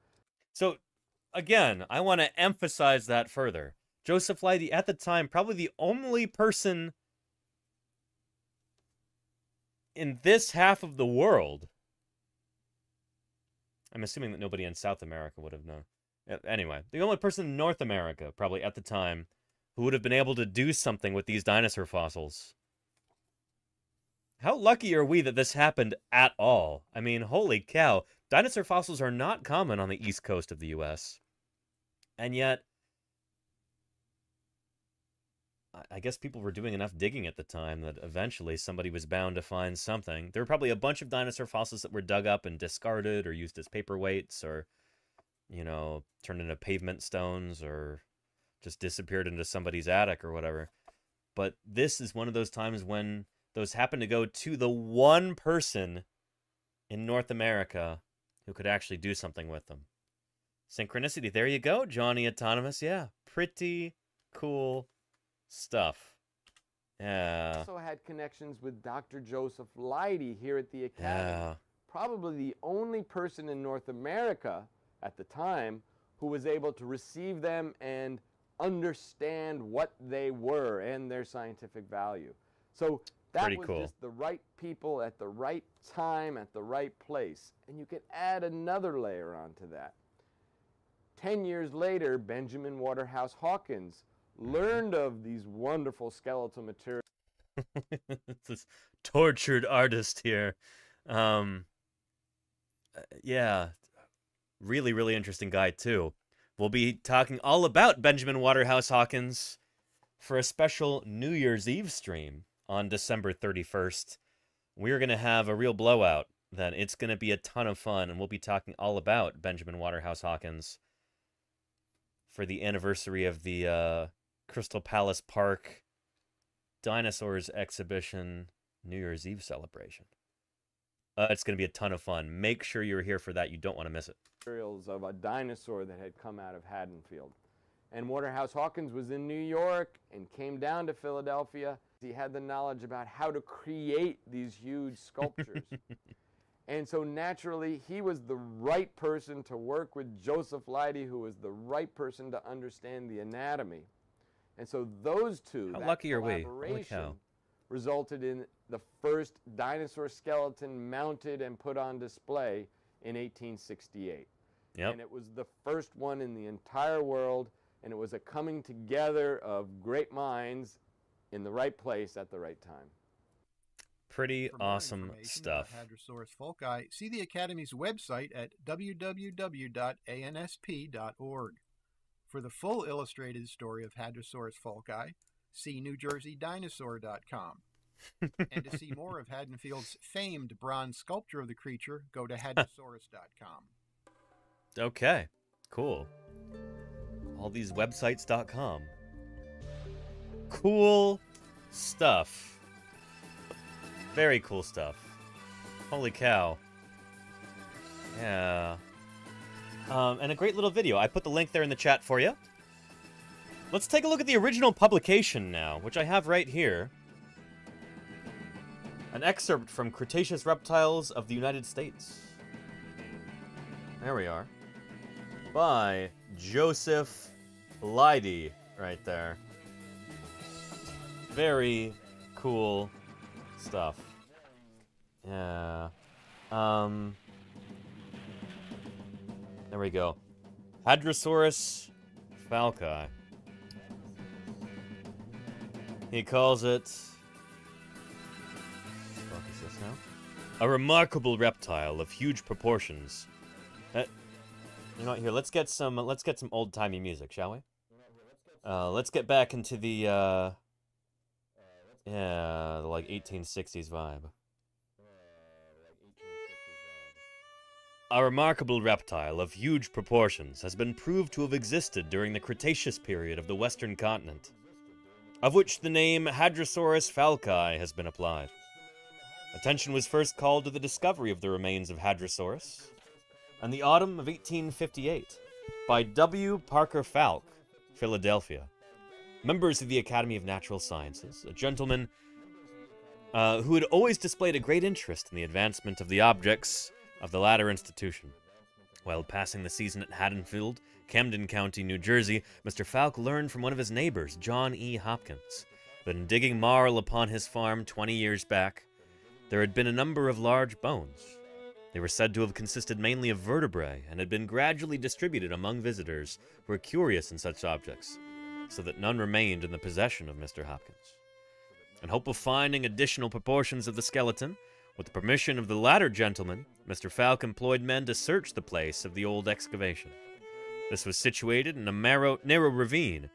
So, again, I want to emphasize that further. Joseph Leidy, at the time, probably the only person in this half of the world. I'm assuming that nobody in South America would have known. Anyway, the only person in North America, probably at the time, who would have been able to do something with these dinosaur fossils. How lucky are we that this happened at all? I mean, holy cow. Dinosaur fossils are not common on the east coast of the U.S. And yet, I guess people were doing enough digging at the time that eventually somebody was bound to find something. There were probably a bunch of dinosaur fossils that were dug up and discarded or used as paperweights or, you know, turned into pavement stones or just disappeared into somebody's attic or whatever. But this is one of those times when those happen to go to the one person in North America who could actually do something with them. Synchronicity. There you go, Johnny Autonomous. Yeah, pretty cool stuff. Yeah. Also had connections with Dr. Joseph Leidy here at the Academy. Yeah. Probably the only person in North America at the time who was able to receive them and understand what they were and their scientific value. So that Pretty was cool. just the right people at the right time at the right place. And you can add another layer onto that. 10 years later, Benjamin Waterhouse Hawkins learned of these wonderful skeletal materials. This tortured artist here. Yeah, really, really interesting guy, too. We'll be talking all about Benjamin Waterhouse Hawkins for a special New Year's Eve stream on December 31st. We're going to have a real blowout then. It's going to be a ton of fun, and we'll be talking all about Benjamin Waterhouse Hawkins for the anniversary of the Crystal Palace Park Dinosaurs Exhibition New Year's Eve celebration. It's going to be a ton of fun. Make sure you're here for that. You don't want to miss it. Materials of a dinosaur that had come out of Haddonfield. And Waterhouse Hawkins was in New York and came down to Philadelphia. He had the knowledge about how to create these huge sculptures. And so naturally, he was the right person to work with Joseph Leidy, who was the right person to understand the anatomy. And so those two, How that lucky are we? Holy collaboration cow. resulted in the first dinosaur skeleton mounted and put on display in 1868. Yep. And it was the first one in the entire world, and it was a coming together of great minds in the right place at the right time. Pretty For more awesome information stuff. about Hadrosaurus folki, see the Academy's website at www.ansp.org. For the full illustrated story of Hadrosaurus folki, see NewJerseyDinosaur.com. And to see more of Haddonfield's famed bronze sculpture of the creature, go to Hadrosaurus.com. Okay, cool. All these websites.com. Cool stuff. Very cool stuff. Holy cow. Yeah. And a great little video. I put the link there in the chat for you. Let's take a look at the original publication now, which I have right here. An excerpt from Cretaceous Reptiles of the United States. There we are. By Joseph Leidy, right there. Very cool stuff. Yeah. There we go. Hadrosaurus falci. He calls it... What is this now? A remarkable reptile of huge proportions. You know what? Here, let's get some old-timey music, shall we? Let's get back into the like 1860s vibe. A remarkable reptile of huge proportions has been proved to have existed during the Cretaceous period of the western continent, of which the name Hadrosaurus falci has been applied. Attention was first called to the discovery of the remains of Hadrosaurus in the autumn of 1858 by W. Parker Falk, Philadelphia, members of the Academy of Natural Sciences, a gentleman who had always displayed a great interest in the advancement of the objects of the latter institution. While passing the season at Haddonfield, Camden County, New Jersey, Mr. Falk learned from one of his neighbors, John E. Hopkins, that in digging marl upon his farm 20 years back, there had been a number of large bones. They were said to have consisted mainly of vertebrae and had been gradually distributed among visitors who were curious in such objects, so that none remained in the possession of Mr. Hopkins. In hope of finding additional proportions of the skeleton, with the permission of the latter gentleman, Mr. Falk employed men to search the place of the old excavation. This was situated in a narrow ravine,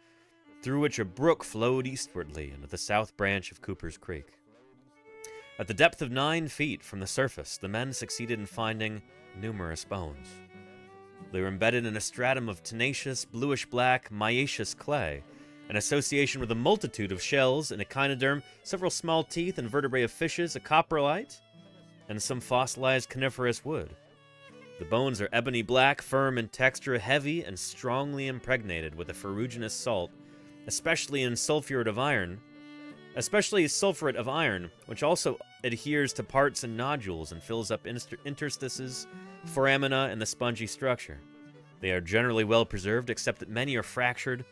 through which a brook flowed eastwardly into the south branch of Cooper's Creek. At the depth of 9 feet from the surface, the men succeeded in finding numerous bones. They were embedded in a stratum of tenacious, bluish-black, miaceous clay, an association with a multitude of shells, an echinoderm, several small teeth and vertebrae of fishes, a coprolite, and some fossilized coniferous wood. The bones are ebony black, firm in texture, heavy, and strongly impregnated with a ferruginous salt, especially sulfurate of iron, which also adheres to parts and nodules and fills up interstices, foramina, and the spongy structure. They are generally well preserved, except that many are fractured,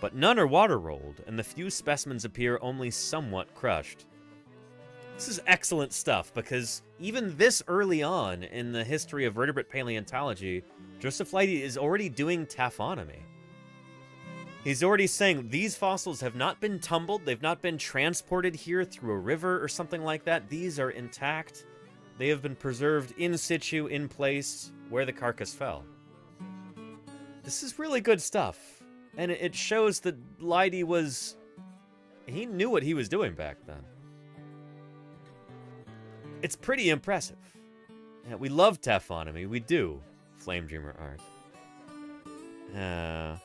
but none are water-rolled, and the few specimens appear only somewhat crushed. This is excellent stuff, because even this early on in the history of vertebrate paleontology, Joseph Leidy is already doing taphonomy. He's already saying these fossils have not been tumbled, they've not been transported here through a river or something like that. These are intact. They have been preserved in situ, in place, where the carcass fell. This is really good stuff. And it shows that Leidy he knew what he was doing back then. It's pretty impressive. Yeah, we love taphonomy, we do, Flame Dreamer Art.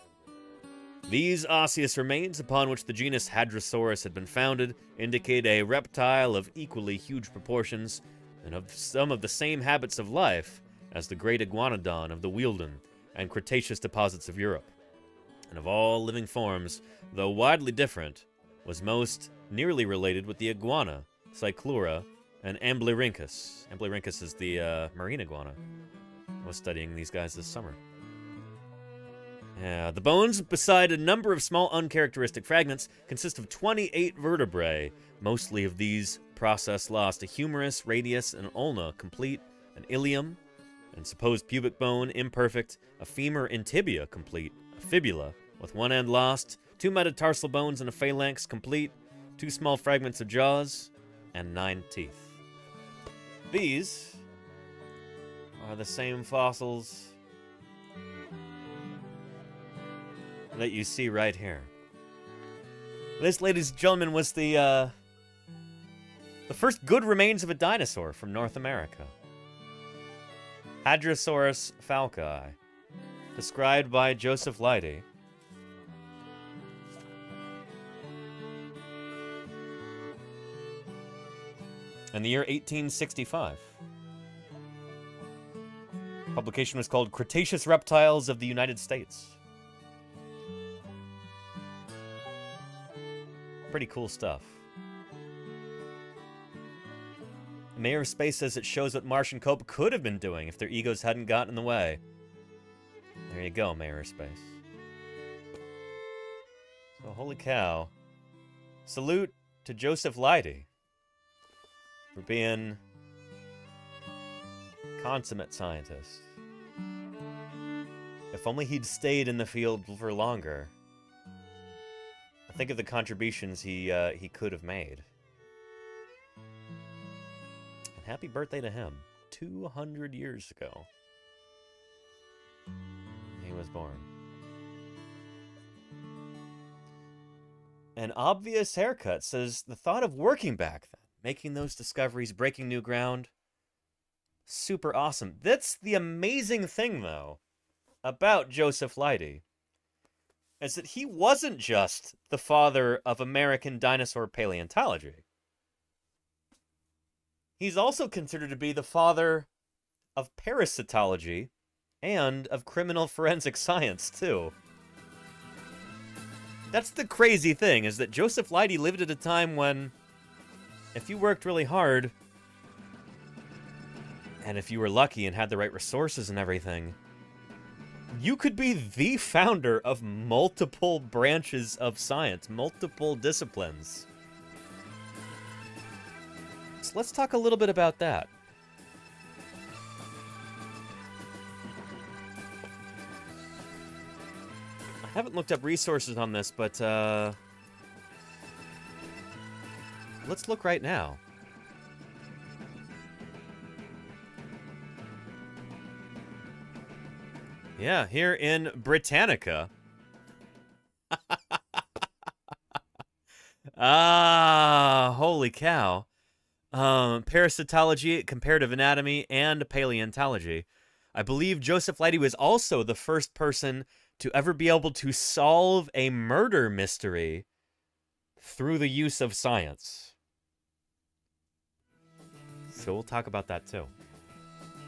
These osseous remains, upon which the genus Hadrosaurus had been founded, indicate a reptile of equally huge proportions and of some of the same habits of life as the great iguanodon of the Wealden and Cretaceous deposits of Europe. And of all living forms, though widely different, was most nearly related with the iguana, Cyclura, and Amblyrhynchus. Amblyrhynchus is the marine iguana. I was studying these guys this summer. Yeah, the bones, beside a number of small uncharacteristic fragments, consist of 28 vertebrae. Mostly of these process lost a humerus, radius, and ulna complete, an ilium, and supposed pubic bone imperfect, a femur and tibia complete, a fibula with one end lost, 2 metatarsal bones and a phalanx complete, 2 small fragments of jaws, and 9 teeth. These are the same fossils that you see right here. This, ladies and gentlemen, was the first good remains of a dinosaur from North America. Hadrosaurus falci, described by Joseph Leidy. In the year 1865. Publication was called Cretaceous Reptiles of the United States. Pretty cool stuff. Mayor of Space says it shows what Marsh and Cope could have been doing if their egos hadn't gotten in the way. There you go, Mayor of Space. So, holy cow. Salute to Joseph Leidy for being a consummate scientist. If only he'd stayed in the field for longer. Think of the contributions he could have made. And happy birthday to him. 200 years ago, he was born. An obvious haircut says the thought of working back then, making those discoveries, breaking new ground, super awesome. That's the amazing thing, though, about Joseph Leidy, is that he wasn't just the father of American dinosaur paleontology. He's also considered to be the father of parasitology and of criminal forensic science, too. That's the crazy thing, is that Joseph Leidy lived at a time when, if you worked really hard, and if you were lucky and had the right resources and everything, you could be the founder of multiple branches of science, multiple disciplines. So let's talk a little bit about that. I haven't looked up resources on this, but let's look right now. Yeah, here in Britannica. Holy cow. Parasitology, comparative anatomy, and paleontology. I believe Joseph Leidy was also the first person to ever be able to solve a murder mystery through the use of science. So we'll talk about that too.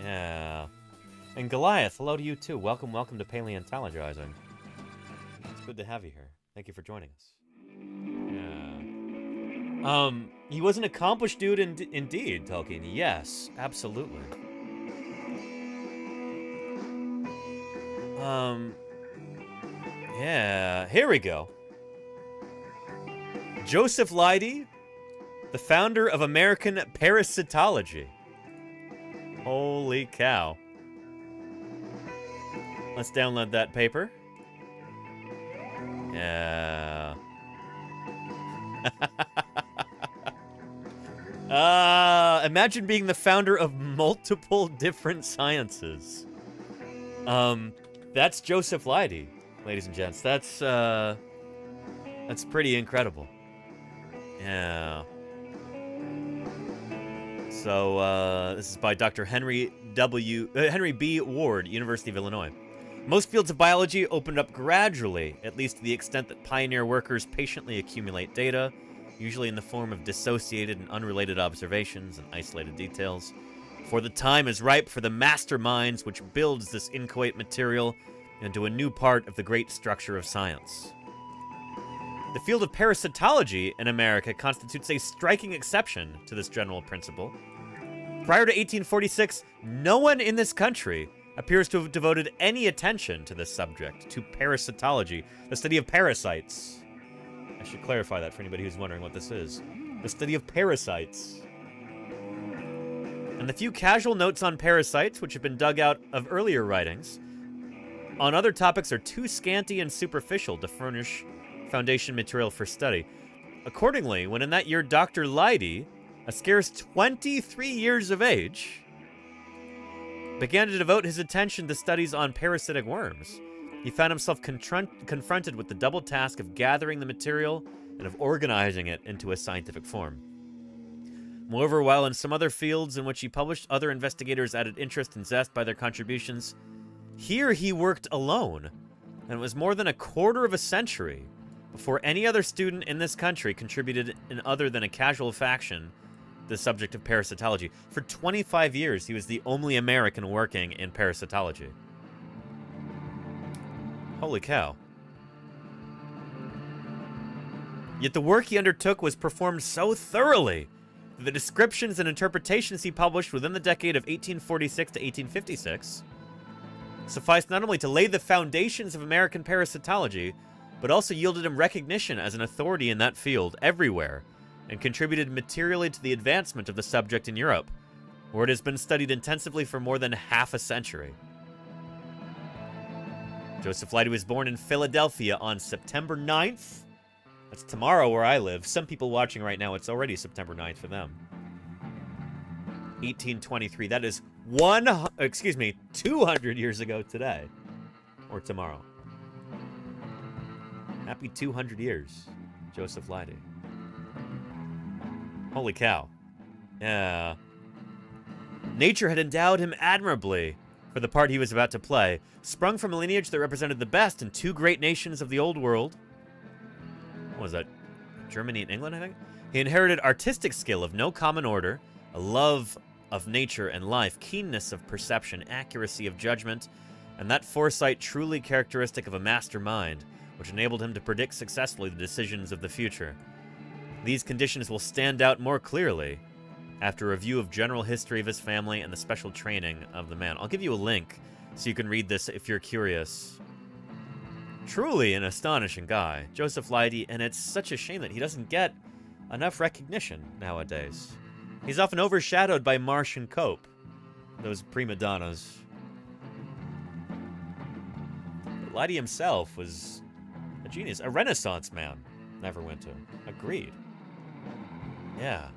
Yeah. And Goliath, hello to you too. Welcome to Paleontologizing. It's good to have you here. Thank you for joining us. Yeah. He was an accomplished dude indeed, Tolkien. Yes, absolutely. Yeah, here we go. Joseph Leidy, the founder of American parasitology. Holy cow. Let's download that paper. Yeah. Imagine being the founder of multiple different sciences. That's Joseph Leidy, ladies and gents. That's pretty incredible. Yeah. So, this is by Dr. Henry B. Ward, University of Illinois. Most fields of biology opened up gradually, at least to the extent that pioneer workers patiently accumulate data, usually in the form of dissociated and unrelated observations and isolated details. For the time is ripe for the masterminds which builds this inchoate material into a new part of the great structure of science. The field of parasitology in America constitutes a striking exception to this general principle. Prior to 1846, no one in this country appears to have devoted any attention to this subject, to parasitology, the study of parasites. I should clarify that for anybody who's wondering what this is. The study of parasites. And the few casual notes on parasites, which have been dug out of earlier writings, on other topics are too scanty and superficial to furnish foundation material for study. Accordingly, when in that year Dr. Leidy, a scarce 23 years of age, began to devote his attention to studies on parasitic worms, he found himself confronted with the double task of gathering the material and of organizing it into a scientific form. Moreover, while in some other fields in which he published, other investigators added interest and zest by their contributions, here he worked alone, and it was more than a quarter of a century before any other student in this country contributed in other than a casual fashion the subject of parasitology. For 25 years, he was the only American working in parasitology. Holy cow. Yet the work he undertook was performed so thoroughly that the descriptions and interpretations he published within the decade of 1846 to 1856 sufficed not only to lay the foundations of American parasitology, but also yielded him recognition as an authority in that field everywhere, and contributed materially to the advancement of the subject in Europe, where it has been studied intensively for more than half a century. Joseph Leidy was born in Philadelphia on September 9th. That's tomorrow where I live. Some people watching right now, it's already September 9th for them. 1823. That is 200 years ago today. Or tomorrow. Happy 200 years, Joseph Leidy. Holy cow. Yeah. Nature had endowed him admirably for the part he was about to play. Sprung from a lineage that represented the best in two great nations of the old world. What was that? Germany and England, I think? He inherited artistic skill of no common order, a love of nature and life, keenness of perception, accuracy of judgment, and that foresight truly characteristic of a master mind, which enabled him to predict successfully the decisions of the future. These conditions will stand out more clearly after a review of general history of his family and the special training of the man. I'll give you a link so you can read this if you're curious. Truly an astonishing guy, Joseph Leidy, and it's such a shame that he doesn't get enough recognition nowadays. He's often overshadowed by Marsh and Cope, those prima donnas. But Leidy himself was a genius, a Renaissance man. Never went to. Agreed. Yeah.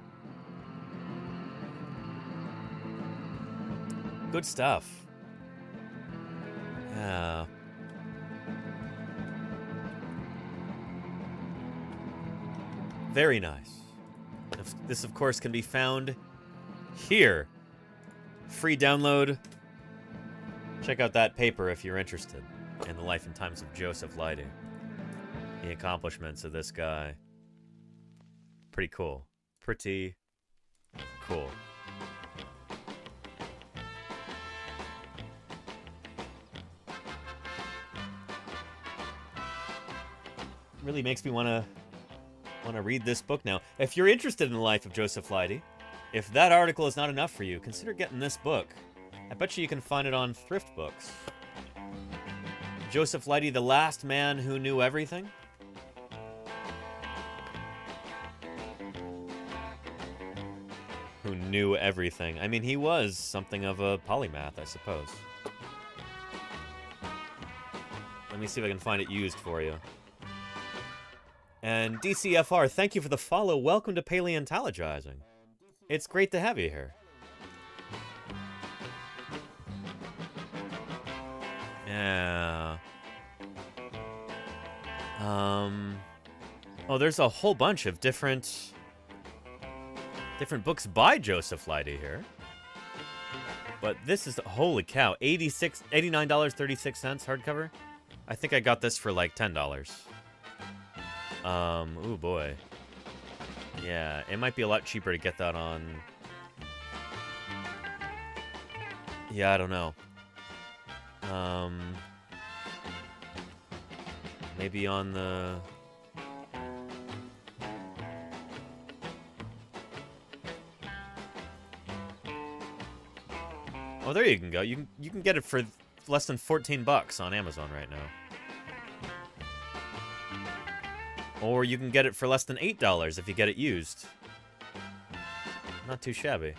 Good stuff. Yeah. Very nice. This, of course, can be found here. Free download Check out that paper if you're interested in the life and times of Joseph Leidy. The accomplishments of this guy. Pretty cool. Pretty cool. Really makes me want to read this book now. If you're interested in the life of Joseph Leidy, if that article is not enough for you, consider getting this book. I bet you can find it on thrift books. Joseph Leidy, the last man who knew everything. Who knew everything. I mean, he was something of a polymath, I suppose. Let me see if I can find it used for you. And DCFR, thank you for the follow. Welcome to Paleontologizing. It's great to have you here. Yeah. Oh, there's a whole bunch of different books by Joseph Leidy here. But this is, holy cow, $89.36 hardcover. I think I got this for like $10. Ooh boy. Yeah, it might be a lot cheaper to get that on. Yeah, I don't know. Maybe on the... Oh, there you can go. You can get it for less than 14 bucks on Amazon right now. Or you can get it for less than $8 if you get it used. Not too shabby.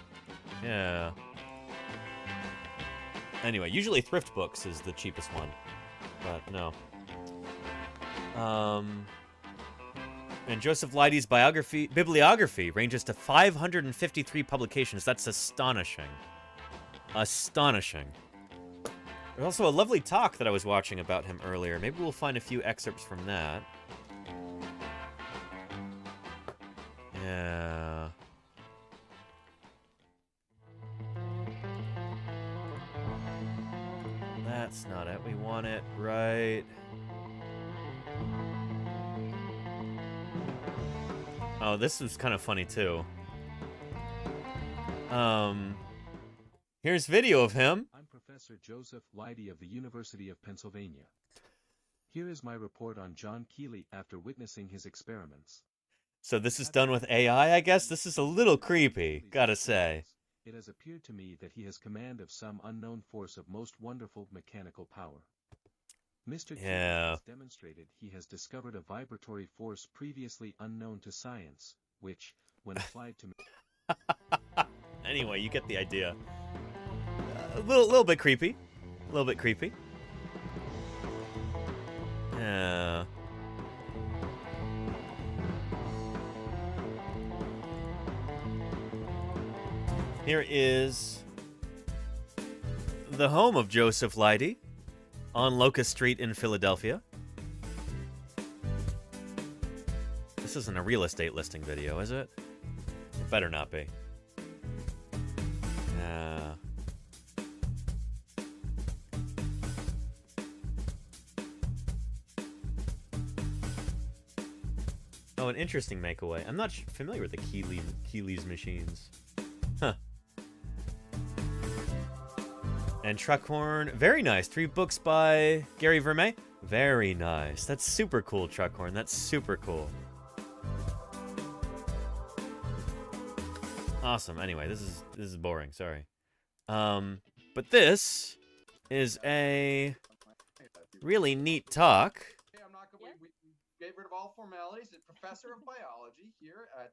Yeah. Anyway, usually thrift books is the cheapest one. But no. And Joseph Leidy's bibliography ranges to 553 publications. That's astonishing. Astonishing. There's also a lovely talk that I was watching about him earlier. Maybe we'll find a few excerpts from that. Yeah. That's not it. We want it right. Oh, this was kind of funny too. Here's video of him. I'm Professor Joseph Leidy of the University of Pennsylvania. Here is my report on John Keeley after witnessing his experiments. So this is done with AI, I guess? This is a little creepy, gotta say. It has appeared to me that he has command of some unknown force of most wonderful mechanical power. Mr. Keeley has demonstrated he has discovered a vibratory force previously unknown to science, which, when applied to... Anyway, you get the idea. A little bit creepy. A little bit creepy. Yeah. Here is the home of Joseph Leidy on Locust Street in Philadelphia. This isn't a real estate listing video, is it? It better not be. Oh, an interesting makeaway. I'm not familiar with the Keeley's machines. Huh. And Truckhorn, very nice. 3 books by Gary Vermeer. Very nice. That's super cool, Truckhorn. That's super cool. Awesome. Anyway, this is boring. Sorry. But this is a really neat talk. We gave rid of all formalities. A professor of biology here at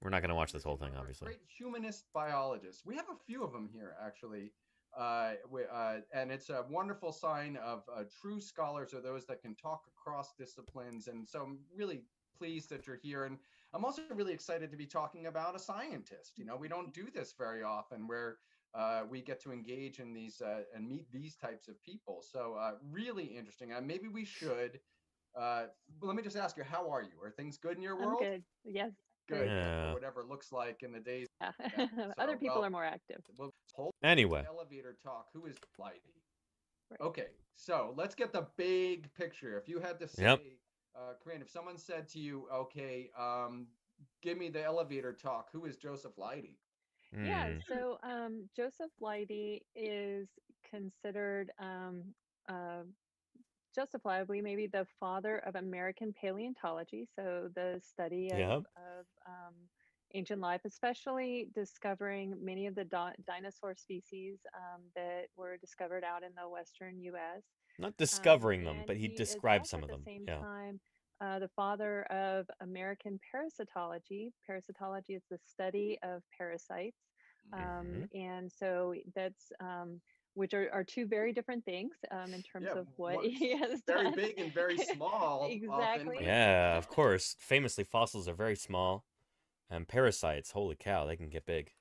We're not going to watch this whole thing, obviously. Great humanist biologists. We have a few of them here, actually. And it's a wonderful sign of true scholars are those that can talk across disciplines. And so I'm really pleased that you're here. And I'm also really excited to be talking about a scientist. You know, we don't do this very often where we get to engage in these and meet these types of people. So really interesting. Maybe we should, let me just ask you, how are you? Are things good in your world? I'm good. Yes. good, Yeah. or whatever it looks like in the days. Yeah. Yeah. Other So, people well, are more active. We'll hold Anyway. elevator talk. Who is LEIDY? Right. Okay, so let's get the big picture. If you had to say, Yep. Corinne, if someone said to you, okay, give me the elevator talk, who is Joseph LEIDY? Yeah, so Joseph LEIDY is considered justifiably maybe the father of American paleontology, so the study of ancient life, especially discovering many of the dinosaur species that were discovered out in the western U.S. Not discovering them, And but he is described also some of at them. the same Yeah. time the father of American parasitology. Parasitology is the study of parasites. And so that's which are two very different things in terms of what he has very done. big and very small. Exactly. Often. Yeah, of course. Famously, fossils are very small. And parasites, holy cow, they can get big.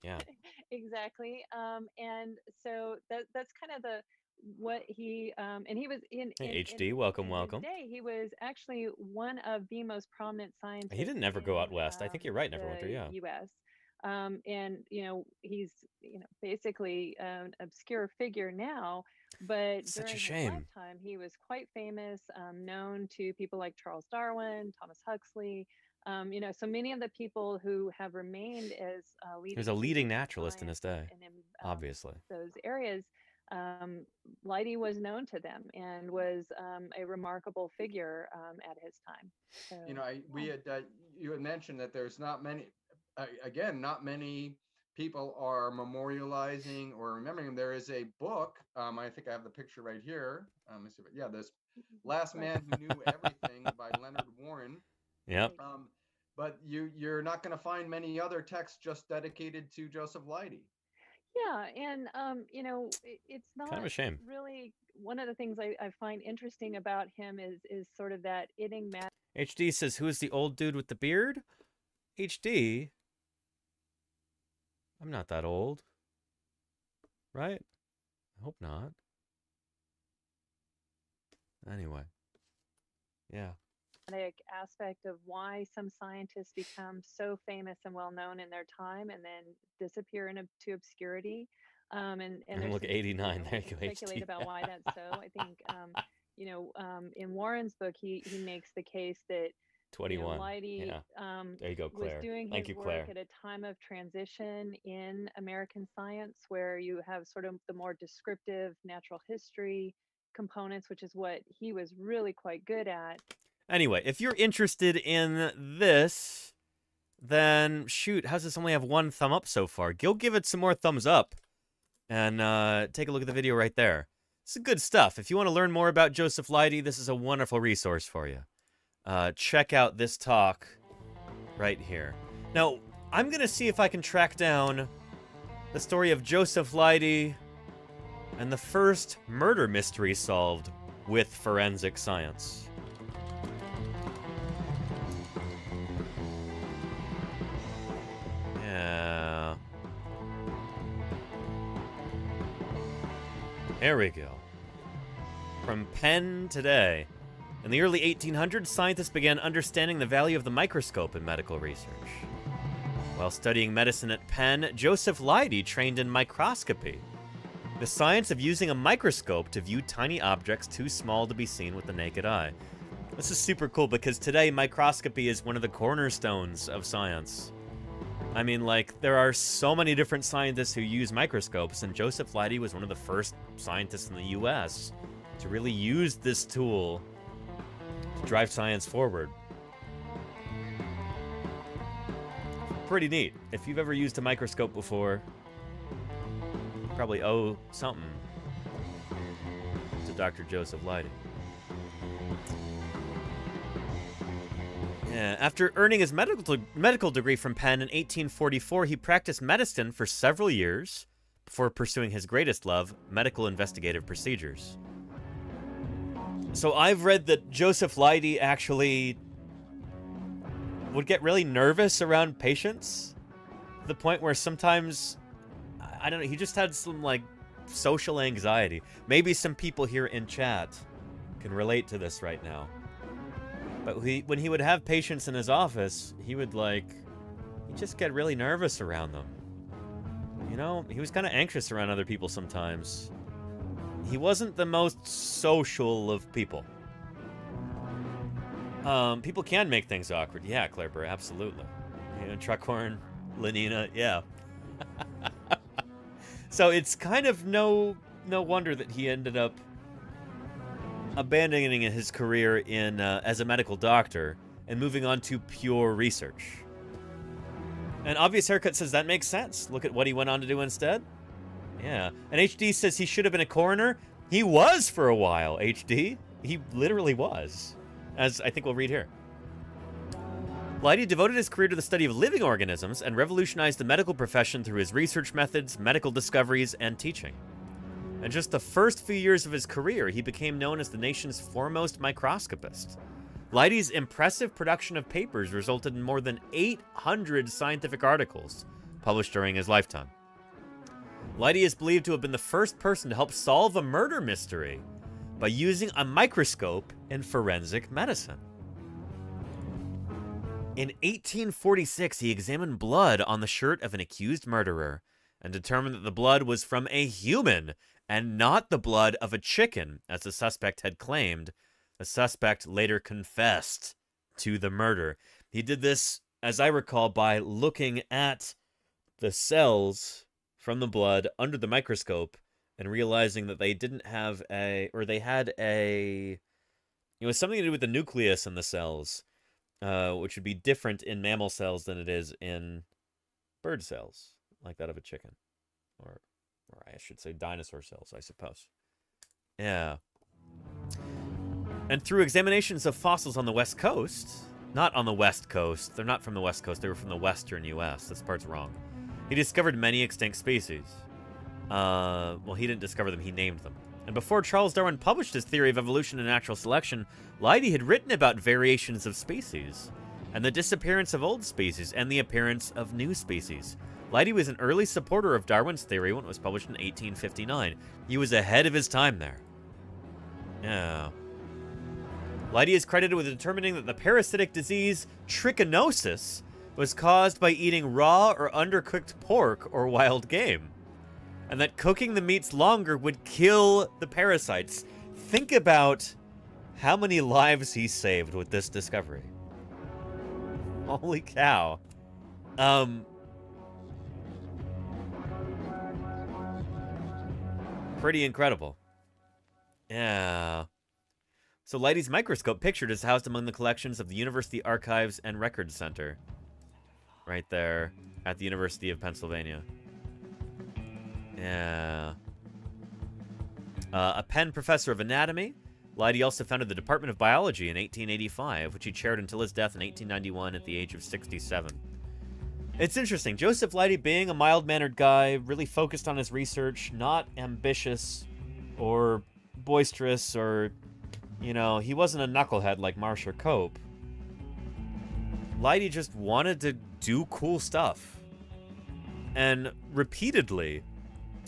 Yeah. Exactly. And so that's kind of what he and he was in Hey, HD, welcome, welcome. His day, he was actually one of the most prominent scientists. He didn't ever go out west. I think you're right, never went there, yeah. U.S. And he's basically an obscure figure now, but Such during a shame. his lifetime, he was quite famous, known to people like Charles Darwin, Thomas Huxley. So many of the people who have remained as he was a leading naturalist in his day, obviously. Those areas, LEIDY was known to them and was a remarkable figure at his time. So, you had mentioned that there's not many. Again, not many people are memorializing or remembering him. There is a book. I think I have the picture right here. Let me see. Yeah, this "Last Man Who Knew Everything" by Leonard Warren. Yep. But you're not going to find many other texts just dedicated to Joseph LEIDY. Yeah, and it's not kind of a shame. Really, one of the things I find interesting about him is sort of that enigmatic. HD says, "Who is the old dude with the beard?" HD. I'm not that old. Right? I hope not. Anyway. Yeah. Aspect of why some scientists become so famous and well known in their time and then disappear into obscurity. And look, 89. There you go. Speculate about why that's so. I think in Warren's book he makes the case that 21. LEIDY there you go, Claire. Was doing his work at a time of transition in American science where you have sort of the more descriptive natural history components, which is what he was really quite good at. Anyway, if you're interested in this, then shoot, how's this only have one thumb up so far? Go give it some more thumbs up and take a look at the video right there. This is good stuff. If you want to learn more about Joseph LEIDY, this is a wonderful resource for you. Check out this talk right here. Now, I'm going to see if I can track down the story of Joseph LEIDY and the first murder mystery solved with forensic science. Yeah. There we go. From Penn Today. In the early 1800s, scientists began understanding the value of the microscope in medical research. While studying medicine at Penn, Joseph LEIDY trained in microscopy, the science of using a microscope to view tiny objects too small to be seen with the naked eye. This is super cool because today microscopy is one of the cornerstones of science. I mean, like, there are so many different scientists who use microscopes, and Joseph LEIDY was one of the first scientists in the U.S. to really use this tool to drive science forward. Pretty neat. If you've ever used a microscope before, you probably owe something to Dr. Joseph LEIDY. Yeah, after earning his medical degree from Penn in 1844, he practiced medicine for several years before pursuing his greatest love, medical investigative procedures. So I've read that Joseph LEIDY actually would get really nervous around patients to the point where sometimes, I don't know, he just had some, like, social anxiety. Maybe some people here in chat can relate to this right now. But when he would have patients in his office, he'd just get really nervous around them. You know, he was kind of anxious around other people sometimes. He wasn't the most social of people. People can make things awkward. Yeah, Claire, absolutely. You know, Truckhorn, Lenina, yeah. So it's kind of no wonder that he ended up abandoning his career in as a medical doctor and moving on to pure research. And Obvious Haircut says that makes sense. Look at what he went on to do instead. Yeah. And HD says he should have been a coroner. He was for a while, HD. He literally was. As I think we'll read here. Leidy devoted his career to the study of living organisms and revolutionized the medical profession through his research methods, medical discoveries, and teaching. In just the first few years of his career, he became known as the nation's foremost microscopist. Leidy's impressive production of papers resulted in more than 800 scientific articles published during his lifetime. Leidy is believed to have been the first person to help solve a murder mystery by using a microscope in forensic medicine. In 1846, he examined blood on the shirt of an accused murderer and determined that the blood was from a human and not the blood of a chicken, as the suspect had claimed. The suspect later confessed to the murder. He did this, as I recall, by looking at the cells from the blood under the microscope and realizing that they didn't have it was something to do with the nucleus in the cells, which would be different in mammal cells than it is in bird cells, like that of a chicken. Or I should say dinosaur cells, I suppose. Yeah. And through examinations of fossils on the West Coast, not on the West Coast, they're not from the West Coast, they were from the Western U.S., this part's wrong. He discovered many extinct species. Well, he didn't discover them, he named them. And before Charles Darwin published his theory of evolution and natural selection, Leidy had written about variations of species, and the disappearance of old species, and the appearance of new species. Leidy was an early supporter of Darwin's theory when it was published in 1859. He was ahead of his time there. Yeah. Leidy is credited with determining that the parasitic disease trichinosis was caused by eating raw or undercooked pork or wild game, and that cooking the meats longer would kill the parasites. Think about how many lives he saved with this discovery. Holy cow. Pretty incredible. Yeah. So Leidy's microscope pictured is housed among the collections of the University Archives and Records Center. Right there at the University of Pennsylvania. Yeah. A Penn professor of anatomy, Leidy also founded the Department of Biology in 1885, which he chaired until his death in 1891 at the age of 67. It's interesting. Joseph Leidy, being a mild-mannered guy, really focused on his research, not ambitious or boisterous or, you know, he wasn't a knucklehead like Marcia Cope. Leidy just wanted to do cool stuff. And repeatedly,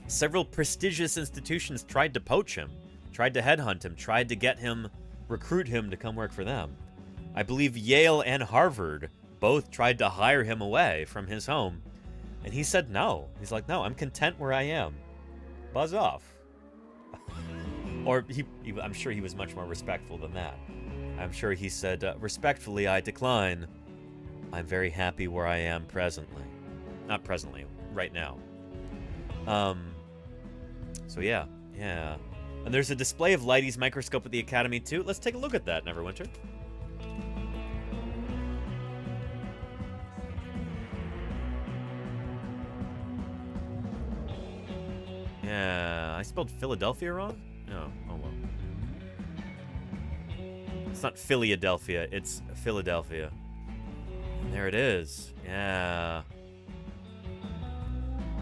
several prestigious institutions tried to poach him, tried to headhunt him, tried to recruit him to come work for them. I believe Yale and Harvard both tried to hire him away from his home. And he said no. He's like, no, I'm content where I am. Buzz off. Or I'm sure he was much more respectful than that. I'm sure he said, respectfully, I decline. I'm very happy where I am presently. Not presently, right now. So yeah. And there's a display of Leidy's microscope at the Academy too. Let's take a look at that, Neverwinter. Yeah, I spelled Philadelphia wrong? No, oh well. It's not Philadelphia, it's Philadelphia. And there it is. Yeah.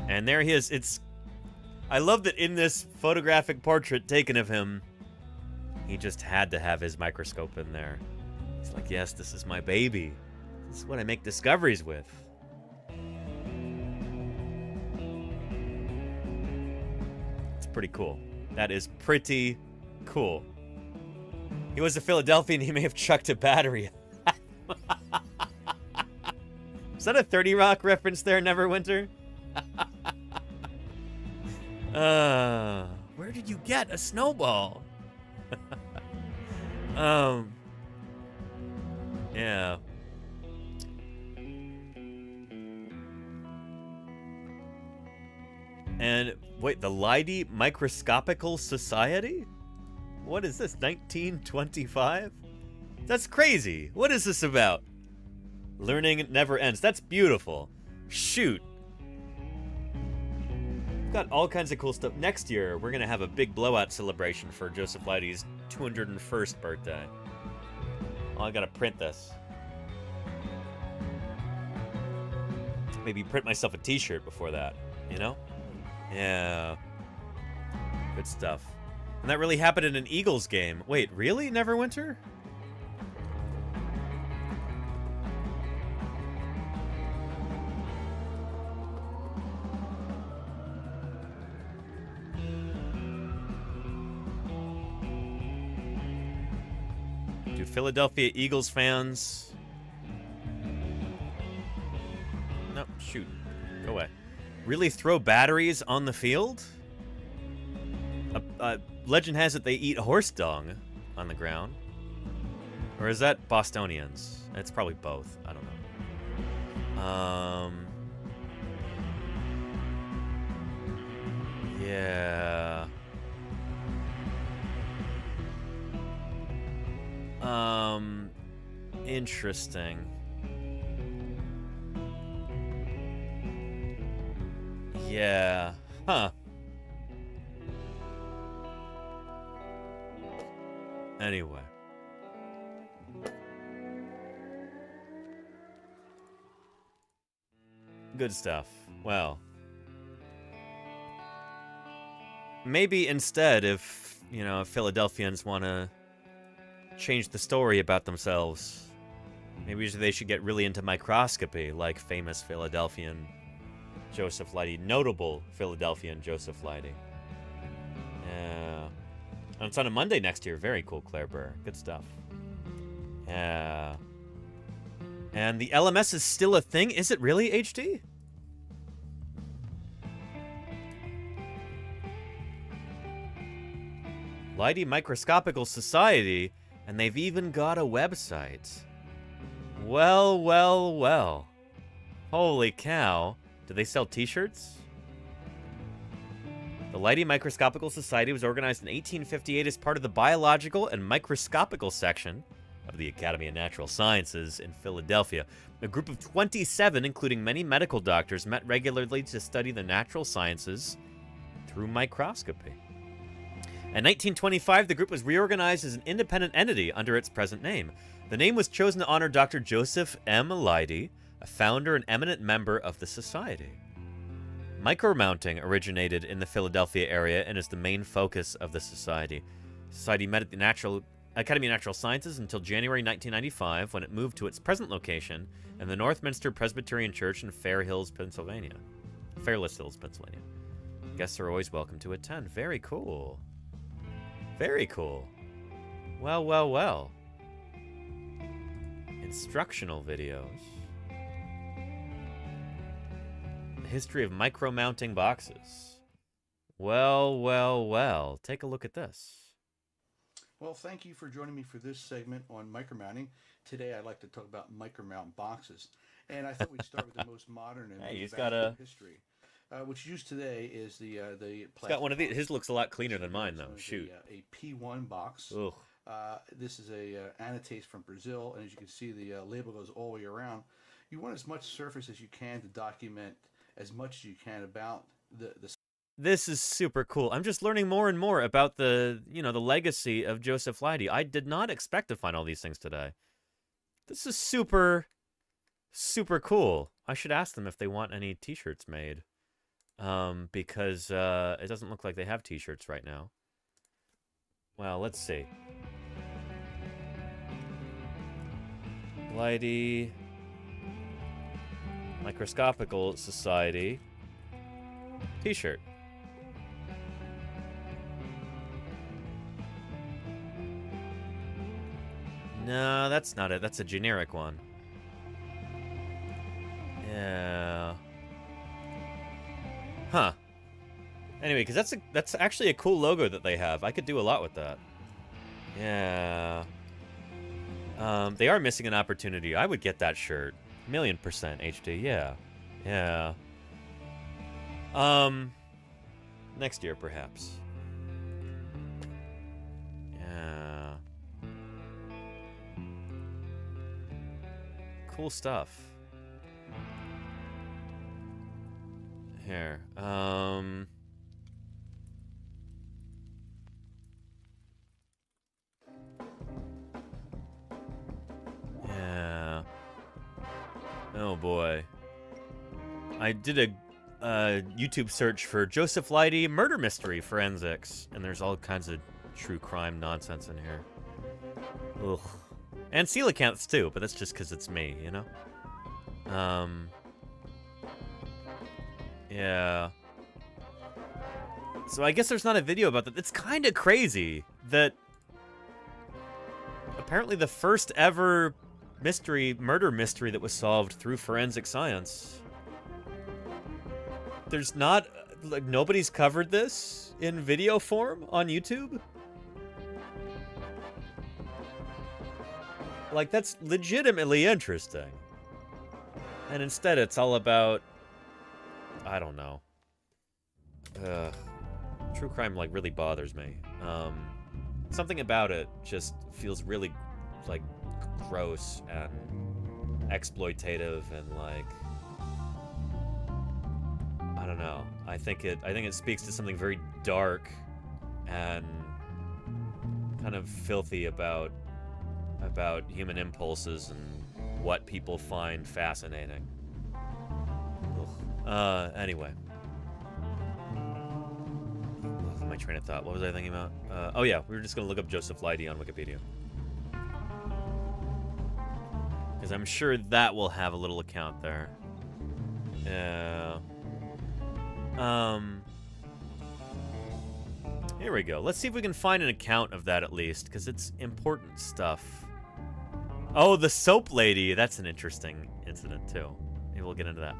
And there he is. I love that in this photographic portrait taken of him, he just had to have his microscope in there. He's like, yes, this is my baby. This is what I make discoveries with. It's pretty cool. That is pretty cool. He was a Philadelphian. He may have chucked a battery. Is that a 30 Rock reference there, Neverwinter? Where did you get a snowball? Yeah. And wait, the LEIDY Microscopical Society? What is this, 1925? That's crazy. What is this about? Learning never ends. That's beautiful. Shoot. We've got all kinds of cool stuff. Next year, we're going to have a big blowout celebration for Joseph Leidy's 201st birthday. Oh, I got to print this. Maybe print myself a t-shirt before that, you know? Yeah. Good stuff. And that really happened in an Eagles game. Wait, really, Neverwinter? Do Philadelphia Eagles fans... No, shoot. Go away. Really throw batteries on the field? Legend has it they eat horse dung on the ground. Or is that Bostonians? It's probably both. I don't know. Yeah. Interesting. Yeah. Huh. Anyway. Good stuff. Well. Maybe instead, if, you know, Philadelphians want to change the story about themselves, maybe they should get really into microscopy, like famous Philadelphian Joseph Leidy, notable Philadelphian Joseph Leidy. Yeah. And it's on a Monday next year. Very cool, Claire Burr. Good stuff. Yeah. And the LMS is still a thing? Is it really, HD? Leidy Microscopical Society, and they've even got a website. Well, well, well. Holy cow. Do they sell t-shirts? The Leidy Microscopical Society was organized in 1858 as part of the Biological and Microscopical section of the Academy of Natural Sciences in Philadelphia. A group of 27, including many medical doctors, met regularly to study the natural sciences through microscopy. In 1925, the group was reorganized as an independent entity under its present name. The name was chosen to honor Dr. Joseph M. Leidy, a founder and eminent member of the society. Micromounting originated in the Philadelphia area and is the main focus of the society. The society met at the Academy of Natural Sciences until January 1995, when it moved to its present location in the Northminster Presbyterian Church in Fairless Hills, Pennsylvania. Guests are always welcome to attend. Very cool. Very cool. Well, well, well. Instructional videos. The history of micro-mounting boxes. Well, well, well. Take a look at this. Well, thank you for joining me for this segment on micromounting. Today I'd like to talk about micromount boxes. And I thought we'd start with the most modern and hey, he's got a history. What's used today is the he's got one of these. His looks a lot cleaner than mine, though. Shoot. A P1 box. Ugh. This is a annotates from Brazil, and as you can see, the label goes all the way around. You want as much surface as you can to document as much as you can about the. This is super cool. I'm just learning more and more about the, you know, the legacy of Joseph Leidy. I did not expect to find all these things today. This is super, super cool. I should ask them if they want any t-shirts made. Because it doesn't look like they have t-shirts right now. Well, let's see. Leidy Microscopical Society t-shirt. No, that's not it. That's a generic one. Yeah. Huh. Anyway, because that's actually a cool logo that they have. I could do a lot with that. Yeah. They are missing an opportunity. I would get that shirt. 1,000,000% HD. Yeah. Yeah. Next year, perhaps. Yeah. Cool stuff. Here. Yeah. Oh boy. I did a YouTube search for Joseph Leidy murder mystery forensics, and there's all kinds of true crime nonsense in here. Ugh. And coelacanths too, but that's just because it's me, you know? Yeah. So I guess there's not a video about that. It's kind of crazy that apparently the first ever murder mystery that was solved through forensic science. There's not, like, nobody's covered this in video form on YouTube. Like, that's legitimately interesting. And instead it's all about, I don't know. True crime, like, really bothers me. Something about it just feels really, like, gross and exploitative and, like, I don't know. I think it speaks to something very dark and kind of filthy about human impulses and what people find fascinating. Anyway. My train of thought. What was I thinking about? Oh yeah, we were just gonna look up Joseph Leidy on Wikipedia. Because I'm sure that will have a little account there. Yeah. Here we go. Let's see if we can find an account of that at least, because it's important stuff. Oh, the soap lady. That's an interesting incident too. Maybe we'll get into that.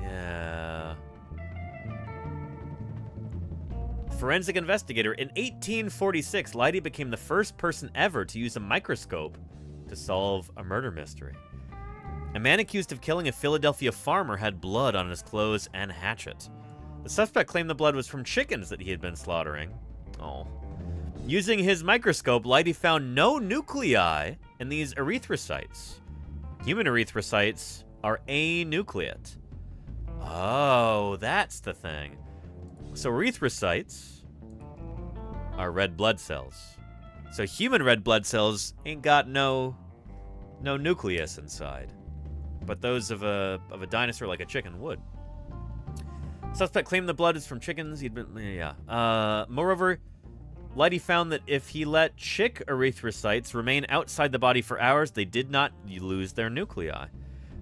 Yeah. Forensic investigator. In 1846, Leidy became the first person ever to use a microscope to solve a murder mystery. A man accused of killing a Philadelphia farmer had blood on his clothes and hatchet. The suspect claimed the blood was from chickens that he had been slaughtering. Oh. Using his microscope, Leidy found no nuclei in these erythrocytes. Human erythrocytes are anucleate. Oh, that's the thing. So erythrocytes are red blood cells. So human red blood cells ain't got no nucleus inside. But those of a dinosaur like a chicken would. Suspect claimed the blood is from chickens. He'd been, yeah. Moreover, Leidy found that if he let chick erythrocytes remain outside the body for hours, they did not lose their nuclei.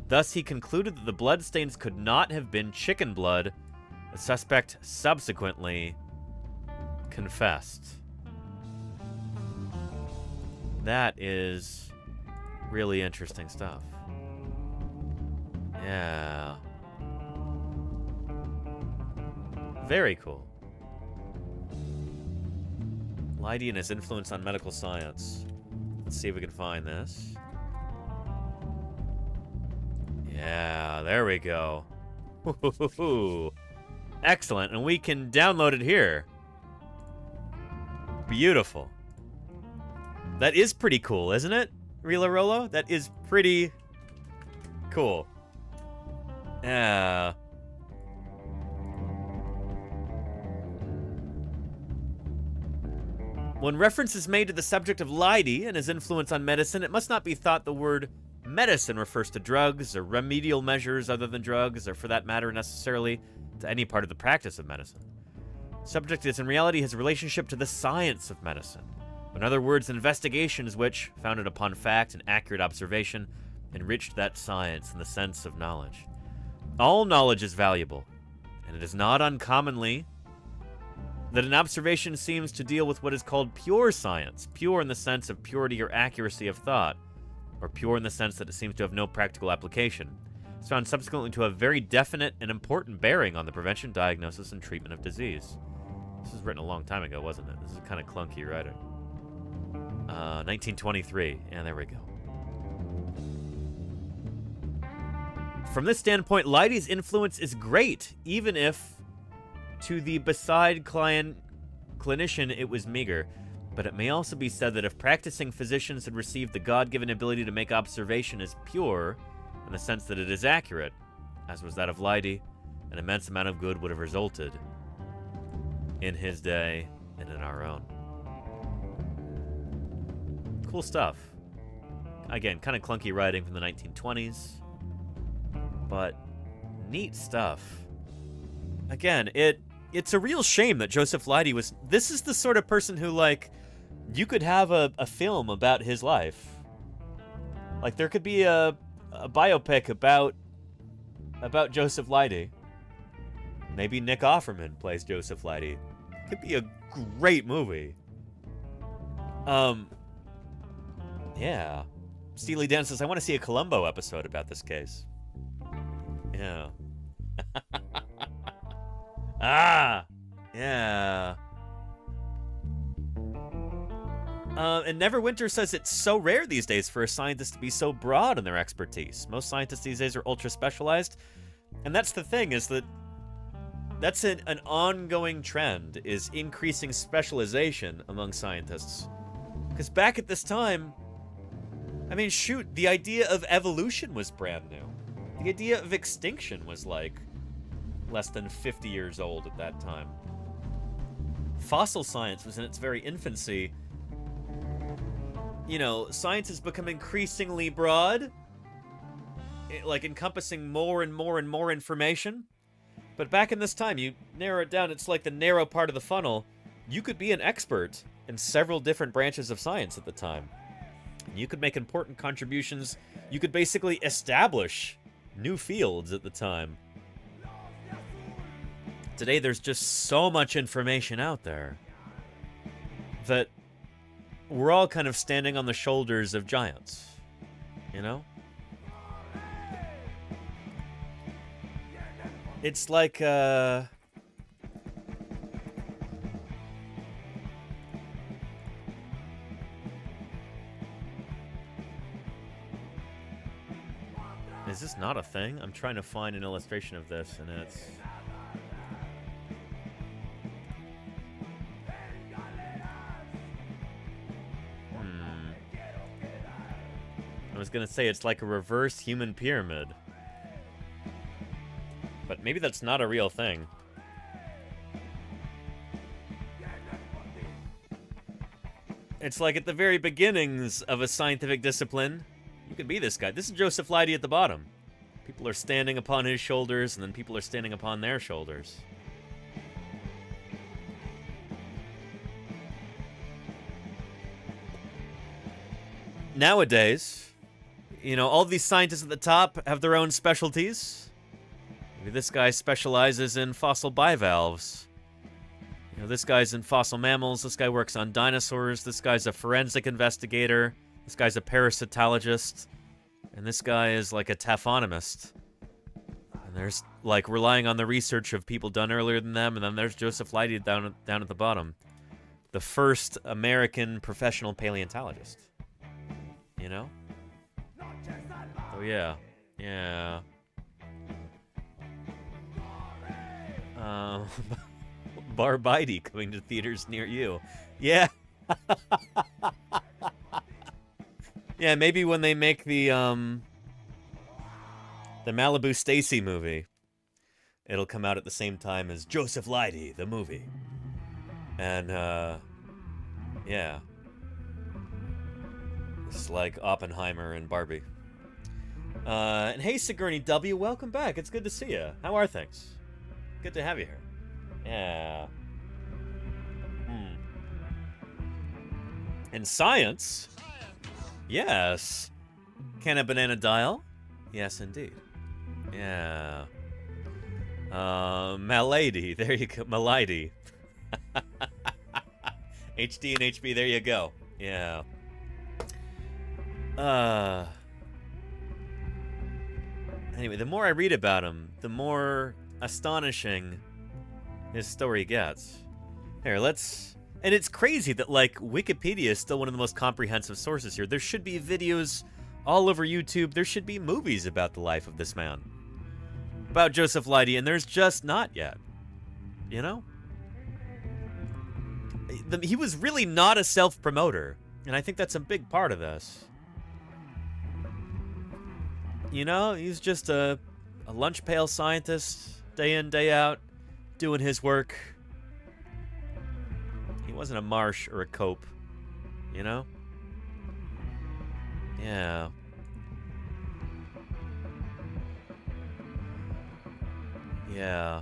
Thus, he concluded that the blood stains could not have been chicken blood. The suspect subsequently confessed. That is really interesting stuff. Yeah. Very cool. Leidy and his influence on medical science. Let's see if we can find this. Yeah, there we go. Excellent, and we can download it here. Beautiful. That is pretty cool, isn't it, Rila Rolo? That is pretty cool. Yeah. When reference is made to the subject of Leidy and his influence on medicine, it must not be thought the word medicine refers to drugs or remedial measures other than drugs, or for that matter necessarily to any part of the practice of medicine. Subject is in reality his relationship to the science of medicine. In other words, investigations which, founded upon fact and accurate observation, enriched that science in the sense of knowledge. All knowledge is valuable, and it is not uncommonly that an observation seems to deal with what is called pure science, pure in the sense of purity or accuracy of thought, or pure in the sense that it seems to have no practical application. It's found subsequently to have very definite and important bearing on the prevention, diagnosis, and treatment of disease. This was written a long time ago, wasn't it? This is kind of clunky writing. 1923. Yeah, there we go. From this standpoint, Leidy's influence is great, even if to the beside clinician it was meager. But it may also be said that if practicing physicians had received the God-given ability to make observation as pure, in the sense that it is accurate, as was that of Leidy, an immense amount of good would have resulted in his day and in our own. Cool stuff. Again, kind of clunky writing from the 1920s, but neat stuff. Again, it's a real shame that Joseph Leidy was... This is the sort of person who, like, you could have a film about his life. Like, there could be a biopic about Joseph Leidy. Maybe Nick Offerman plays Joseph Leidy. Could be a great movie. Yeah. Steely Dan says, I want to see a Columbo episode about this case. Yeah. Ah! Yeah. And Neverwinter says it's so rare these days for a scientist to be so broad in their expertise. Most scientists these days are ultra-specialized. And that's the thing, is that that's an ongoing trend, is increasing specialization among scientists. Because back at this time, I mean, shoot, the idea of evolution was brand new. The idea of extinction was, like, less than 50 years old at that time. Fossil science was in its very infancy. You know, science has become increasingly broad, like encompassing more and more and more information. But back in this time, you narrow it down, it's like the narrow part of the funnel. You could be an expert in several different branches of science at the time. You could make important contributions. You could basically establish new fields at the time. Today, there's just so much information out there that we're all kind of standing on the shoulders of giants, you know? It's like, is this not a thing? I'm trying to find an illustration of this, and it's... I was gonna say it's like a reverse human pyramid. But maybe that's not a real thing. It's like at the very beginnings of a scientific discipline, you could be this guy. This is Joseph Leidy at the bottom. People are standing upon his shoulders, and then people are standing upon their shoulders. Nowadays, you know, all these scientists at the top have their own specialties. Maybe this guy specializes in fossil bivalves. You know, this guy's in fossil mammals. This guy works on dinosaurs. This guy's a forensic investigator. This guy's a parasitologist. And this guy is like a taphonomist. And there's, like, relying on the research of people done earlier than them. And then there's Joseph Leidy down at the bottom. The first American professional paleontologist. You know? Oh, yeah. Yeah. Barbidi coming to theaters near you. Yeah. Yeah, maybe when they make the Malibu Stacy movie, it'll come out at the same time as Joseph Leidy, the movie. And, yeah. It's like Oppenheimer and Barbie. And hey, Sigourney W., welcome back. It's good to see you. How are things? Good to have you here. Yeah. And science? Yes. Can a banana dial? Yes, indeed. Yeah. Malady. There you go. Malady. HD and HB, there you go. Yeah. Anyway, the more I read about him, the more astonishing his story gets. Here, let's... And it's crazy that, like, Wikipedia is still one of the most comprehensive sources here. There should be videos all over YouTube. There should be movies about the life of this man. About Joseph Leidy, and there's just not yet. You know? He was really not a self-promoter, and I think that's a big part of this. You know, he's just a lunch pail scientist, day in, day out, doing his work. He wasn't a Marsh or a Cope, you know? Yeah. Yeah.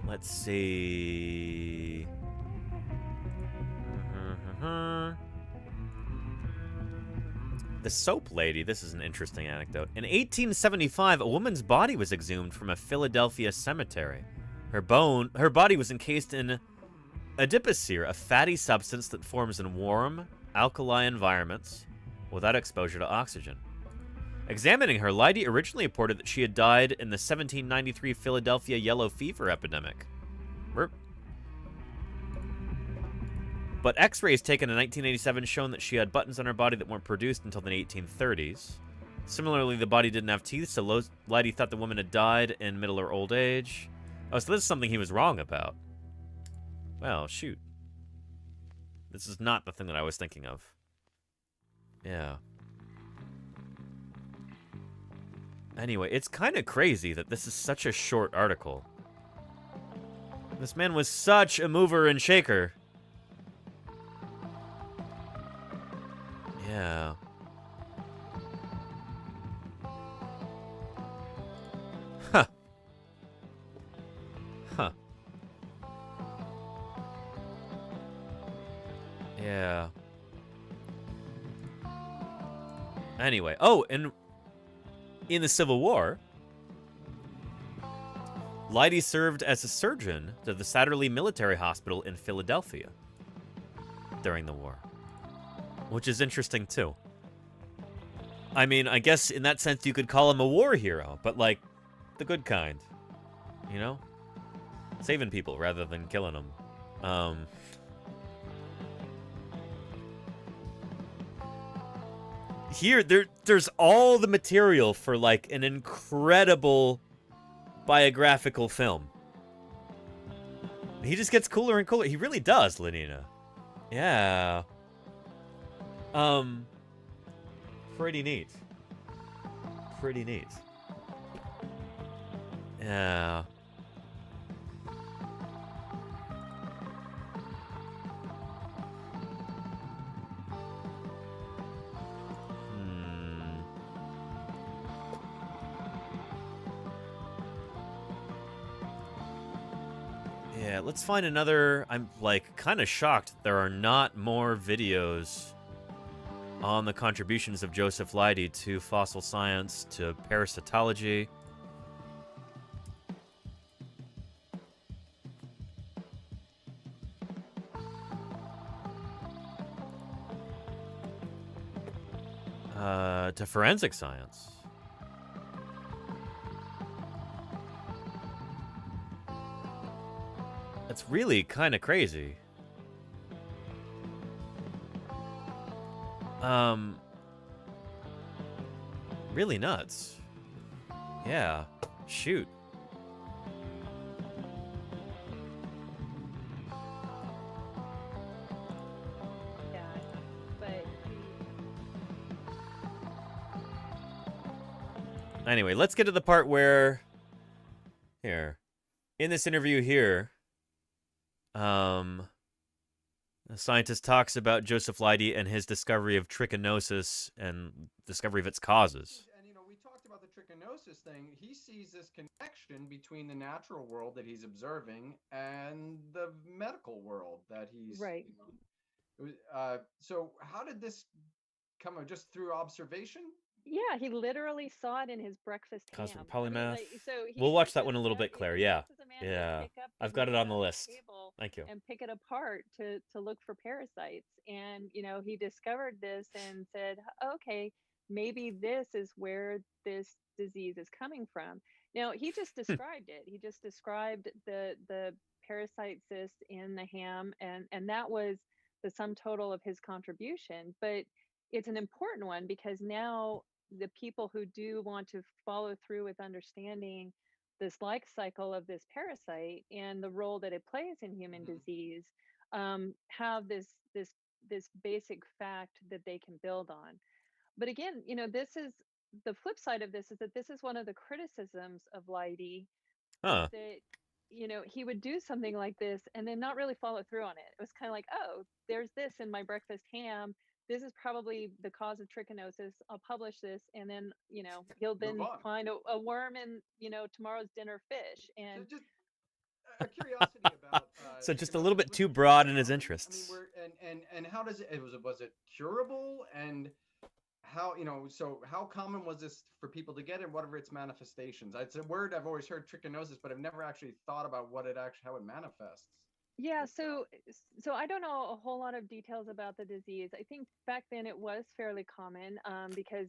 Let's see. The soap lady, this is an interesting anecdote. In 1875, a woman's body was exhumed from a Philadelphia cemetery. Her body was encased in adipocere, a fatty substance that forms in warm, alkali environments without exposure to oxygen. Examining her, Leidy originally reported that she had died in the 1793 Philadelphia yellow fever epidemic. But x-rays taken in 1987 shown that she had buttons on her body that weren't produced until the 1830s. Similarly, the body didn't have teeth, so Leidy thought the woman had died in middle or old age. Oh, so this is something he was wrong about. Well, shoot. This is not the thing that I was thinking of. Yeah. Anyway, it's kind of crazy that this is such a short article. This man was such a mover and shaker. Yeah. Huh. Huh. Yeah. Anyway. Oh, and in the Civil War, Leidy served as a surgeon to the Satterley Military Hospital in Philadelphia during the war. Which is interesting, too. I mean, I guess in that sense you could call him a war hero, but, like, the good kind. You know? Saving people rather than killing them. Here, there's all the material for, like, an incredible biographical film. He just gets cooler and cooler. He really does, Lenina. Yeah. Pretty neat. Pretty neat. Yeah. Yeah, let's find another. I'm, like, kind of shocked there are not more videos on the contributions of Joseph Leidy to fossil science, to parasitology. To forensic science. That's really kind of crazy. Really nuts. Yeah. Shoot. Yeah, but... Anyway, let's get to the part where... Here. In this interview here, the scientist talks about Joseph Leidy and his discovery of trichinosis and discovery of its causes. And, you know, we talked about the trichinosis thing. He sees this connection between the natural world that he's observing and the medical world that he's... Right. You know, so how did this come just through observation? Yeah, he literally saw it in his breakfast ham. Cosmic I mean, Polymath. like, so We'll he watch that was one a little bit, he Claire. was Yeah. dressed as a man Yeah. to pick up I've the got it meat on the off list. table Thank you. and pick it apart to look for parasites. And you know, he discovered this and said, okay, maybe this is where this disease is coming from. Now, he just described it. He just described the parasite cyst in the ham, and that was the sum total of his contribution. But it's an important one because now the people who do want to follow through with understanding this life cycle of this parasite and the role that it plays in human disease have this basic fact that they can build on. But again, you know, this is the flip side of this, is that this is one of the criticisms of Leidy, is Huh. that, you know, he would do something like this and then not really follow through on it. It was kind of like, oh, there's this in my breakfast ham. This is probably the cause of trichinosis. I'll publish this, and then, you know, he'll then find a worm in, you know, tomorrow's dinner fish. And just a curiosity about So just a little bit too broad in his I interests. mean, and how does it was it curable, and how, you know, so how common was this for people to get, and what are its manifestations? It's a word I've always heard, trichinosis, but I've never actually thought about what it actually, how it manifests. yeah, so I don't know a whole lot of details about the disease. I think back then it was fairly common, because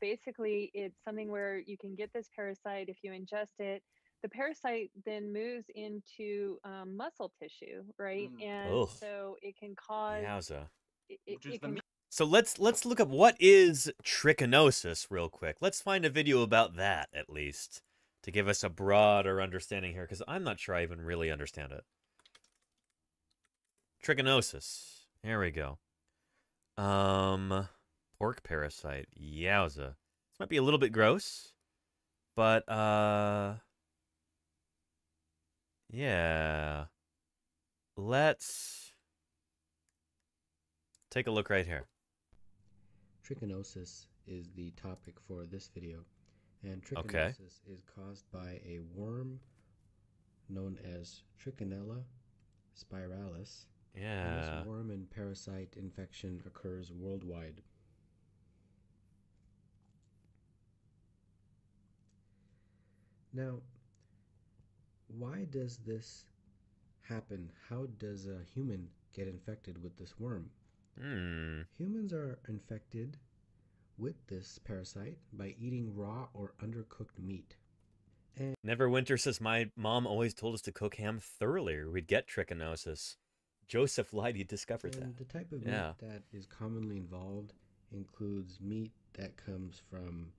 basically it's something where you can get this parasite if you ingest it. The parasite then moves into muscle tissue, right? And Ugh. so it can cause Yowza. it can So let's look up what is trichinosis real quick. Let's find a video about that at least to give us a broader understanding here, because I'm not sure I even really understand it. Trichinosis. Here we go. Pork parasite. Yowza. This might be a little bit gross, but yeah. Let's take a look right here. Trichinosis is the topic for this video, and trichinosis is caused by a worm known as Trichinella spiralis. Yeah. And this worm and parasite infection occurs worldwide. Now, why does this happen? How does a human get infected with this worm? Humans are infected with this parasite by eating raw or undercooked meat. Neverwinter says, my mom always told us to cook ham thoroughly or we'd get trichinosis. Joseph Leidy discovered that. The type of meat that is commonly involved includes meat that comes from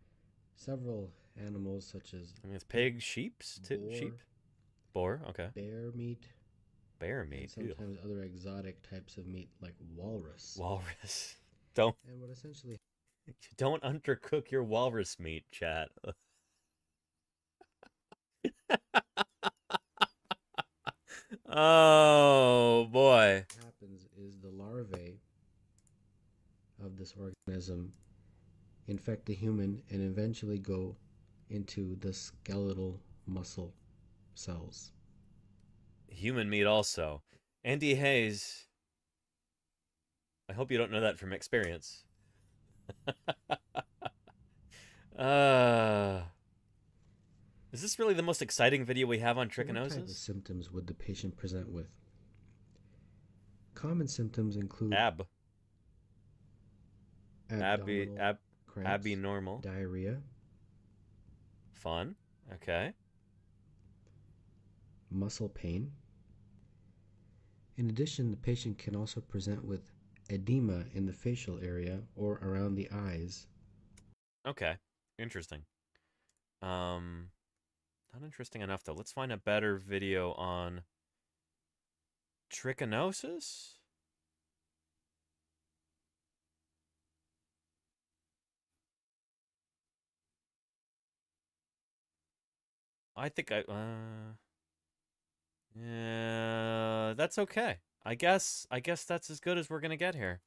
several animals such as... I mean, it's pig, sheep, sheep. Boar, okay. Bear meat. Bear meat. And sometimes other exotic types of meat like walrus. Walrus. Don't. And what essentially... Don't undercook your walrus meat, chat. Oh boy. What happens is the larvae of this organism infect the human and eventually go into the skeletal muscle cells. Human meat also. Andy Hayes, I hope you don't know that from experience. Is this really the most exciting video we have on trichinosis? What type of symptoms would the patient present with? Common symptoms include abnormal diarrhea. Fun. Okay. Muscle pain. In addition, the patient can also present with edema in the facial area or around the eyes. Okay. Interesting. Not interesting enough, though. Let's find a better video on trichinosis. I think yeah, that's okay. I guess that's as good as we're gonna get here.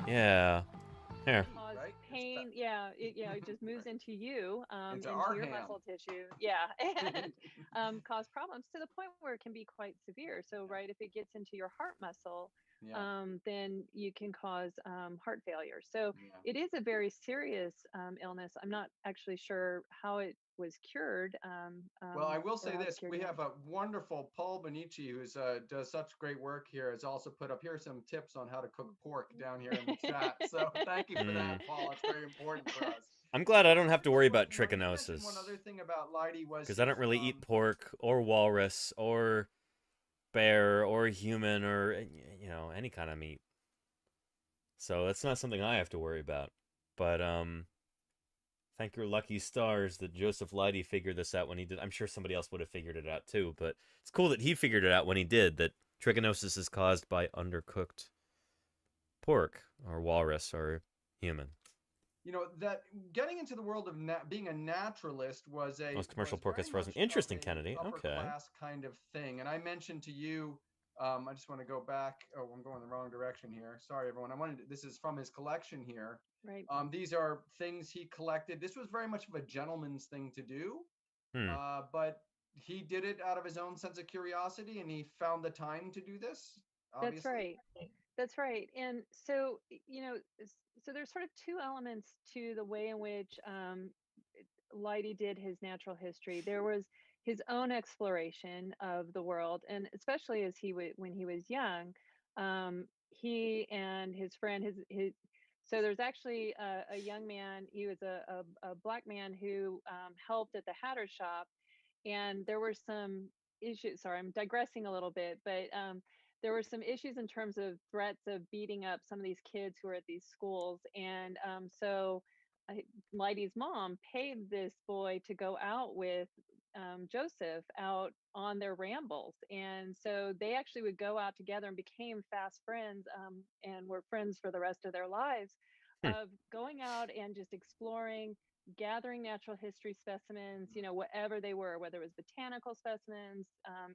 Yeah. Here. Pain, it just moves into you, into our your ham. muscle tissue, and cause problems to the point where it can be quite severe. So, right, if it gets into your heart muscle, then you can cause heart failure. So it is a very serious illness. I'm not actually sure how it was cured. Well, I will or say how it's this: cured we yet. have a wonderful Paul Bonici, who's does such great work here. Has also put up here some tips on how to cook pork down here in the chat. So thank you for that, Paul. It's very important for us. I'm glad I don't have to worry about You mentioned trichinosis. one other thing about Leidy was Because I don't really eat pork or walrus or bear or human or, you know, any kind of meat. So that's not something I have to worry about. But thank your lucky stars that Joseph Leidy figured this out when he did. I'm sure somebody else would have figured it out too, but it's cool that he figured it out when he did, that trichinosis is caused by undercooked pork or walrus or human. You know, that getting into the world of being a naturalist was a Most commercial pork is frozen. Interesting, Kennedy. upper Okay. class kind of thing. And I mentioned to you, I just want to go back. Oh, I'm going the wrong direction here. Sorry, everyone. This is from his collection here. Right. These are things he collected. This was very much of a gentleman's thing to do, but he did it out of his own sense of curiosity, and he found the time to do this. Obviously. That's right. That's right. And so, you know, so there's sort of two elements to the way in which Leidy did his natural history. There was his own exploration of the world, and especially as when he was young, he and his friend, his so there's actually a young man. He was a black man who helped at the Hatter shop, and there were some issues. Sorry, I'm digressing a little bit, but there were some issues in terms of threats of beating up some of these kids who were at these schools, and so Leidy's mom paid this boy to go out with Joseph out on their rambles. And so they actually would go out together and became fast friends, and were friends for the rest of their lives, of going out and just exploring, gathering natural history specimens, you know, whatever they were, whether it was botanical specimens,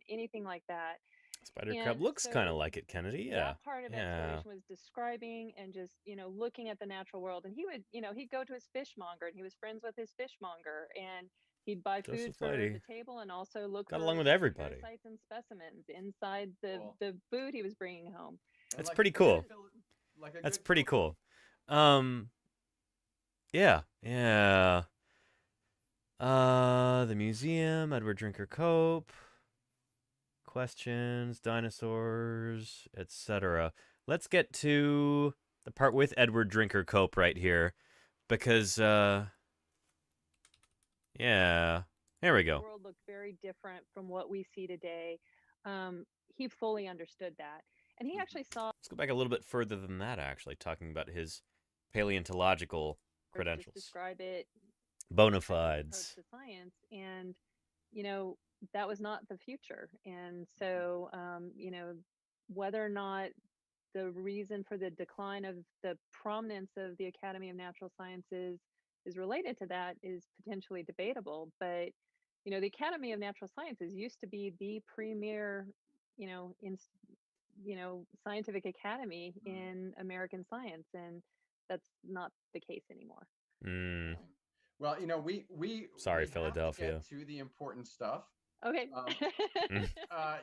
anything like that. Spider crab looks kind of like it, Kennedy. Yeah. That part of exploration was describing and just, you know, looking at the natural world. And he would, you know, he'd go to his fishmonger, and he was friends with his fishmonger, and he'd buy food Joseph for Leidy. the table and also look Got for along with everybody. parasites and specimens inside the food he was bringing home. That's pretty cool. That's pretty cool. Yeah. The museum, Edward Drinker Cope. Questions, dinosaurs, etc. Let's get to the part with Edward Drinker Cope right here, because yeah, here we go. The world looked very different from what we see today. He fully understood that, and he actually saw. Let's go back a little bit further than that, actually, talking about his paleontological credentials. Just describe it. Bona fides. To science, and you know, that was not the future. And so, you know, whether or not the reason for the decline of the prominence of the Academy of Natural Sciences is related to that is potentially debatable. But, you know, the Academy of Natural Sciences used to be the premier, you know, scientific academy in American science, and that's not the case anymore. Well, you know, we sorry, we Philadelphia. Have to get to the important stuff. Okay.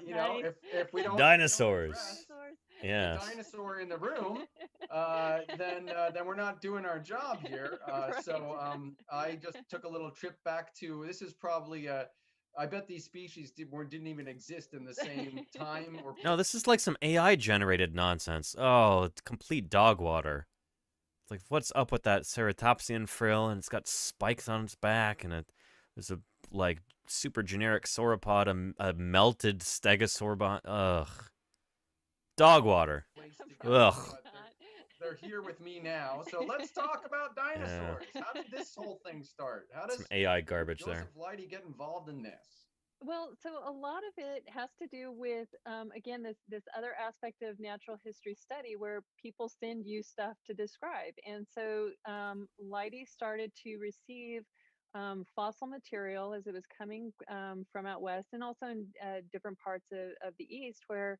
You know, if we don't dinosaurs. Yeah. The dinosaur in the room, then we're not doing our job here. Right. So I just took a little trip back to. This is probably I bet these species didn't even exist in the same time. Or no, this is like some AI generated nonsense. Oh, it's complete dog water. It's like, what's up with that ceratopsian frill, and it's got spikes on its back, and there's a like super generic sauropod, a melted stegosaur. Ugh. Dog water. Ugh. They're here with me now, so let's talk about dinosaurs. Yeah. How did this whole thing start? How does some AI garbage Joseph Leidy get involved in this? Well, so a lot of it has to do with, again, this other aspect of natural history study where people send you stuff to describe. And so Leidy started to receive fossil material as it was coming from out west, and also in different parts of the east, where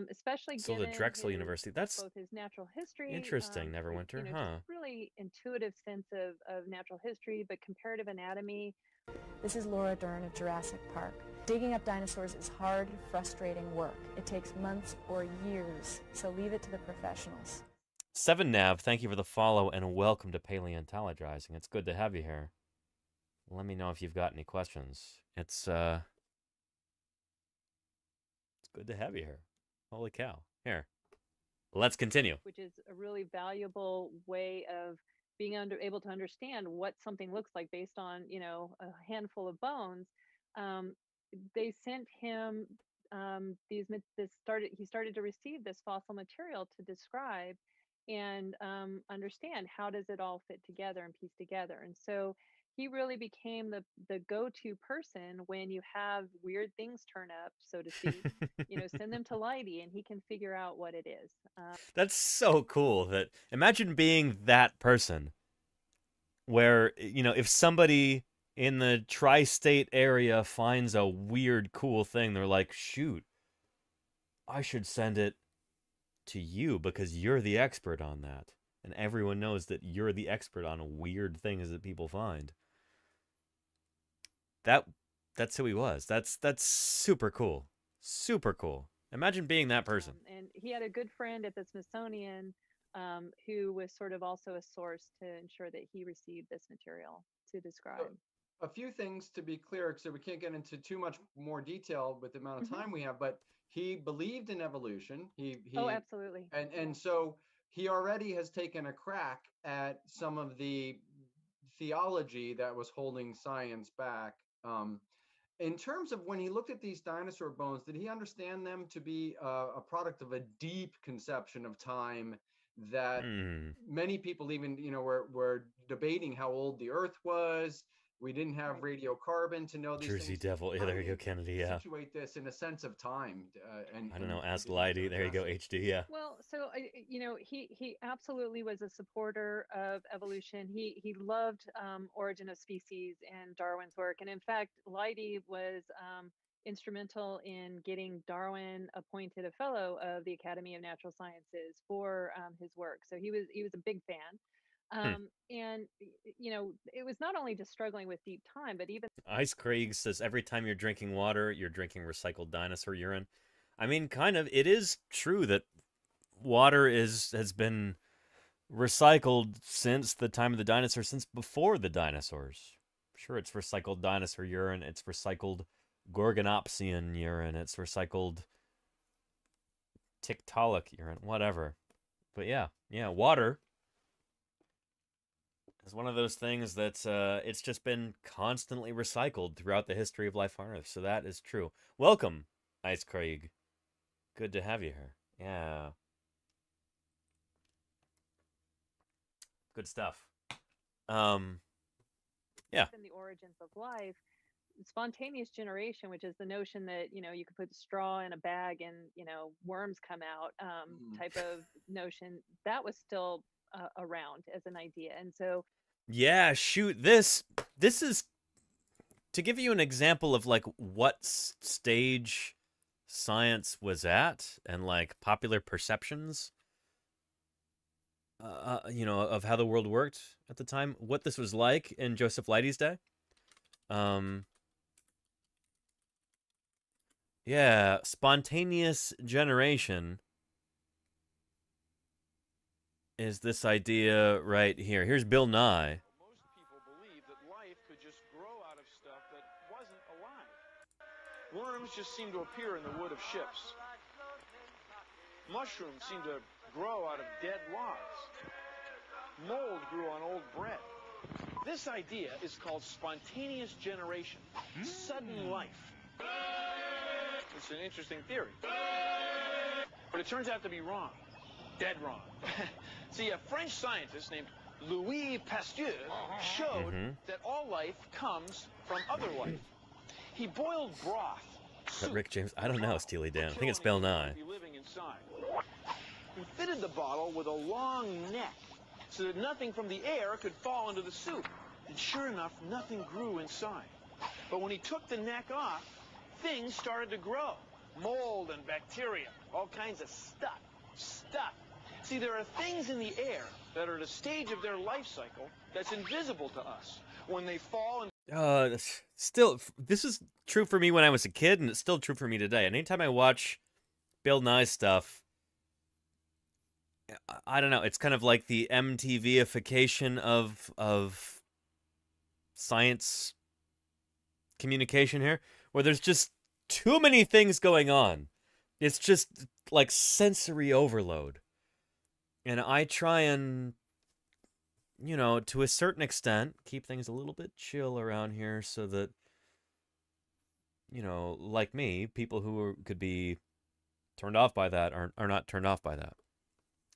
especially So given the Drexel his, University, that's both his natural history, interesting, Neverwinter, you know, huh? just really intuitive sense of natural history, but comparative anatomy. This is Laura Dern of Jurassic Park. Digging up dinosaurs is hard, frustrating work. It takes months or years, so leave it to the professionals. 7nav, thank you for the follow and welcome to Paleontologizing. It's good to have you here. Let me know if you've got any questions. It's good to have you here. Holy cow. Here. Let's continue. Which is a really valuable way of being able to understand what something looks like based on, you know, a handful of bones. They sent him he started to receive this fossil material to describe and understand how does it all fit together and piece together. And so he really became the go-to person when you have weird things turn up, so to speak. You know, send them to LEIDY and he can figure out what it is. That's so cool. That imagine being that person where, you know, if somebody in the tri-state area finds a weird, cool thing, they're like, shoot, I should send it to you because you're the expert on that. And everyone knows that you're the expert on weird things that people find. That's who he was. That's super cool. Super cool. Imagine being that person. And he had a good friend at the Smithsonian who was sort of also a source to ensure that he received this material to describe. A few things to be clear, so we can't get into too much more detail with the amount of time we have, but he believed in evolution. Oh, absolutely. And so he already has taken a crack at some of the theology that was holding science back. In terms of when he looked at these dinosaur bones, did he understand them to be a product of a deep conception of time that many people even, you know, were debating how old the Earth was? We didn't have radiocarbon to know these Jersey things. Devil. Yeah, there you go, Kennedy. Yeah. Situate this in a sense of time. I don't know. Ask LEIDY. There you go, HD. Yeah. Well, so you know, he absolutely was a supporter of evolution. He loved Origin of Species and Darwin's work, and in fact, LEIDY was instrumental in getting Darwin appointed a fellow of the Academy of Natural Sciences for his work. So he was a big fan. And, you know, it was not only just struggling with deep time, but even... Ice Craig says every time you're drinking water, you're drinking recycled dinosaur urine. I mean, kind of, it is true that water has been recycled since the time of the dinosaurs, since before the dinosaurs. Sure, it's recycled dinosaur urine, it's recycled Gorgonopsian urine, it's recycled Tiktaalik urine, whatever. But yeah, water is one of those things that's it's just been constantly recycled throughout the history of life on Earth. So that is true. Welcome, Ice Craig. Good to have you here. Yeah. Good stuff. Yeah. In the origins of life, spontaneous generation, which is the notion that, you know, you could put straw in a bag and, you know, worms come out type of notion, that was still around as an idea. And so yeah, shoot, this is to give you an example of like what stage science was at and like popular perceptions you know, of how the world worked at the time, what this was like in Joseph Leidy's day. Yeah, spontaneous generation is this idea right here. Here's Bill Nye. Most people believe that life could just grow out of stuff that wasn't alive. Worms just seem to appear in the wood of ships. Mushrooms seem to grow out of dead logs. Mold grew on old bread. This idea is called spontaneous generation, sudden life. It's an interesting theory, but it turns out to be wrong. Dead wrong. See, a French scientist named Louis Pasteur showed that all life comes from other life. He boiled broth. But Rick James, I don't know, Steely Dan. I think it's Bill Nye. Living inside. He fitted the bottle with a long neck so that nothing from the air could fall into the soup. And sure enough, nothing grew inside. But when he took the neck off, things started to grow. Mold and bacteria. all kinds of stuff. Stuff. See, there are things in the air that are at a stage of their life cycle that's invisible to us. When they fall and Still, this is true for me when I was a kid, and it's still true for me today. And anytime I watch Bill Nye stuff, I don't know, it's kind of like the MTV-ification of science communication here, where there's just too many things going on. It's just like sensory overload. And I try and, you know, to a certain extent, keep things a little bit chill around here so that, you know, like me, people who could be turned off by that are not turned off by that.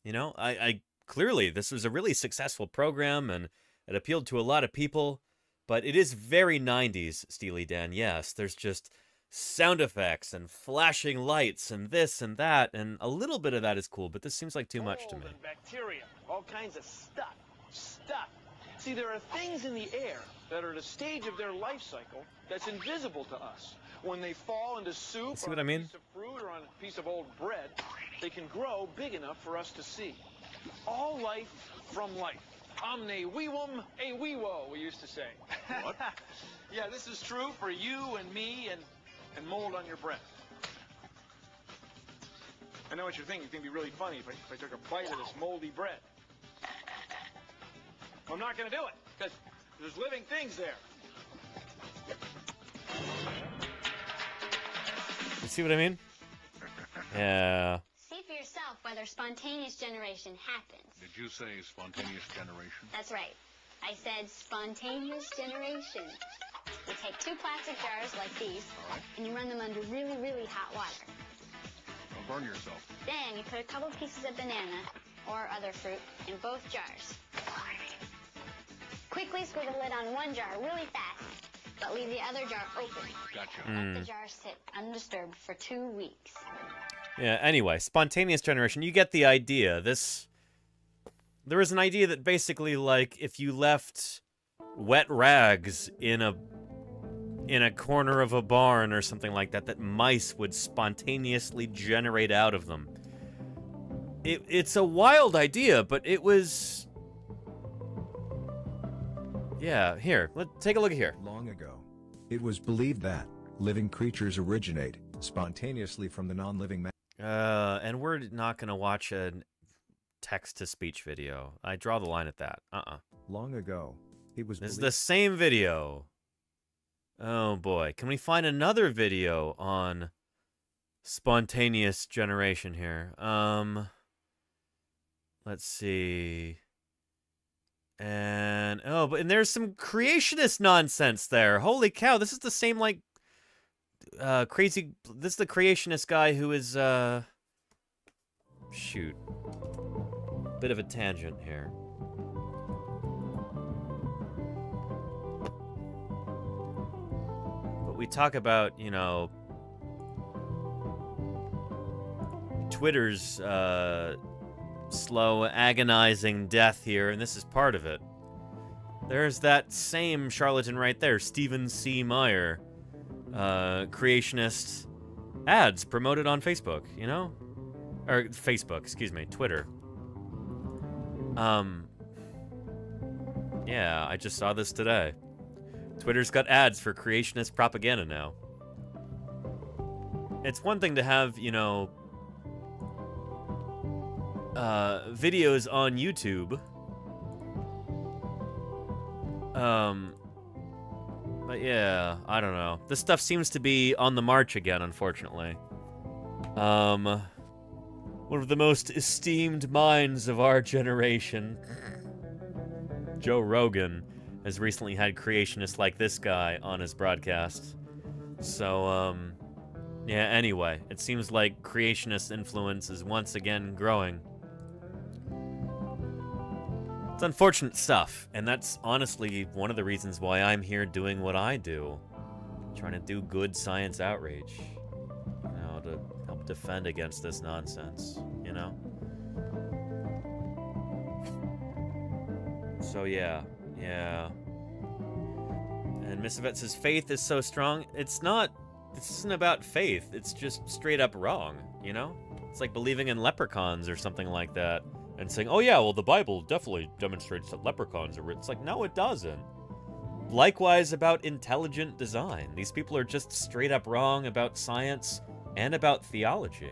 You know, I clearly, this was a really successful program and it appealed to a lot of people, but it is very 90s, Steely Dan. Yes, there's just sound effects and flashing lights and this and that, and a little bit of that is cool, but this seems like too much to me. bacteria, all kinds of stuff. Stuff. See, there are things in the air that are at a stage of their life cycle that's invisible to us. When they fall into soup See or what I mean? a piece of fruit or on a piece of old bread, they can grow big enough for us to see. All life from life. Omne vivum e vivo, we used to say. What? Yeah, this is true for you and me and mold on your breath. I know what you're thinking. You think it'd be really funny if I took a bite of this moldy bread. I'm not going to do it, because there's living things there. You see what I mean? Yeah. See for yourself whether spontaneous generation happens. Did you say spontaneous generation? That's right. I said spontaneous generation. You take 2 plastic jars like these, and you run them under really, really hot water. Don't burn yourself. Then you put a couple pieces of banana or other fruit in both jars. Quickly screw the lid on one jar really fast, but leave the other jar open. Gotcha. Let the jar sit undisturbed for 2 weeks. Yeah, anyway, spontaneous generation, you get the idea. There is an idea that basically, like, if you left wet rags in a corner of a barn or something like that, that mice would spontaneously generate out of them. It's a wild idea, but it was... Yeah, here, take a look here. Long ago, it was believed that living creatures originate spontaneously from the non-living matter. And we're not going to watch a text-to-speech video. I draw the line at that. Long ago, it was This is the same video. Oh, boy. Can we find another video on spontaneous generation here? Let's see... And and there's some creationist nonsense there. Holy cow, this is the same like crazy. This is the creationist guy who is shoot. Bit of a tangent here. But we talk about, you know, Twitter's slow, agonizing death here, and this is part of it. There's that same charlatan right there, Stephen C. Meyer, creationist ads promoted on Facebook, you know? Or Facebook, excuse me, Twitter. Yeah, I just saw this today. Twitter's got ads for creationist propaganda now. It's one thing to have, you know, videos on YouTube. But yeah, I don't know. This stuff seems to be on the march again, unfortunately. One of the most esteemed minds of our generation, Joe Rogan, has recently had creationists like this guy on his broadcast. So, yeah, anyway, it seems like creationist influence is once again growing. It's unfortunate stuff, and that's honestly one of the reasons why I'm here doing what I do. Trying to do good science outreach. You know, to help defend against this nonsense, you know? So yeah. And Miss Yvette says, faith is so strong. It's not, this isn't about faith. It's just straight up wrong, you know? It's like believing in leprechauns or something like that and saying, oh yeah, well the Bible definitely demonstrates that leprechauns are... It's like, no, it doesn't. Likewise about intelligent design. These people are just straight up wrong about science and about theology.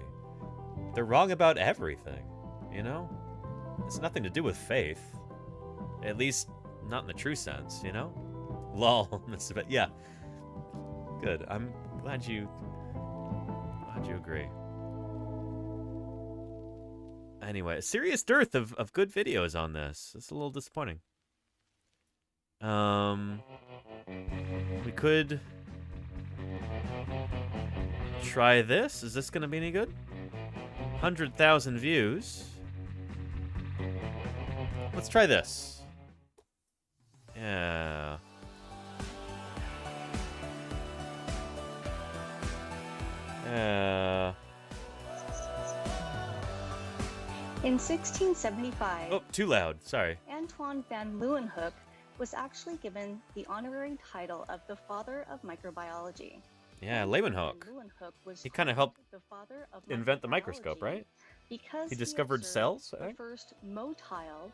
They're wrong about everything, you know? It's nothing to do with faith. At least, not in the true sense, you know? Lol. Yeah. Good. I'm glad you agree. Anyway, a serious dearth of good videos on this. It's a little disappointing. We could try this. Is this gonna be any good? 100,000 views. Let's try this. Yeah. In 1675, oh, too loud. Sorry. Antoine van Leeuwenhoek was actually given the honorary title of the father of microbiology. Yeah, Leeuwenhoek. He kind of helped invent the microscope, right? Because he discovered cells, the first motile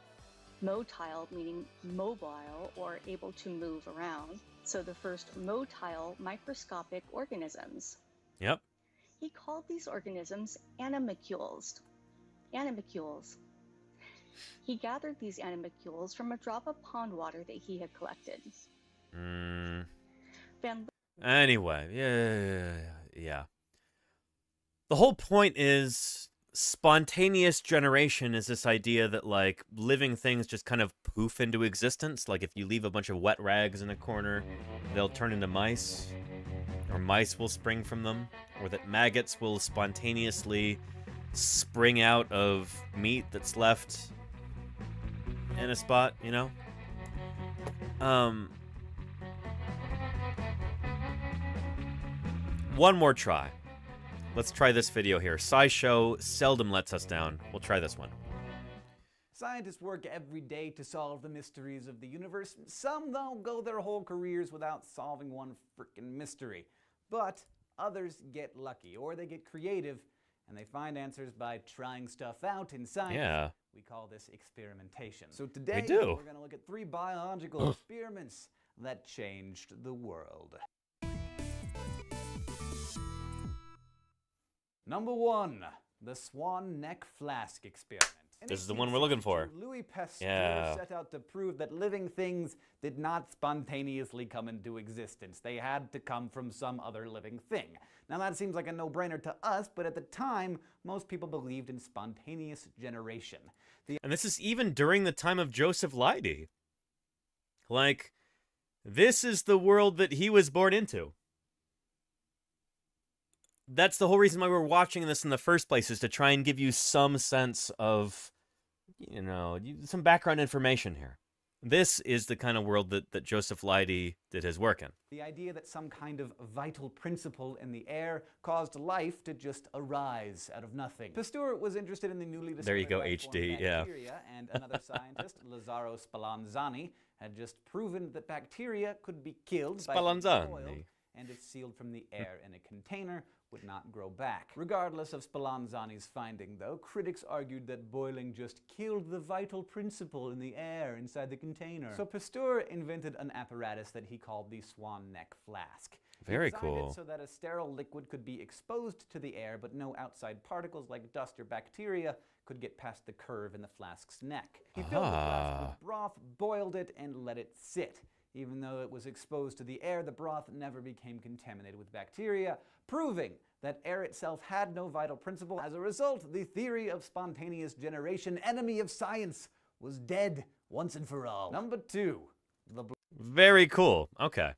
meaning mobile or able to move around, so the first motile microscopic organisms. Yep. He called these organisms animalcules. Animalcules. He gathered these animalcules from a drop of pond water that he had collected. Anyway, yeah. The whole point is spontaneous generation is this idea that, like, living things just kind of poof into existence. Like, if you leave a bunch of wet rags in a corner, they'll turn into mice, or mice will spring from them, or that maggots will spontaneously spring out of meat that's left in a spot, you know? One more try. Let's try this video here. SciShow seldom lets us down. We'll try this one. Scientists work every day to solve the mysteries of the universe. Some, though, go their whole careers without solving one frickin' mystery. But others get lucky, or they get creative, and they find answers by trying stuff out in science. Yeah. We call this experimentation. So today, we do. We're going to look at 3 biological experiments that changed the world. Number 1, the Swan Neck Flask Experiment. This is the one we're looking for. Louis Pasteur Yeah. set out to prove that living things did not spontaneously come into existence. They had to come from some other living thing. Now that seems like a no-brainer to us, but at the time, most people believed in spontaneous generation. And this is even during the time of Joseph Leidy. Like, this is the world that he was born into. That's the whole reason why we're watching this in the first place, is to try and give you some sense of, you know, some background information here. This is the kind of world that Joseph Leidy did his work in. The idea that some kind of vital principle in the air caused life to just arise out of nothing. Pasteur was interested in the newly discovered There you go, life form HD, yeah. bacteria, and another scientist, Lazzaro Spallanzani, had just proven that bacteria could be killed by being Spallanzani. boiled, and if sealed from the air in a container, would not grow back. Regardless of Spallanzani's finding, though, critics argued that boiling just killed the vital principle in the air inside the container. So Pasteur invented an apparatus that he called the Swan Neck Flask. Very He designed cool. it so that a sterile liquid could be exposed to the air, but no outside particles like dust or bacteria could get past the curve in the flask's neck. He filled the flask with broth, boiled it, and let it sit. Even though it was exposed to the air, the broth never became contaminated with bacteria, proving that air itself had no vital principle. As a result, the theory of spontaneous generation, enemy of science, was dead once and for all. Number 2, the Very cool. Okay.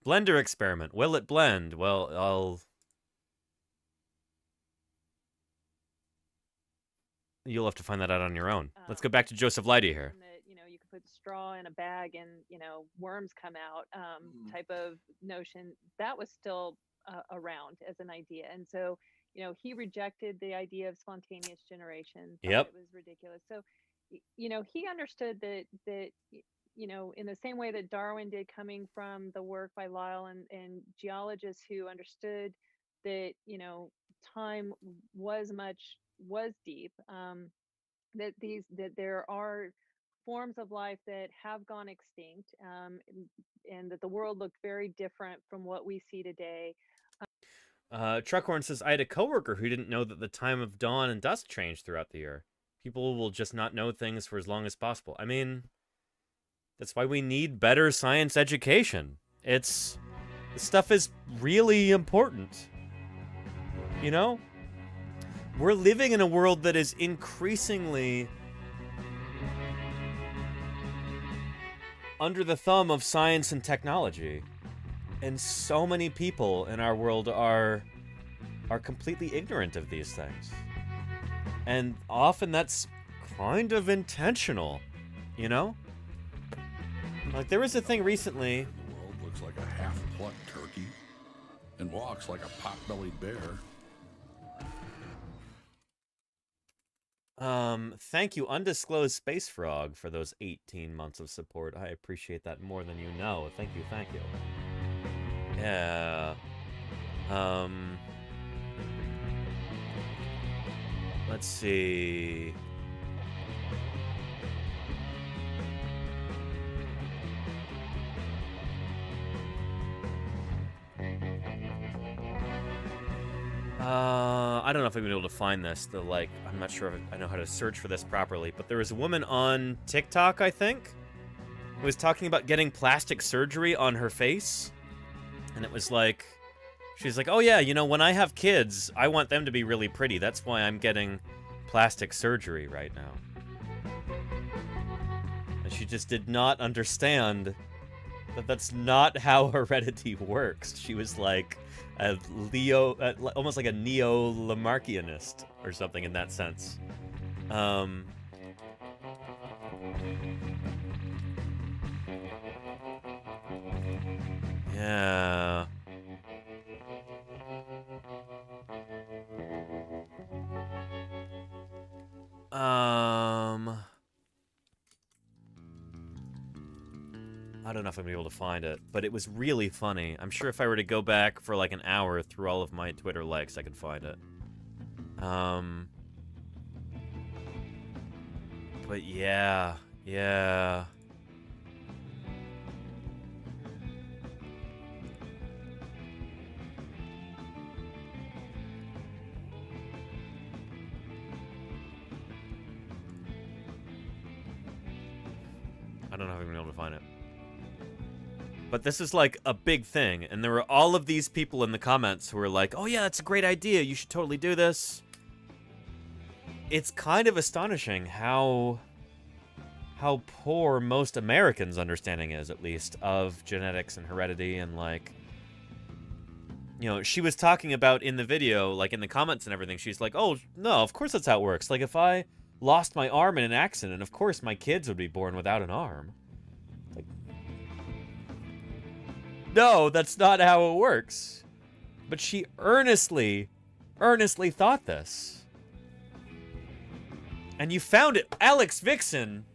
Blender experiment. Will it blend? Well, you'll have to find that out on your own. Let's go back to Joseph Leidy here. That, you know, you could put straw in a bag and, you know, worms come out type of notion. That was still around as an idea. And so, you know, he rejected the idea of spontaneous generation. Yep. It was ridiculous. So, you know, he understood that, you know, in the same way that Darwin did, coming from the work by Lyell and geologists who understood that, you know, time was much was deep. That there are forms of life that have gone extinct, and that the world looked very different from what we see today. Truckhorn says, I had a coworker who didn't know that the time of dawn and dusk changed throughout the year. People will just not know things for as long as possible. I mean, that's why we need better science education. This stuff is really important. You know? We're living in a world that is increasingly under the thumb of science and technology. And so many people in our world are completely ignorant of these things. And often that's kind of intentional, you know? Like, there was a thing recently... The world looks like a half-plucked turkey and walks like a pot-bellied bear. Thank you, Undisclosed Space Frog, for those 18 months of support. I appreciate that more than you know. Thank you, thank you. Yeah. Let's see. I don't know if I'm gonna be able to find this. I'm not sure if I know how to search for this properly, but there was a woman on TikTok, I think, who was talking about getting plastic surgery on her face. And it was like, she's like, oh yeah, you know, when I have kids, I want them to be really pretty. That's why I'm getting plastic surgery right now. And she just did not understand that that's not how heredity works. She was like a almost like a neo-Lamarckianist or something in that sense. Yeah. I don't know if I'm gonna be able to find it, but it was really funny. I'm sure if I were to go back for like an hour through all of my Twitter likes, I could find it. But yeah. I don't know if I'm gonna be able to find it. But this is like a big thing, and there were all of these people in the comments who were like, oh yeah, that's a great idea, you should totally do this. It's kind of astonishing how poor most Americans' understanding is, at least, of genetics and heredity, and like, you know, she was talking about in the video, like in the comments and everything, she's like, oh, no, of course that's how it works. Like, if I lost my arm in an accident, of course my kids would be born without an arm. Like, no, that's not how it works. But she earnestly thought this. And you found it, Alex Vixen.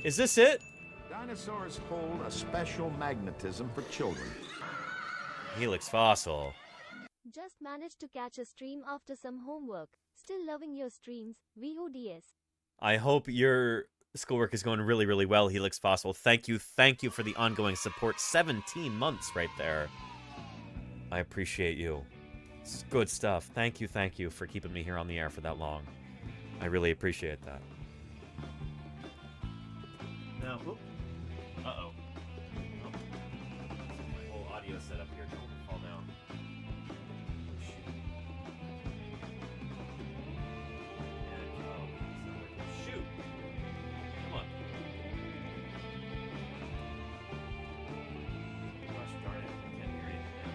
Is this it? Dinosaurs hold a special magnetism for children. Helix Fossil. Just managed to catch a stream after some homework. Still loving your streams. VODS. I hope your schoolwork is going really, really well, Helix Fossil. Thank you for the ongoing support. 17 months right there. I appreciate you. It's good stuff. Thank you for keeping me here on the air for that long. I really appreciate that. Now, whoop. Uh-oh. Oh. My whole audio setup here. Don't fall down. Shoot. And, oh, it's not working. Shoot! Come on. Gosh darn it. I can't hear anything now.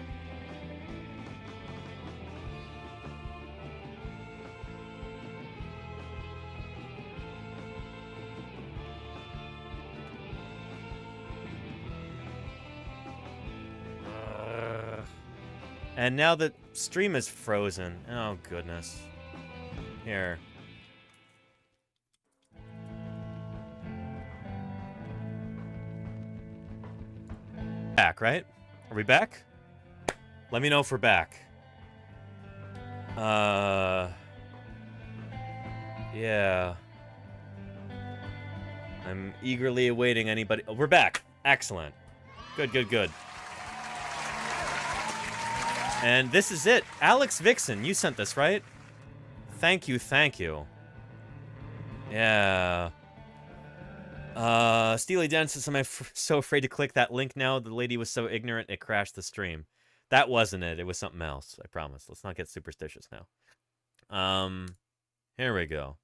And now the stream is frozen. Oh, goodness. Here. Back, right? Are we back? Let me know if we're back. Yeah. I'm eagerly awaiting anybody. Oh, we're back. Excellent. Good, good, good. And this is it. Alex Vixen, you sent this, right? Thank you, thank you. Yeah. Steely Dan says, am I so afraid to click that link now? The lady was so ignorant, it crashed the stream. That wasn't it. It was something else, I promise. Let's not get superstitious now. Here we go.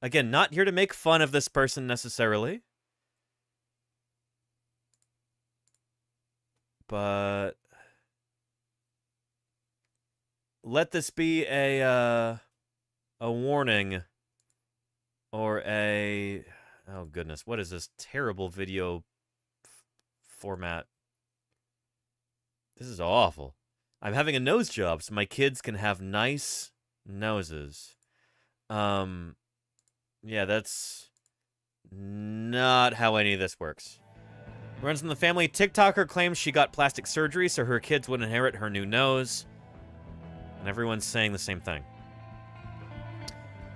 Again, not here to make fun of this person necessarily. But let this be a warning or a... Oh, goodness. What is this terrible video format? This is awful. I'm having a nose job so my kids can have nice noses. Yeah, that's not how any of this works. Runs in the family. TikToker claims she got plastic surgery so her kids would inherit her new nose. And everyone's saying the same thing.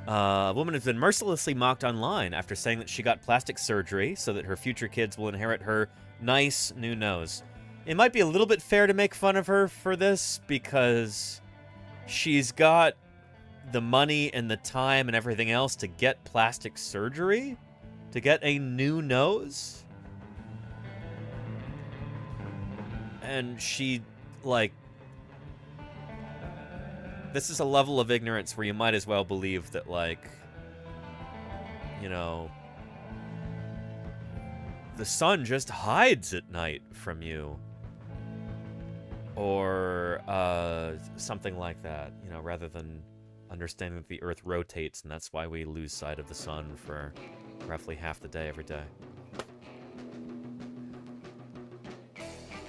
A woman has been mercilessly mocked online after saying that she got plastic surgery so that her future kids will inherit her nice new nose. It might be a little bit fair to make fun of her for this because she's got the money and the time and everything else to get plastic surgery? To get a new nose? And she, like... This is a level of ignorance where you might as well believe that, like, you know, the sun just hides at night from you. Or something like that, you know, rather than understanding that the Earth rotates and that's why we lose sight of the sun for roughly half the day every day.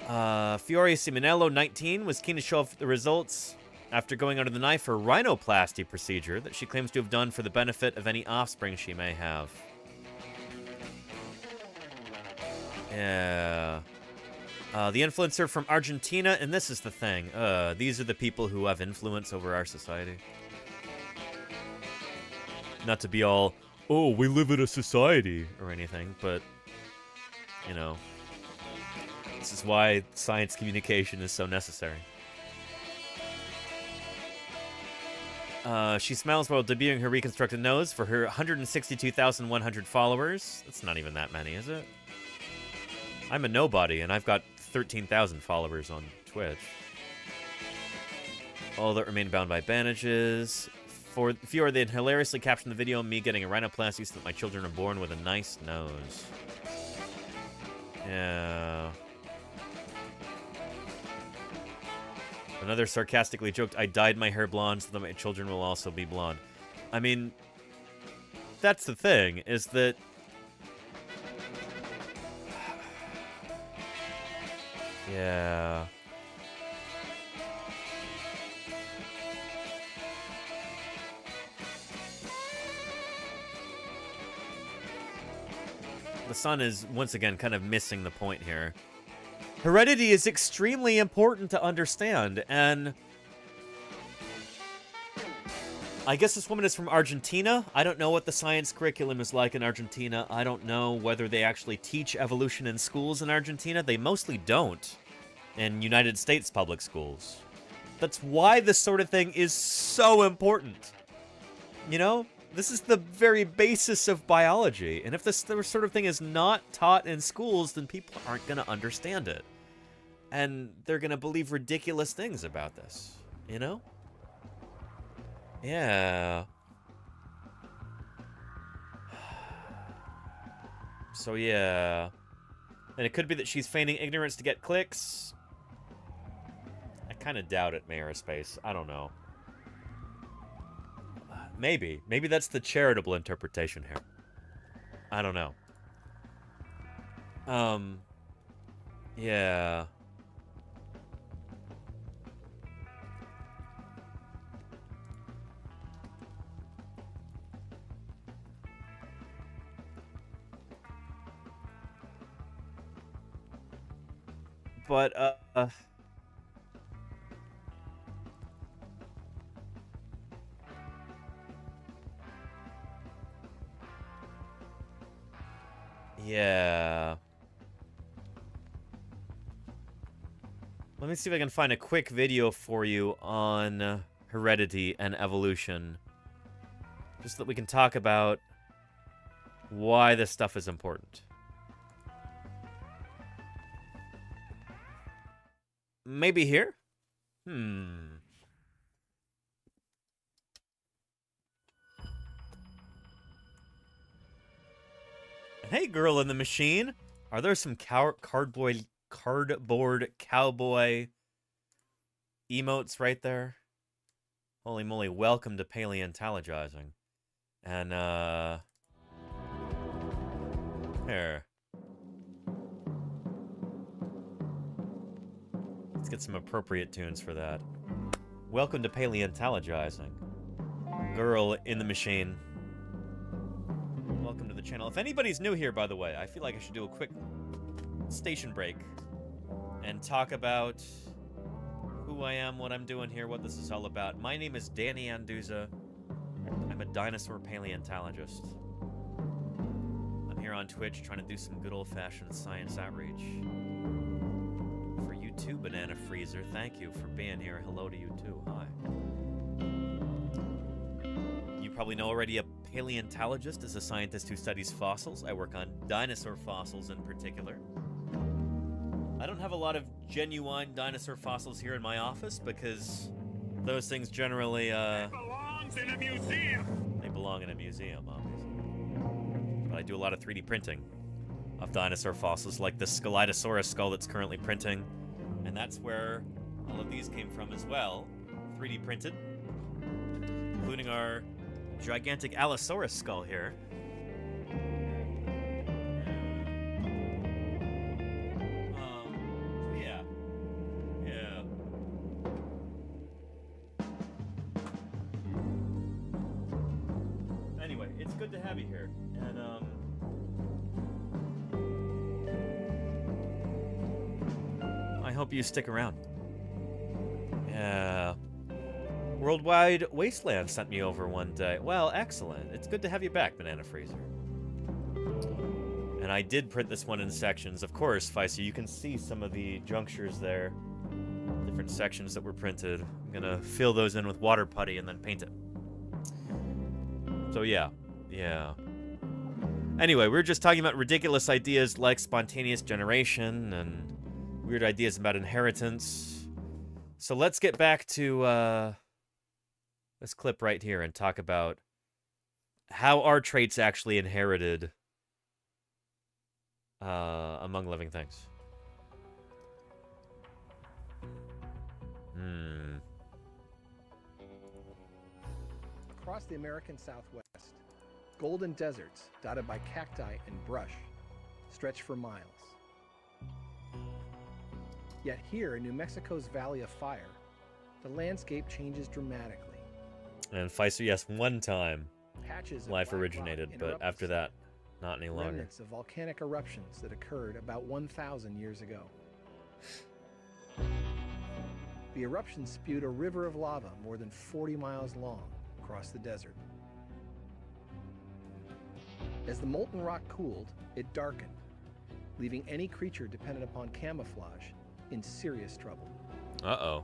Fiore Simonello, 19, was keen to show off the results after going under the knife for rhinoplasty procedure that she claims to have done for the benefit of any offspring she may have. Yeah. The influencer from Argentina, and this is the thing. These are the people who have influence over our society. Not to be all, oh, we live in a society, or anything, but, you know, this is why science communication is so necessary. She smiles while debuting her reconstructed nose for her 162,100 followers. That's not even that many, is it? I'm a nobody, and I've got 13,000 followers on Twitch. All that remain bound by bandages. For Fiore, they hilariously captioned the video of me getting a rhinoplasty so that my children are born with a nice nose. Yeah. Another sarcastically joked, I dyed my hair blonde so that my children will also be blonde. I mean, that's the thing, is that... Yeah... The sun is, once again, kind of missing the point here. Heredity is extremely important to understand, and I guess this woman is from Argentina. I don't know what the science curriculum is like in Argentina. I don't know whether they actually teach evolution in schools in Argentina. They mostly don't in United States public schools. That's why this sort of thing is so important. You know? This is the very basis of biology, and if this sort of thing is not taught in schools, then people aren't going to understand it. And they're going to believe ridiculous things about this, you know? Yeah. So, yeah. And it could be that she's feigning ignorance to get clicks. I kind of doubt it, Mayor of Space. I don't know. Maybe. Maybe that's the charitable interpretation here. I don't know. Yeah. But, Yeah. Let me see if I can find a quick video for you on heredity and evolution. Just so that we can talk about why this stuff is important. Maybe here? Hey, girl in the machine. Are there some cardboard cowboy emotes right there? Holy moly, welcome to Paleontologizing. And, here. Let's get some appropriate tunes for that. Welcome to Paleontologizing. Girl in the machine. Welcome to the channel. If anybody's new here, by the way, I feel like I should do a quick station break and talk about who I am, what I'm doing here, what this is all about. My name is Danny Anduza. I'm a dinosaur paleontologist. I'm here on Twitch trying to do some good old-fashioned science outreach. For you too, Banana Freezer, thank you for being here. Hello to you too. Hi. You probably know already, a paleontologist is a scientist who studies fossils. I work on dinosaur fossils in particular. I don't have a lot of genuine dinosaur fossils here in my office because those things generally, It belongs in a museum! They belong in a museum, obviously. But I do a lot of 3D printing of dinosaur fossils, like the Scelidosaurus skull that's currently printing. And that's where all of these came from as well. 3D printed. Including our gigantic Allosaurus skull here. Yeah. Anyway, it's good to have you here. And, I hope you stick around. Yeah. Worldwide Wasteland sent me over one day. Well, excellent. It's good to have you back, Banana Freezer. And I did print this one in sections. Of course, Feisty, you can see some of the junctures there. Different sections that were printed. I'm gonna fill those in with water putty and then paint it. So yeah. Anyway, we were just talking about ridiculous ideas like spontaneous generation and weird ideas about inheritance. So let's get back to this clip right here and talk about how are traits actually inherited among living things. Across the American Southwest, golden deserts dotted by cacti and brush stretch for miles. Yet here in New Mexico's Valley of Fire, the landscape changes dramatically. And Feisty, yes, one time Patches of life black originated, rock but interrupt after that, not any longer. remnants of volcanic eruptions that occurred about 1,000 years ago. The eruption spewed a river of lava more than 40 miles long across the desert. As the molten rock cooled, it darkened, leaving any creature dependent upon camouflage in serious trouble. Uh-oh.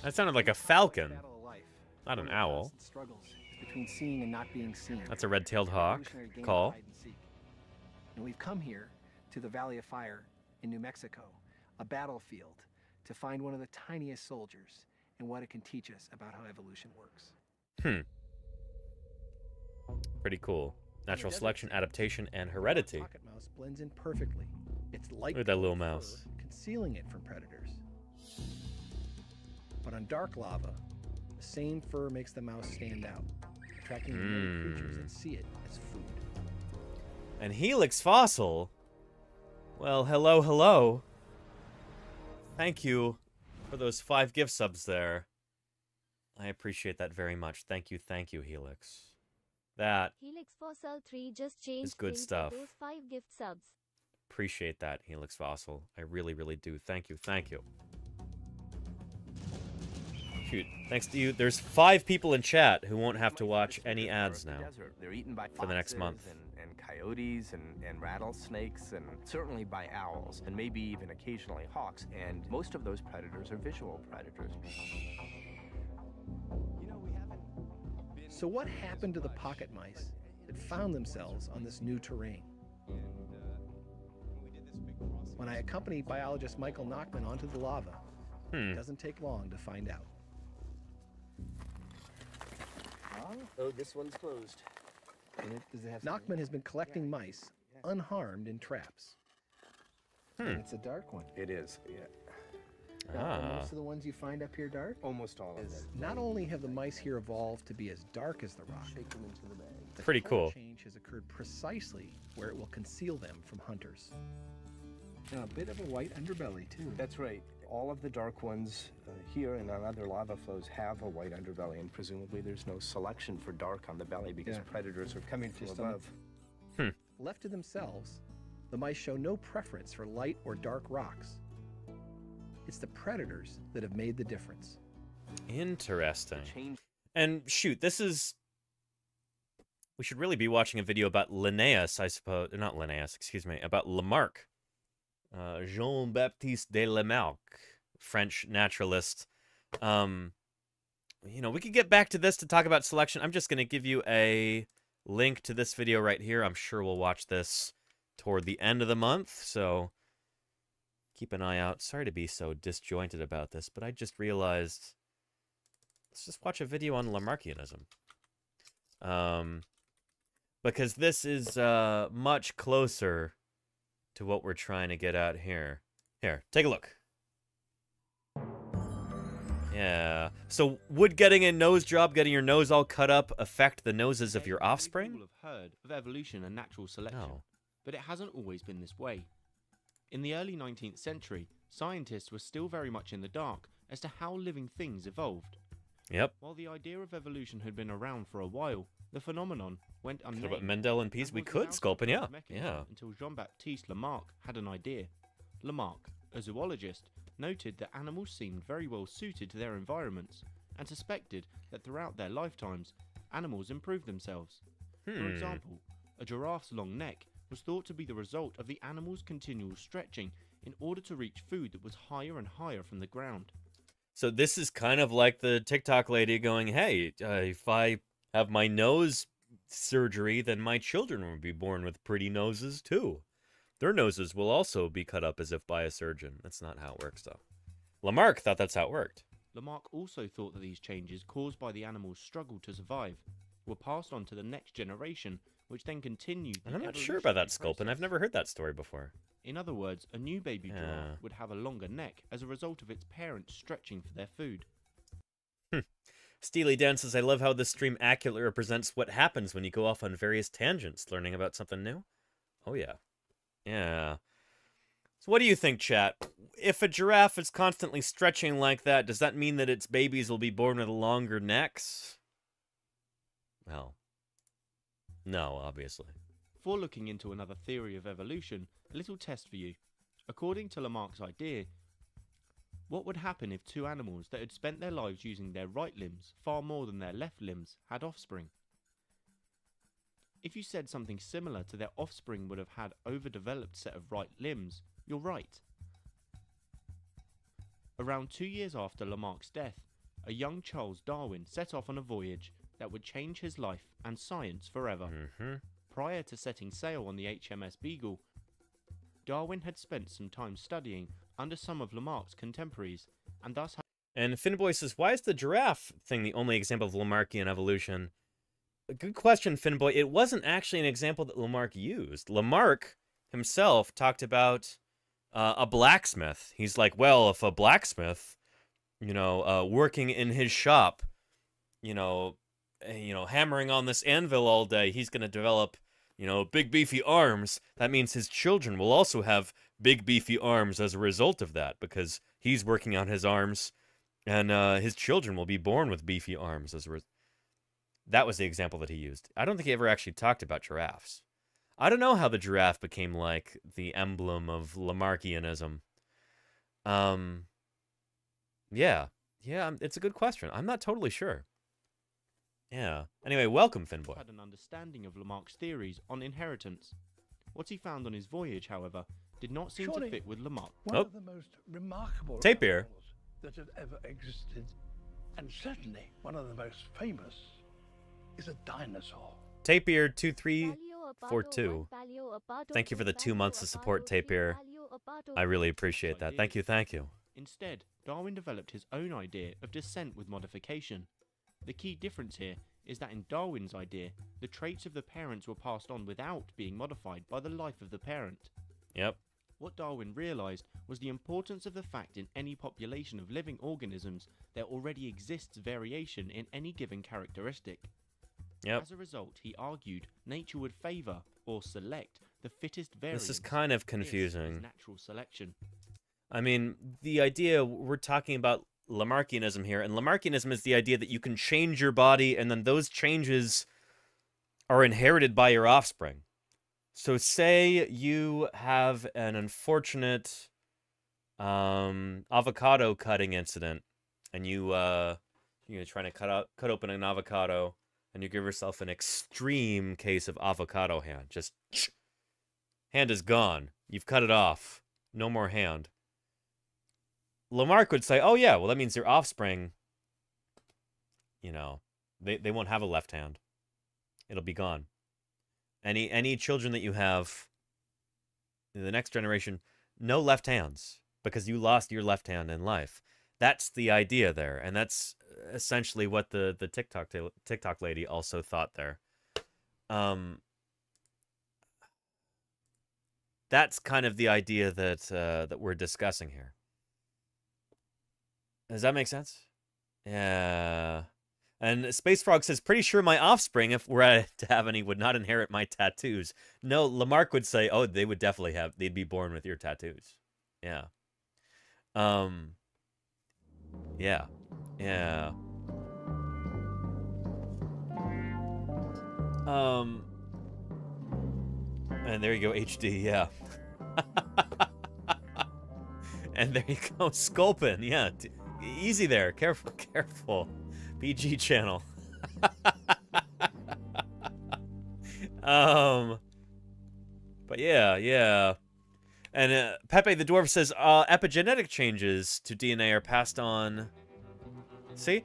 That sounded like a falcon, not an owl. Struggles between seeing and not being seen. That's a red-tailed hawk. Evolutionary game of Call. hide and seek. And we've come here to the Valley of Fire in New Mexico, a battlefield, to find one of the tiniest soldiers and what it can teach us about how evolution works. Pretty cool. Natural selection, adaptation, and heredity. Pocket mouse blends in perfectly. It's light Look at that little colored mouse. fur, concealing it from predators. But on dark lava, the same fur makes the mouse stand out, attracting the many creatures that see it as food. And Helix Fossil? Well, hello. Thank you for those 5 gift subs there. I appreciate that very much. Thank you, Helix. That Helix Fossil 3 just changed is good things stuff. with those 5 gift subs. Appreciate that, Helix Fossil. I really do. Thank you. Shoot, thanks to you, there's 5 people in chat who won't have to watch any ads now They're eaten by for the next month. and coyotes and rattlesnakes and certainly by owls and maybe even occasionally hawks. And most of those predators are visual predators. So what happened to the pocket mice that found themselves on this new terrain? When I accompany biologist Michael Nachman onto the lava, it doesn't take long to find out. Oh, this one's closed. Does it have Nachman has been collecting mice unharmed in traps. It's a dark one. It is, yeah. Are most of the ones you find up here dark? Almost all of them. Not only have the mice here evolved to be as dark as the rock, Shake them into the bag. the Pretty color cool. change has occurred precisely where it will conceal them from hunters. A bit of a white underbelly, too. That's right. All of the dark ones here and on other lava flows have a white underbelly, and presumably there's no selection for dark on the belly because predators are coming from above. Left to themselves, the mice show no preference for light or dark rocks. It's the predators that have made the difference. Interesting. And shoot, this is... We should really be watching a video about Linnaeus, I suppose. Not Linnaeus, excuse me. About Lamarck. Jean-Baptiste de Lamarck, French naturalist. You know, we could get back to this to talk about selection. I'm just going to give you a link to this video right here. I'm sure we'll watch this toward the end of the month, so keep an eye out. Sorry to be so disjointed about this, but I just realized, let's just watch a video on Lamarckianism. Because this is much closer to what we're trying to get at here. Here, take a look. Yeah. So would getting a nose job, getting your nose all cut up, affect the noses of your offspring? People have heard of evolution and natural selection, No. but it hasn't always been this way. In the early 19th century, scientists were still very much in the dark as to how living things evolved. Yep. While the idea of evolution had been around for a while, the phenomenon went What unnamed. about Mendel and Pease? We could, Sculpin, yeah. Yeah. Until Jean-Baptiste Lamarck had an idea. Lamarck, a zoologist, noted that animals seemed very well suited to their environments and suspected that throughout their lifetimes, animals improved themselves. For example, a giraffe's long neck was thought to be the result of the animal's continual stretching in order to reach food that was higher and higher from the ground. So this is kind of like the TikTok lady going, hey, if I have my nose surgery, then my children will be born with pretty noses too. Their noses will also be cut up as if by a surgeon. That's not how it works, though. Lamarck thought that's how it worked. Lamarck also thought that these changes caused by the animal's struggle to survive were passed on to the next generation, which then continued. And I'm not sure about that, Sculpin. I've never heard that story before. In other words, a new baby giraffe would have a longer neck as a result of its parents stretching for their food. Steely Dan says, I love how this stream accurately represents what happens when you go off on various tangents, learning about something new. Oh, yeah. Yeah. So what do you think, chat? If a giraffe is constantly stretching like that, does that mean that its babies will be born with longer necks? Well, no, obviously. Before looking into another theory of evolution, a little test for you. According to Lamarck's idea, what would happen if two animals that had spent their lives using their right limbs far more than their left limbs had offspring? If you said something similar to their offspring would have had overdeveloped set of right limbs, you're right. Around 2 years after Lamarck's death, a young Charles Darwin set off on a voyage that would change his life and science forever. Prior to setting sail on the HMS Beagle, Darwin had spent some time studying under some of Lamarck's contemporaries, and thus had... And Finboy says, why is the giraffe thing the only example of Lamarckian evolution? A good question, Finboy. It wasn't actually an example that Lamarck used. Lamarck himself talked about a blacksmith. He's like, well, if a blacksmith, working in his shop, hammering on this anvil all day, he's going to develop, big beefy arms. That means his children will also have big beefy arms as a result of that, because he's working on his arms, and his children will be born with beefy arms as a result. That was the example that he used. I don't think he ever actually talked about giraffes. I don't know how the giraffe became like the emblem of Lamarckianism. Yeah, Yeah, it's a good question. I'm not totally sure. Yeah. Anyway, welcome, Finboy. Had an understanding of Lamarck's theories on inheritance. What he found on his voyage, however, did not seem to fit with Lamarck. One of the most remarkable Tapir animals that have ever existed, and certainly one of the most famous, is a dinosaur. Tapir 2342. Thank you for the 2 months of support, Tapir. I really appreciate that. Thank you, thank you. Instead, Darwin developed his own idea of descent with modification. The key difference here is that in Darwin's idea, the traits of the parents were passed on without being modified by the life of the parent. Yep. What Darwin realized was the importance of the fact in any population of living organisms there already exists variation in any given characteristic. Yep. As a result, he argued nature would favor or select the fittest variants. This is kind of confusing. This is natural selection. I mean, the idea, we're talking about Lamarckianism here, and Lamarckianism is the idea that you can change your body and then those changes are inherited by your offspring. So say you have an unfortunate avocado cutting incident, and you're trying to cut open an avocado, and you give yourself an extreme case of avocado hand. Just hand is gone. You've cut it off. No more hand. Lamarck would say, oh yeah, well that means your offspring, you know, they won't have a left hand. It'll be gone. Any children that you have in the next generation, no left hands, because you lost your left hand in life. That's the idea there, and that's essentially what the TikTok lady also thought there. That's kind of the idea that that we're discussing here. Does that make sense? Yeah. And Space Frog says, pretty sure my offspring, if we're to have any, would not inherit my tattoos. No, Lamarck would say, oh, they would definitely have, they'd be born with your tattoos. Yeah. Yeah. Yeah. And there you go, HD, yeah. And there you go, Sculpin, yeah. Easy there, careful, careful. PG channel. But yeah. And Pepe the Dwarf says, epigenetic changes to DNA are passed on. See?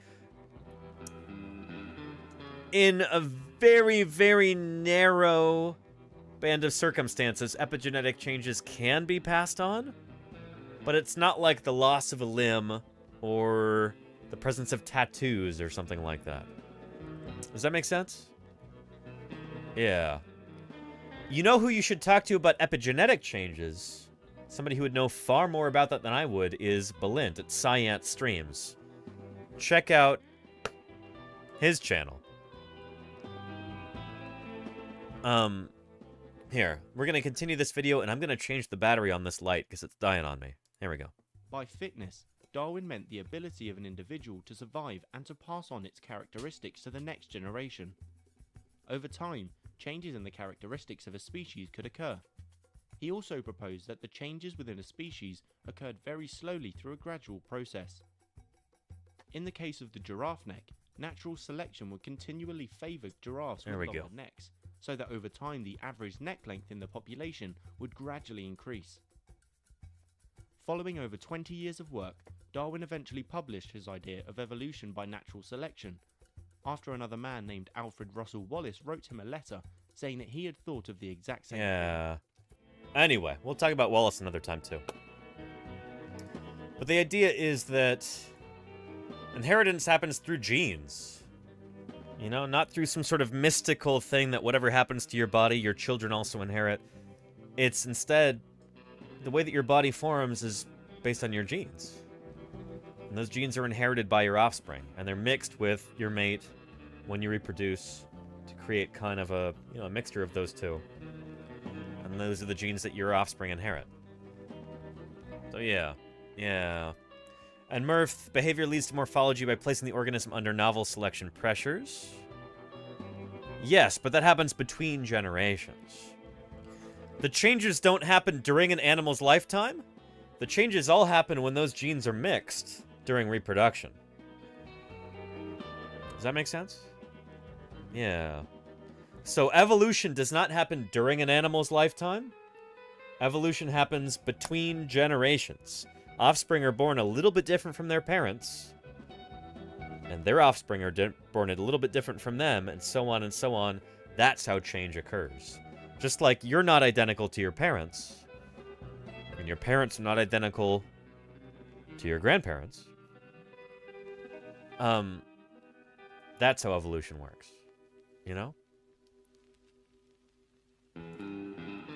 In a very, very narrow band of circumstances, epigenetic changes can be passed on. But it's not like the loss of a limb or the presence of tattoos or something like that. Does that make sense? Yeah. You know who you should talk to about epigenetic changes? Somebody who would know far more about that than I would is Balint at Science Streams. Check out his channel. Here, we're going to continue this video, and I'm going to change the battery on this light because it's dying on me. Here we go. By fitness, Darwin meant the ability of an individual to survive and to pass on its characteristics to the next generation. Over time, changes in the characteristics of a species could occur. He also proposed that the changes within a species occurred very slowly through a gradual process. In the case of the giraffe neck, natural selection would continually favour giraffes with longer necks, so that over time the average neck length in the population would gradually increase. Following over 20 years of work, Darwin eventually published his idea of evolution by natural selection, after another man named Alfred Russel Wallace wrote him a letter saying that he had thought of the exact same thing. Anyway, we'll talk about Wallace another time too. But the idea is that inheritance happens through genes. You know, not through some sort of mystical thing that whatever happens to your body, your children also inherit. It's instead, the way that your body forms is based on your genes. And those genes are inherited by your offspring, and they're mixed with your mate when you reproduce to create kind of a, you know, a mixture of those two. And those are the genes that your offspring inherit. So yeah. And Murph, behavior leads to morphology by placing the organism under novel selection pressures. Yes, but that happens between generations. The changes don't happen during an animal's lifetime. The changes all happen when those genes are mixed during reproduction. Does that make sense? Yeah. So evolution does not happen during an animal's lifetime. Evolution happens between generations. Offspring are born a little bit different from their parents, and their offspring are born a little bit different from them, and so on and so on. That's how change occurs. Just like you're not identical to your parents, and your parents are not identical to your grandparents. That's how evolution works. You know?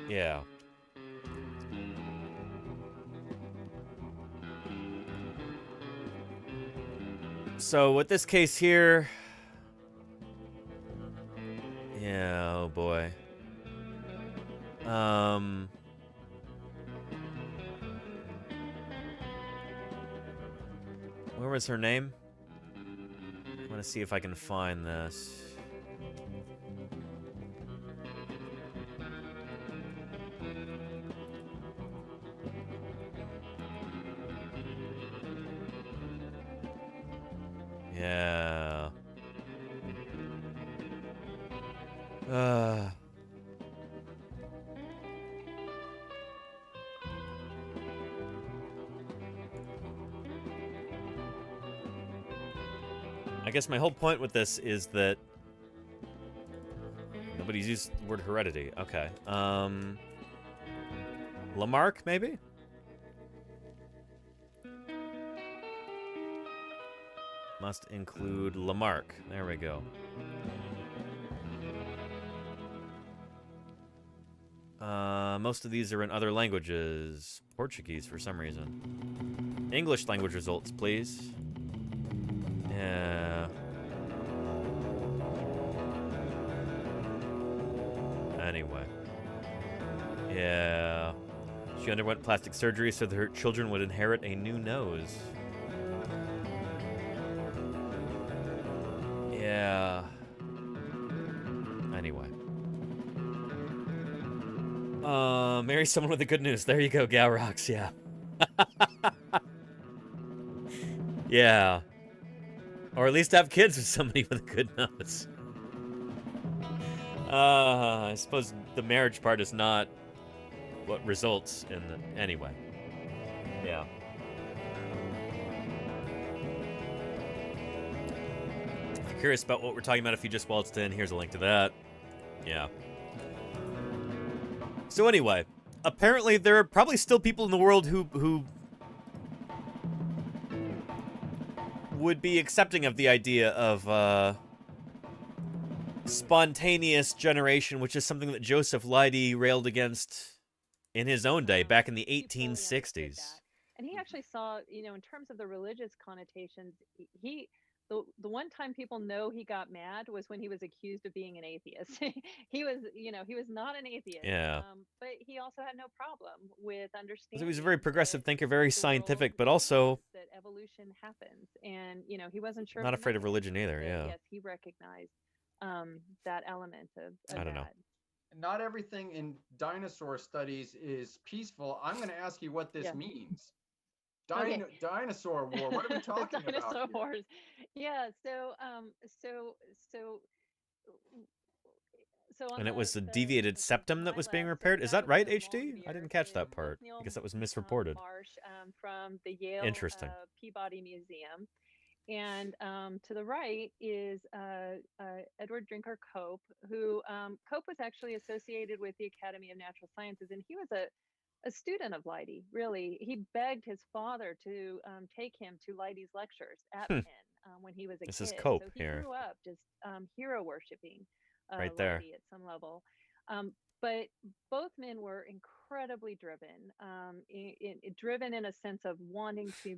Yeah. So with this case here, yeah, oh boy. Where was her name? I want to see if I can find this. Yeah. I guess my whole point with this is that nobody's used the word heredity. Okay. Lamarck, maybe? Must include Lamarck. There we go. Most of these are in other languages. Portuguese, for some reason. English language results, please. Yeah. Anyway. Yeah. She underwent plastic surgery so that her children would inherit a new nose. Yeah. Anyway. Marry someone with the good news. There you go, Galrox, yeah. Yeah. Or at least have kids with somebody with a good nose. I suppose the marriage part is not what results in the... Anyway. Yeah. If you're curious about what we're talking about, if you just waltzed in, here's a link to that. Yeah. So anyway, apparently there are probably still people in the world who would be accepting of the idea of spontaneous generation, which is something that Joseph Leidy railed against in his own day, back in the 1860s. And he actually saw, you know, in terms of the religious connotations, the one time people know he got mad was when he was accused of being an atheist. He was, you know, he was not an atheist. Yeah. But he also had no problem with understanding. He was a very progressive thinker, very scientific, but also that evolution happens, and you know, he wasn't sure. Not afraid of religion either. Yeah. Yes, he recognized that element of I don't know. Not everything in dinosaur studies is peaceful. I'm going to ask you what this means. Dinosaur war. What are we talking about? Dinosaur wars. Yeah. So And it was the deviated septum that was being repaired. Is that right, HD? I didn't catch that part. I guess that was misreported. Marsh from the Yale Interesting. Peabody Museum. And to the right is Edward Drinker Cope, who Cope was actually associated with the Academy of Natural Sciences, and he was a student of Leidy, really. He begged his father to take him to Leidy's lectures at Penn when he was a kid. This is Cope so he here. grew up just hero worshiping right there. Leidy at some level. But both men were incredibly driven, driven in a sense of wanting to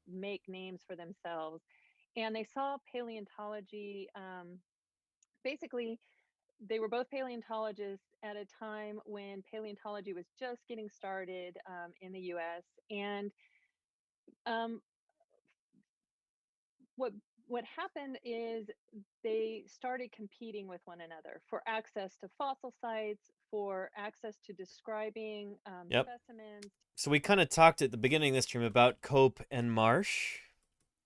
make names for themselves. And they saw paleontology, basically, they were both paleontologists at a time when paleontology was just getting started in the US. And what happened is they started competing with one another for access to fossil sites, for access to describing specimens. So we kind of talked at the beginning of this stream about Cope and Marsh.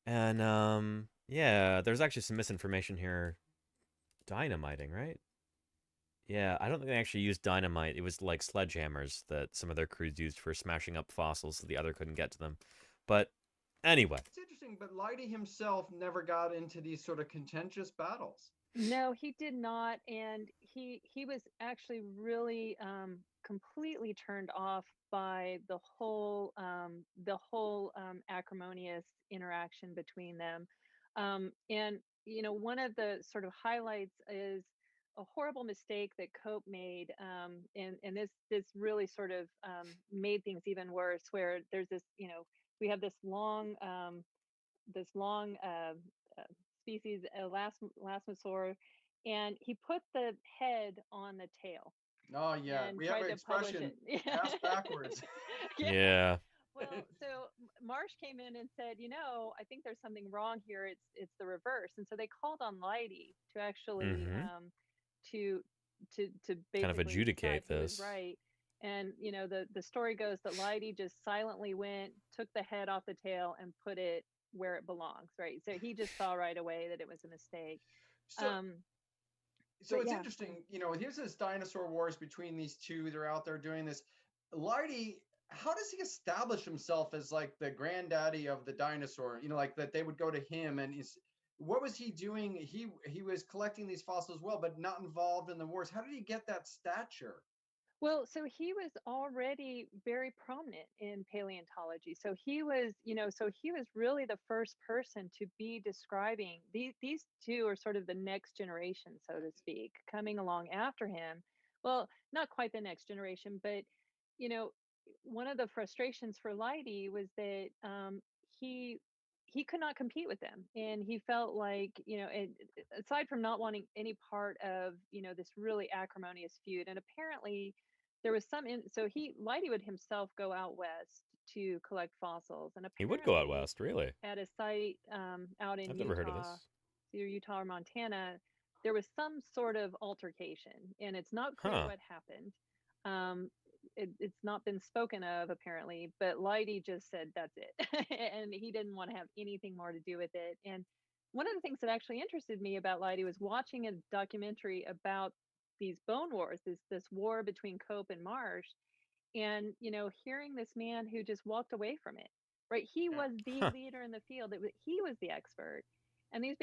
And Yeah, there's actually some misinformation here. Dynamiting, right? Yeah, I don't think they actually used dynamite. It was like sledgehammers that some of their crews used for smashing up fossils so the other couldn't get to them. But anyway. It's interesting, but Leidy himself never got into these sort of contentious battles. No, he did not, and he was actually really completely turned off by the whole acrimonious interaction between them. And you know, one of the sort of highlights is a horrible mistake that Cope made, and this really sort of made things even worse. Where there's this, you know, we have this long species, Elasmosaur, and he put the head on the tail. Oh yeah, we have an expression, pass backwards. Yeah. Well, so Marsh came in and said, you know, I think there's something wrong here. It's the reverse, and so they called on Leidy to actually to basically kind of adjudicate this. Right. And you know, the story goes that Leidy just silently went, took the head off the tail, and put it where it belongs, right? So he just saw right away that it was a mistake. So it's yeah. interesting, you know, here's this dinosaur wars between these two. They're out there doing this. Leidy, how does he establish himself as like the granddaddy of the dinosaur? You know, like that they would go to him, and what was he doing? He was collecting these fossils as well, but not involved in the wars. How did he get that stature? Well, so he was already very prominent in paleontology. So he was, you know, so he was really the first person to be describing these two are sort of the next generation, so to speak, coming along after him. Well, not quite the next generation, but you know, one of the frustrations for Leidy was that he could not compete with them, and he felt like, you know, aside from not wanting any part of, you know, this really acrimonious feud, and apparently there was so Leidy would himself go out west to collect fossils, and he would go out west, really, at a site out in I've Utah, never heard of this. Either Utah or Montana. There was some sort of altercation, and it's not clear what happened. It's not been spoken of apparently, but Leidy just said that's it, and he didn't want to have anything more to do with it. And one of the things that actually interested me about Leidy was watching a documentary about these bone wars, this war between Cope and Marsh, and you know, hearing this man who just walked away from it, right? He was the leader in the field. He was the expert, and these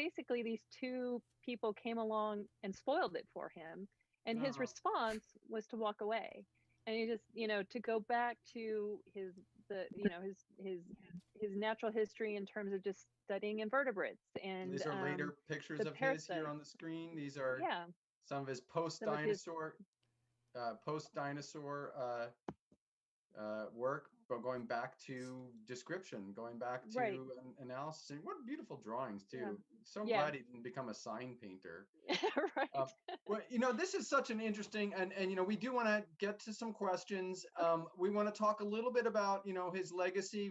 two people came along and spoiled it for him, and his response was to walk away, and he just, you know, to go back to his natural history in terms of just studying invertebrates. And these are later pictures of his here on the screen. These are some of his post-dinosaur work, but going back to description, going back to analysis. And what beautiful drawings too. So glad he didn't become a sign painter. Right. Well, you know, this is such an interesting, and you know, we do want to get to some questions. We want to talk a little bit about, you know, his legacy.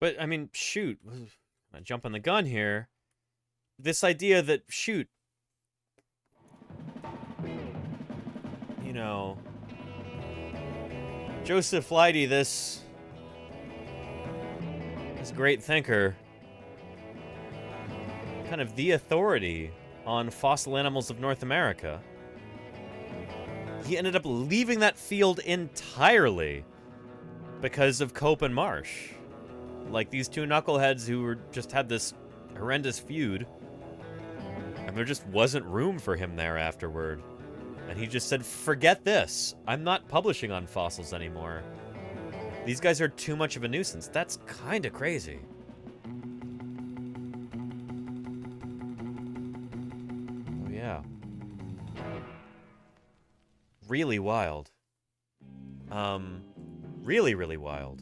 But I mean, shoot, I'm jumping the gun here. This idea that, shoot, you know, Joseph Leidy, this great thinker, kind of the authority on fossil animals of North America, he ended up leaving that field entirely because of Cope and Marsh. Like these two knuckleheads who just had this horrendous feud, and there just wasn't room for him there afterward. And he just said, forget this. I'm not publishing on fossils anymore. These guys are too much of a nuisance. That's kind of crazy. Oh, yeah. Really wild. Really, really wild.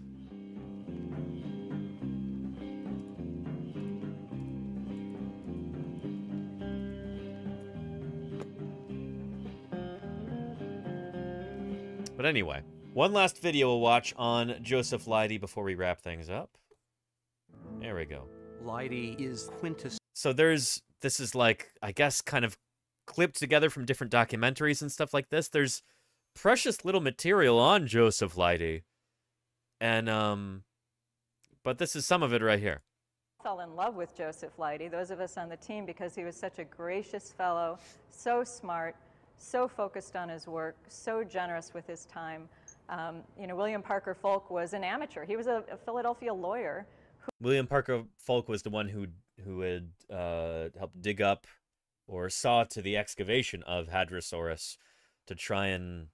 But anyway, one last video we'll watch on Joseph Leidy before we wrap things up. There we go. Leidy is quintessential. So this is like, I guess, kind of clipped together from different documentaries and stuff like this. There's precious little material on Joseph Leidy. And, but this is some of it right here. Fell in love with Joseph Leidy, those of us on the team, because he was such a gracious fellow, so smart, so focused on his work, so generous with his time. You know, William Parker Folk was an amateur. He was a Philadelphia lawyer. William Parker Folk was the one who had helped dig up or saw to the excavation of Hadrosaurus to try and,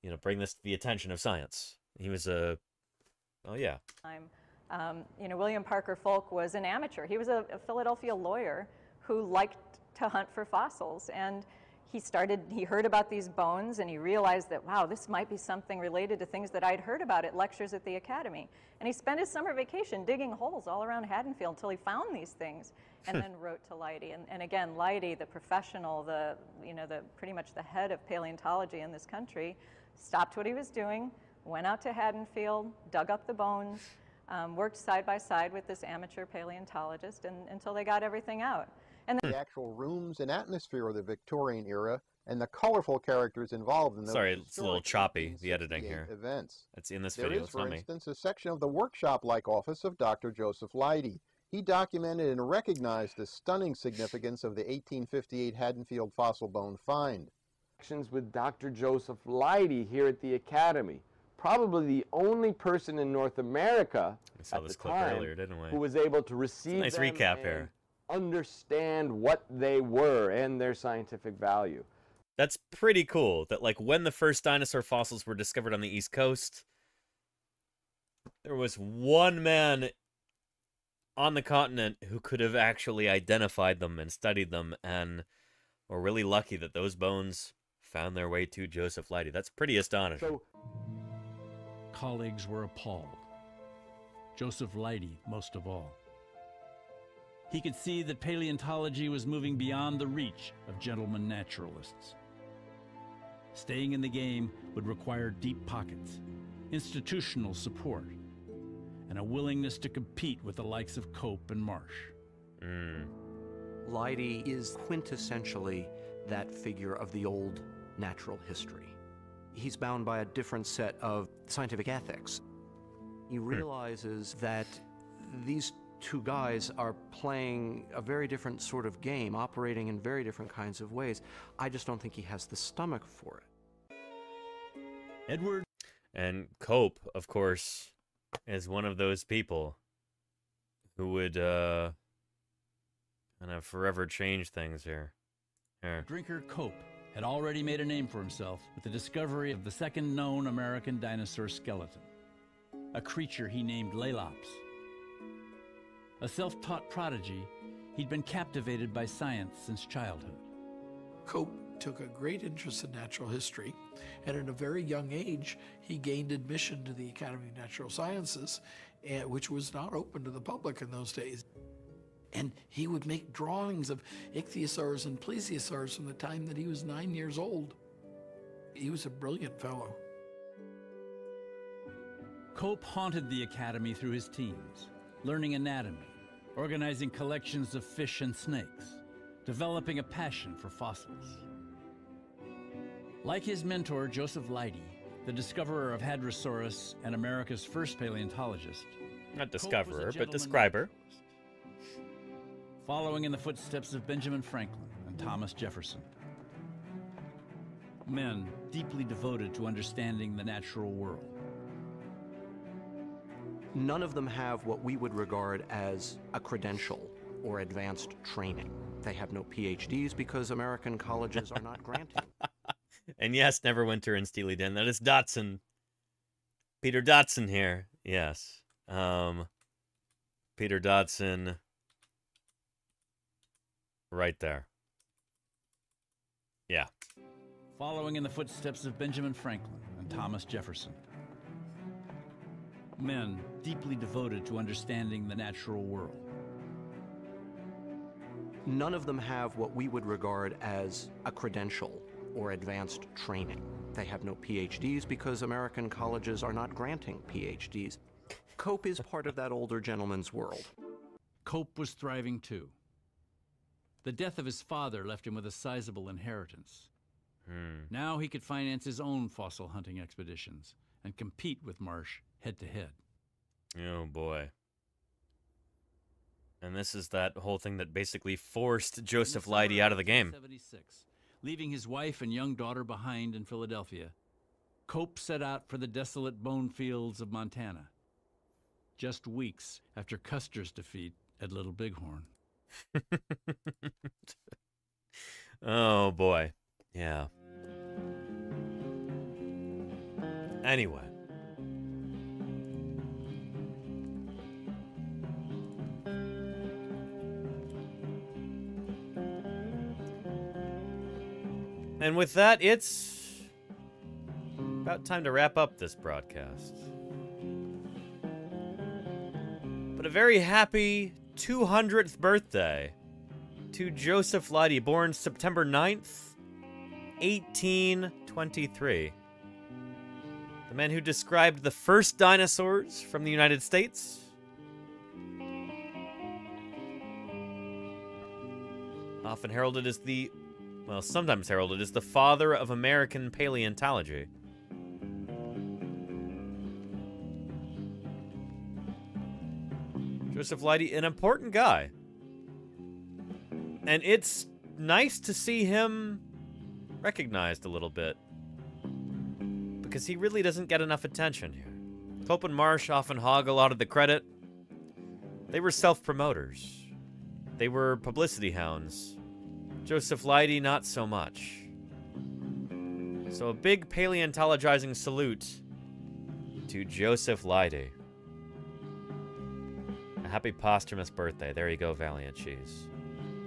you know, bring this to the attention of science. He was a, oh yeah. You know, William Parker Folk was an amateur. He was a Philadelphia lawyer who liked to hunt for fossils, and he heard about these bones, and he realized that, wow, this might be something related to things that I'd heard about at lectures at the Academy. And he spent his summer vacation digging holes all around Haddonfield until he found these things, and then wrote to Leidy. And again, Leidy, the professional, pretty much the head of paleontology in this country, stopped what he was doing, went out to Haddonfield, dug up the bones, worked side by side with this amateur paleontologist until they got everything out. And the actual rooms and atmosphere of the Victorian era and the colorful characters involved in those. Sorry, it's a little choppy, the editing here. Events. That's in this there video. Is, for instance, a section of the workshop-like office of Dr. Joseph Leidy. He documented and recognized the stunning significance of the 1858 Haddonfield fossil bone find. With Dr. Joseph Leidy here at the Academy. Probably the only person in North America at the time earlier, didn't we? Who was able to receive nice them recap and here. Understand what they were and their scientific value. That's pretty cool that, like, when the first dinosaur fossils were discovered on the East Coast, there was one man on the continent who could have actually identified them and studied them, and we're really lucky that those bones found their way to Joseph Leidy. That's pretty astonishing. Colleagues were appalled. Joseph Leidy most of all. He could see that paleontology was moving beyond the reach of gentlemen naturalists. Staying in the game would require deep pockets, institutional support, and a willingness to compete with the likes of Cope and Marsh. Leidy is quintessentially that figure of the old natural history. He's bound by a different set of scientific ethics. He realizes that these two guys are playing a very different sort of game, operating in very different kinds of ways. I just don't think he has the stomach for it. Edward. And Cope, of course, is one of those people who would kind of forever change things here. Drinker Cope had already made a name for himself with the discovery of the second known American dinosaur skeleton, a creature he named Leylops. A self-taught prodigy, he'd been captivated by science since childhood. Cope took a great interest in natural history, and at a very young age, he gained admission to the Academy of Natural Sciences, which was not open to the public in those days. And he would make drawings of ichthyosaurs and plesiosaurs from the time that he was 9 years old. He was a brilliant fellow. Cope haunted the Academy through his teens, learning anatomy, organizing collections of fish and snakes, developing a passion for fossils. Like his mentor, Joseph Leidy, the discoverer of Hadrosaurus and America's first paleontologist. Not discoverer, but describer. Following in the footsteps of Benjamin Franklin and Thomas Jefferson. Men deeply devoted to understanding the natural world. None of them have what we would regard as a credential or advanced training. They have no PhDs because American colleges are not granting. And yes, Neverwinter and Steely Dan. That is Dotson. Peter Dotson here. Yes. Peter Dotson. Right there. Yeah. Following in the footsteps of Benjamin Franklin and Thomas Jefferson. Men deeply devoted to understanding the natural world. None of them have what we would regard as a credential or advanced training. They have no PhDs because American colleges are not granting PhDs. Cope is part of that older gentleman's world. Cope was thriving too. The death of his father left him with a sizable inheritance. Now he could finance his own fossil hunting expeditions and compete with Marsh head to head. Oh boy. And this is that whole thing that basically forced Joseph Leidy out of the game. 1976, leaving his wife and young daughter behind in Philadelphia, Cope set out for the desolate bone fields of Montana, just weeks after Custer's defeat at Little Bighorn. Oh, boy. Yeah. Anyway. And with that, it's about time to wrap up this broadcast. But a very happy 200th birthday to Joseph Leidy, born September 9th, 1823. The man who described the first dinosaurs from the United States. Often heralded as the, well, sometimes heralded as the father of American paleontology. Joseph Leidy, an important guy. And it's nice to see him recognized a little bit, because he really doesn't get enough attention here. Cope and Marsh often hog a lot of the credit. They were self-promoters. They were publicity hounds. Joseph Leidy, not so much. So a big paleontologizing salute to Joseph Leidy. A happy posthumous birthday. There you go, Valiant Cheese.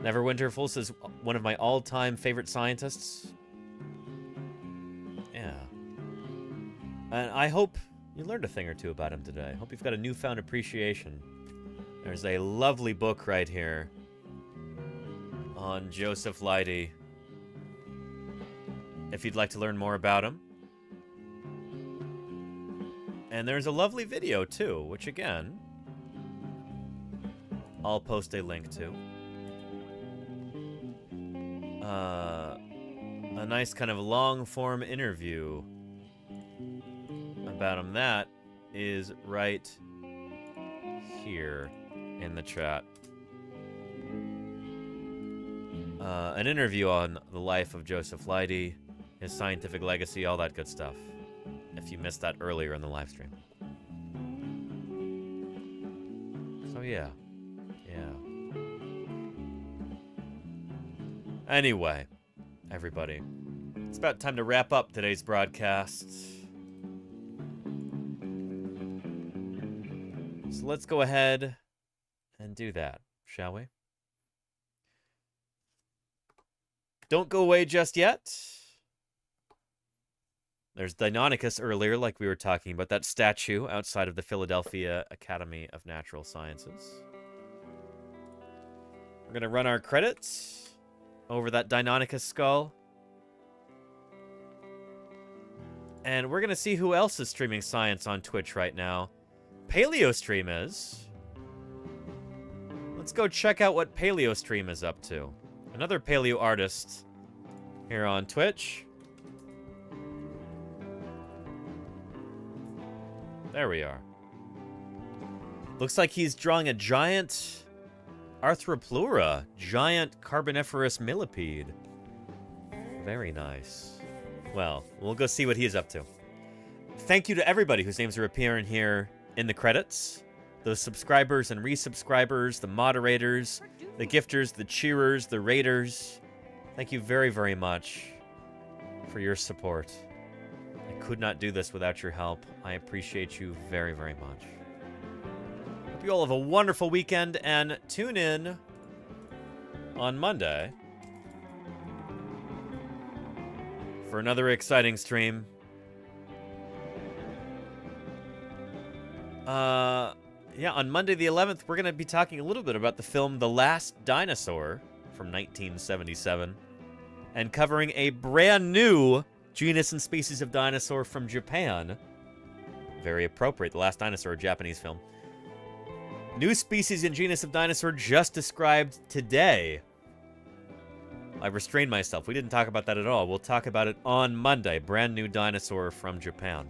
Neverwinterful says, one of my all-time favorite scientists. Yeah. And I hope you learned a thing or two about him today. I hope you've got a newfound appreciation. There's a lovely book right here on Joseph Leidy, if you'd like to learn more about him. And there's a lovely video, too, which, again, I'll post a link to. A nice kind of long-form interview about him. That is right here in the chat. An interview on the life of Joseph Leidy, his scientific legacy, all that good stuff. If you missed that earlier in the live stream. So yeah. Yeah. Anyway, everybody, it's about time to wrap up today's broadcast. So let's go ahead and do that, shall we? Don't go away just yet. There's Deinonychus earlier, like we were talking about, that statue outside of the Philadelphia Academy of Natural Sciences. We're going to run our credits over that Deinonychus skull. And we're going to see who else is streaming science on Twitch right now. PaleoStream is. Let's go check out what PaleoStream is up to. Another paleo artist here on Twitch. There we are. Looks like he's drawing a giant Arthropleura, giant Carboniferous millipede. Very nice. Well, we'll go see what he's up to. Thank you to everybody whose names are appearing here in the credits. Those subscribers and resubscribers, the moderators, the gifters, the cheerers, the raiders. Thank you very, very much for your support. I could not do this without your help. I appreciate you very, very much. Hope you all have a wonderful weekend, and tune in on Monday for another exciting stream. Yeah, on Monday the 11th, we're going to be talking a little bit about the film The Last Dinosaur from 1977 and covering a brand new genus and species of dinosaur from Japan. Very appropriate. The Last Dinosaur, a Japanese film. New species and genus of dinosaur just described today. I restrained myself. We didn't talk about that at all. We'll talk about it on Monday. Brand new dinosaur from Japan.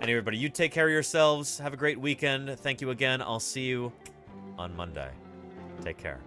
And everybody, you take care of yourselves. Have a great weekend. Thank you again. I'll see you on Monday. Take care.